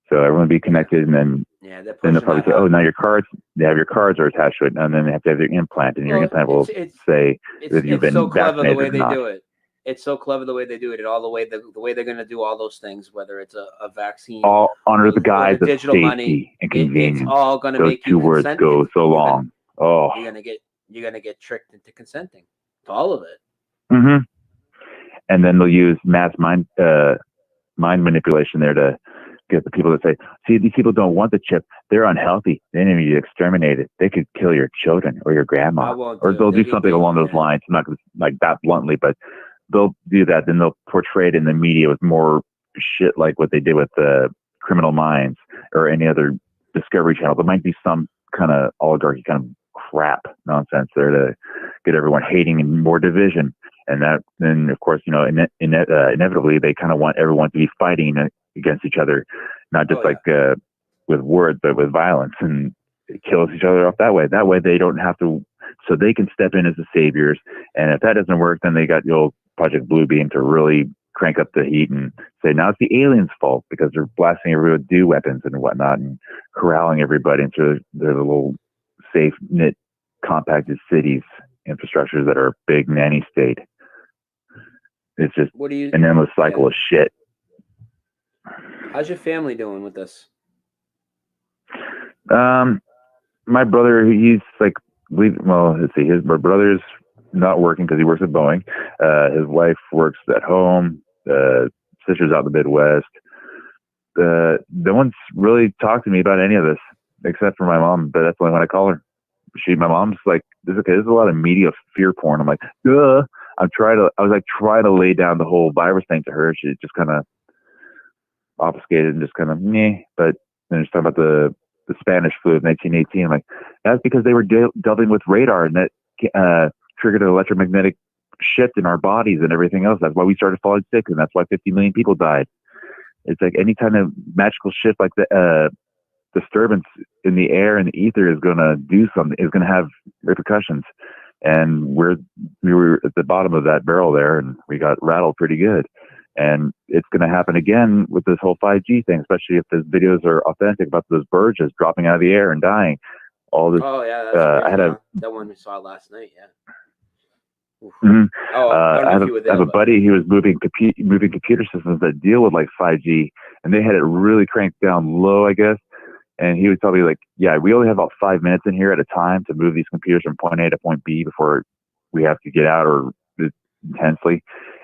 So everyone will be connected, and then they'll probably say, "Oh, now your cards, your cards are attached to it," and then they have to have their implant, and your implant will say that you've been so clever the vaccinated way or they not. do it. It's so clever the way they do it, and all the way they're going to do all those things, whether it's a vaccine, All under the guise of digital safety money, and convenience. it's all going to Those make you two words consent. go so long. You're gonna get tricked into consenting to all of it. Mm-hmm. And then they'll use mass mind manipulation there to get the people to say, "See, these people don't want the chip. They're unhealthy. They need to be exterminated. They could kill your children or your grandma." Or they'll do something along those lines. I'm not going to like that bluntly, but they'll do that. Then they'll portray it in the media with more shit like what they did with Criminal Minds or any other Discovery Channel. There might be some kind of oligarchy kind of crap nonsense there to get everyone hating and more division. And that, then of course, inevitably they kind of want everyone to be fighting against each other, not just with words, but with violence, and it kills each other off that way. That way they don't have to, so they can step in as the saviors. And if that doesn't work, then they got the old Project Bluebeam to really crank up the heat and say, now it's the aliens' fault because they're blasting everybody with dew weapons and whatnot and corralling everybody into their little safe knit compacted cities infrastructures that are a big nanny state. It's just an endless cycle of shit. How's your family doing with this? My brother, he's like, let's see, my brother's not working because he works at Boeing. His wife works at home. Sister's out in the Midwest. No one's really talked to me about any of this except for my mom, but that's the only when I call her. My mom's like, there's a lot of media fear porn. I'm like, duh. I was trying to lay down the whole virus thing to her. She just kind of obfuscated and just kind of meh. But then she's talking about the Spanish flu of 1918. I'm like, that's because they were delving with radar, and that triggered an electromagnetic shift in our bodies and everything else. That's why we started falling sick, and that's why 50 million people died. It's like any kind of magical shift like the disturbance in the air and the ether is going to do something, is going to have repercussions. And we were at the bottom of that barrel there, and we got rattled pretty good. And it's going to happen again with this whole 5G thing, especially if the videos are authentic about those birds just dropping out of the air and dying. All this. Oh yeah, that's that one we saw last night. Yeah. Mm-hmm. Oh, I have a buddy who was moving computer systems that deal with like 5G, and they had it really cranked down low, I guess. And he would tell me like, yeah, we only have about 5 minutes in here at a time to move these computers from point A to point B before we have to get out, or intensely.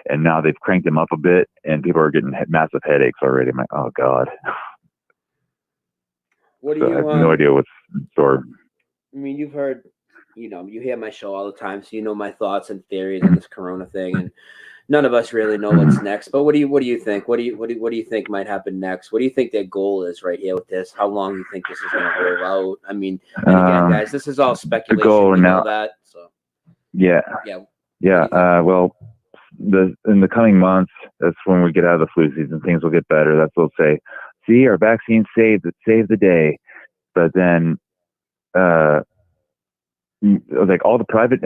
And now they've cranked them up a bit, and people are getting massive headaches already. I'm like, oh God. What do So you? I have no idea what's in store. I mean, you've heard, you hear my show all the time, so you know my thoughts and theories on this Corona thing, and none of us really know what's next. But what do you think? What do you think might happen next? What do you think their goal is right here with this? How long do you think this is going to roll out? I mean, and again, guys, this is all speculation. The goal we now, know that. So yeah. Well, in the coming months, that's when we get out of the flu season. Things will get better. That's what they'll say. See, our vaccine saved the day. But then, like all the private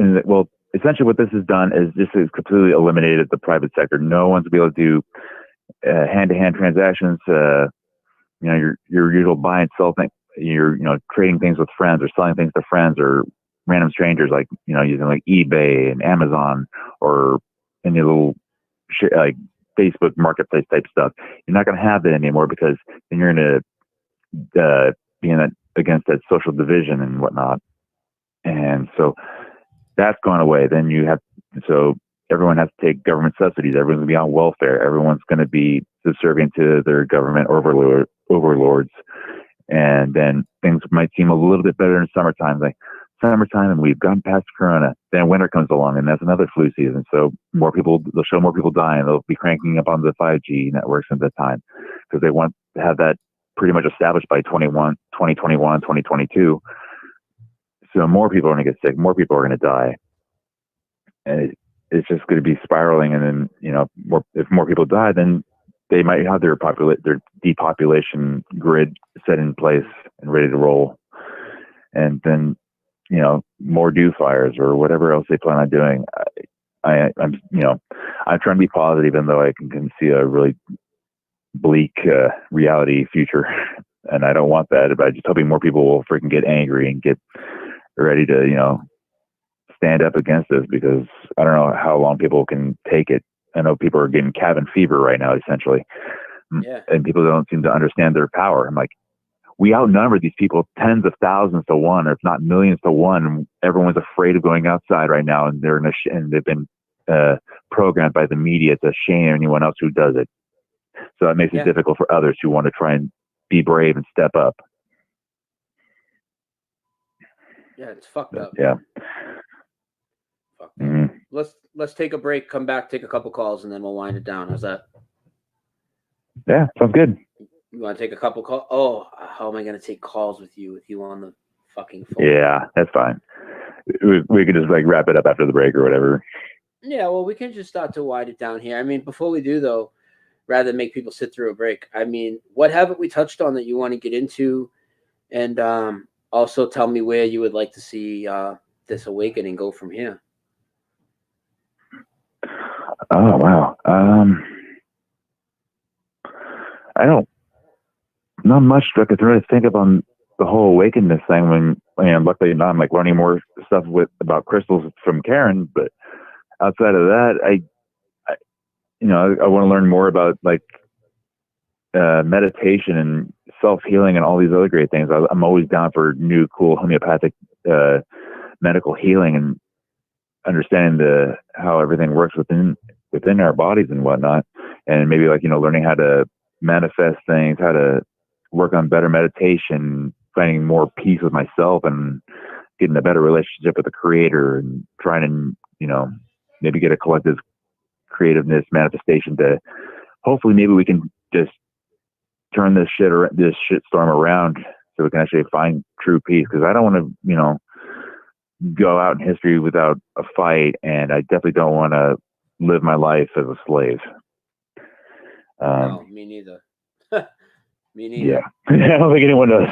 essentially what this has done is this has completely eliminated the private sector. No one's be able to do hand-to-hand transactions. Your usual buy and sell thing. You're trading things with friends or selling things to friends or random strangers, like using like eBay and Amazon or any little like Facebook marketplace type stuff. You're not going to have that anymore, because then you're going to be against that social division and whatnot. And so that's gone away. Then everyone has to take government subsidies. Everyone's going to be on welfare. Everyone's going to be subservient to their government overlords. And then things might seem a little bit better in summertime. And we've gone past Corona. Then winter comes along, and that's another flu season. So they'll show more people dying. They'll be cranking up on the 5G networks at that time, because they want to have that pretty much established by 2021, 2022. So more people are going to get sick. More people are going to die. And it's just going to be spiraling. And then, if more people die, then they might have their depopulation grid set in place and ready to roll. And then, more dew fires or whatever else they plan on doing. I'm trying to be positive, even though I can see a really bleak reality future. And I don't want that, but I'm just hoping more people will freaking get angry and get ready to, stand up against this, because I don't know how long people can take it. I know people are getting cabin fever right now, essentially. Yeah. And people don't seem to understand their power. I'm like, we outnumber these people tens of thousands to one, or if not millions to one. Everyone's afraid of going outside right now, and they've been programmed by the media to shame anyone else who does it. So it makes it difficult for others who want to try and be brave and step up. Yeah, it's fucked up. Yeah. Mm-hmm. Let's take a break, come back, take a couple calls, and then we'll wind it down. How's that? Yeah, sounds good. You want to take a couple calls? Oh, how am I going to take calls with you on the fucking phone? Yeah, that's fine. We could just wrap it up after the break or whatever. Yeah, well, we can just start to wind it down here. I mean, before we do, though, rather than make people sit through a break, I mean, what haven't we touched on that you want to get into? And also tell me where you would like to see this awakening go from here. Oh, wow. Not much I could really think of on the whole awakeness thing. Luckily now I'm learning more stuff about crystals from Karen, but outside of that, I want to learn more about meditation and self-healing and all these other great things. I'm always down for new, cool homeopathic medical healing and understanding how everything works within our bodies and whatnot. And maybe learning how to manifest things, how to work on better meditation, finding more peace with myself and getting a better relationship with the creator, and trying to, maybe get a collective creativeness manifestation to hopefully maybe we can just turn this shitstorm around so we can actually find true peace. Cause I don't want to, go out in history without a fight. And I definitely don't want to live my life as a slave. No, me neither. Me neither. Yeah. I don't think anyone does.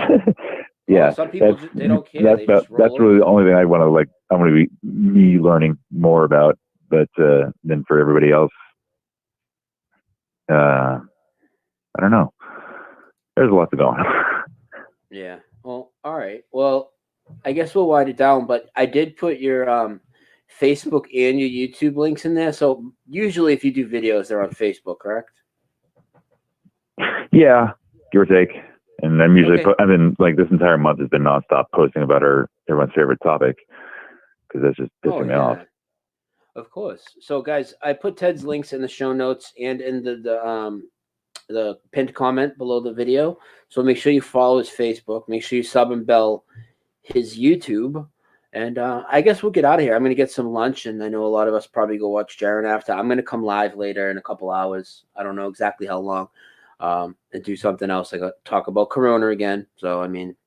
Yeah. Some people they don't care. That's really the only thing I want to I want to be me learning more about, but then for everybody else, I don't know. There's a lot to go on. Yeah. Well, all right. Well, I guess we'll wind it down, but I did put your Facebook and your YouTube links in there. So usually if you do videos, they're on Facebook, correct? Yeah, give or take. And I'm usually, I've been this entire month has been nonstop posting about everyone's favorite topic, because that's just pissing me off. Of course. So, guys, I put Ted's links in the show notes and in the pinned comment below the video. So make sure you follow his Facebook. Make sure you sub and bell his YouTube. And I guess we'll get out of here. I'm going to get some lunch, and I know a lot of us probably go watch Jaron after. I'm going to come live later in a couple hours. I don't know exactly how long, and do something else. I got to talk about Corona again. So, I mean,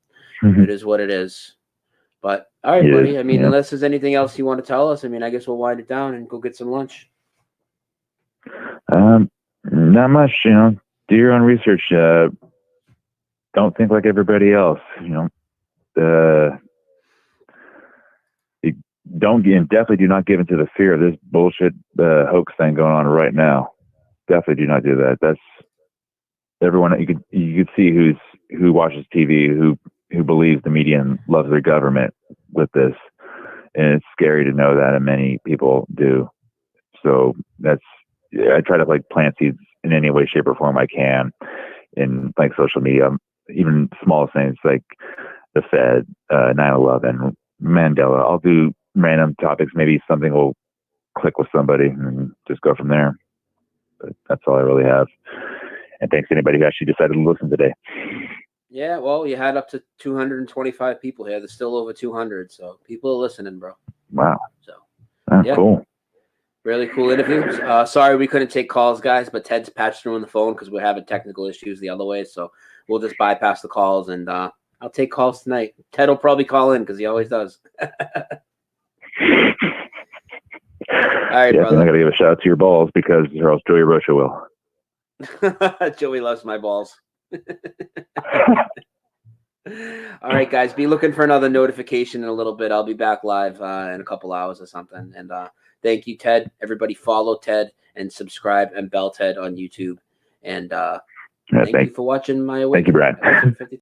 it is what it is. But, all right, buddy. I mean, unless there's anything else you want to tell us, I mean, I guess we'll wind it down and go get some lunch. Not much, do your own research. Don't think like everybody else, definitely do not give into the fear of this bullshit hoax thing going on right now. Definitely do not do that. That's everyone. You could see who watches TV, who believes the media and loves their government with this, and it's scary to know that, and many people do. So I try to plant seeds in any way, shape, or form I can in social media, even small things like the Fed, 9/11, Mandela. I'll do random topics. Maybe something will click with somebody and just go from there. But that's all I really have. And thanks to anybody who actually decided to listen today. Yeah, well, you had up to 225 people here. There's still over 200, so people are listening, bro. Wow. So, yeah. Cool. Really cool interview. Sorry we couldn't take calls, guys, but Ted's patched through on the phone because we're having technical issues the other way, so we'll just bypass the calls, and I'll take calls tonight. Ted will probably call in because he always does. All right, brother. I'm not gonna give a shout out to your balls because or else Joey Rocha will. Joey loves my balls. All right, guys, be looking for another notification in a little bit. I'll be back live in a couple hours or something. And thank you, Ted. Everybody follow Ted and subscribe and bell Ted on YouTube. And thank you for watching my Thank you, Brad.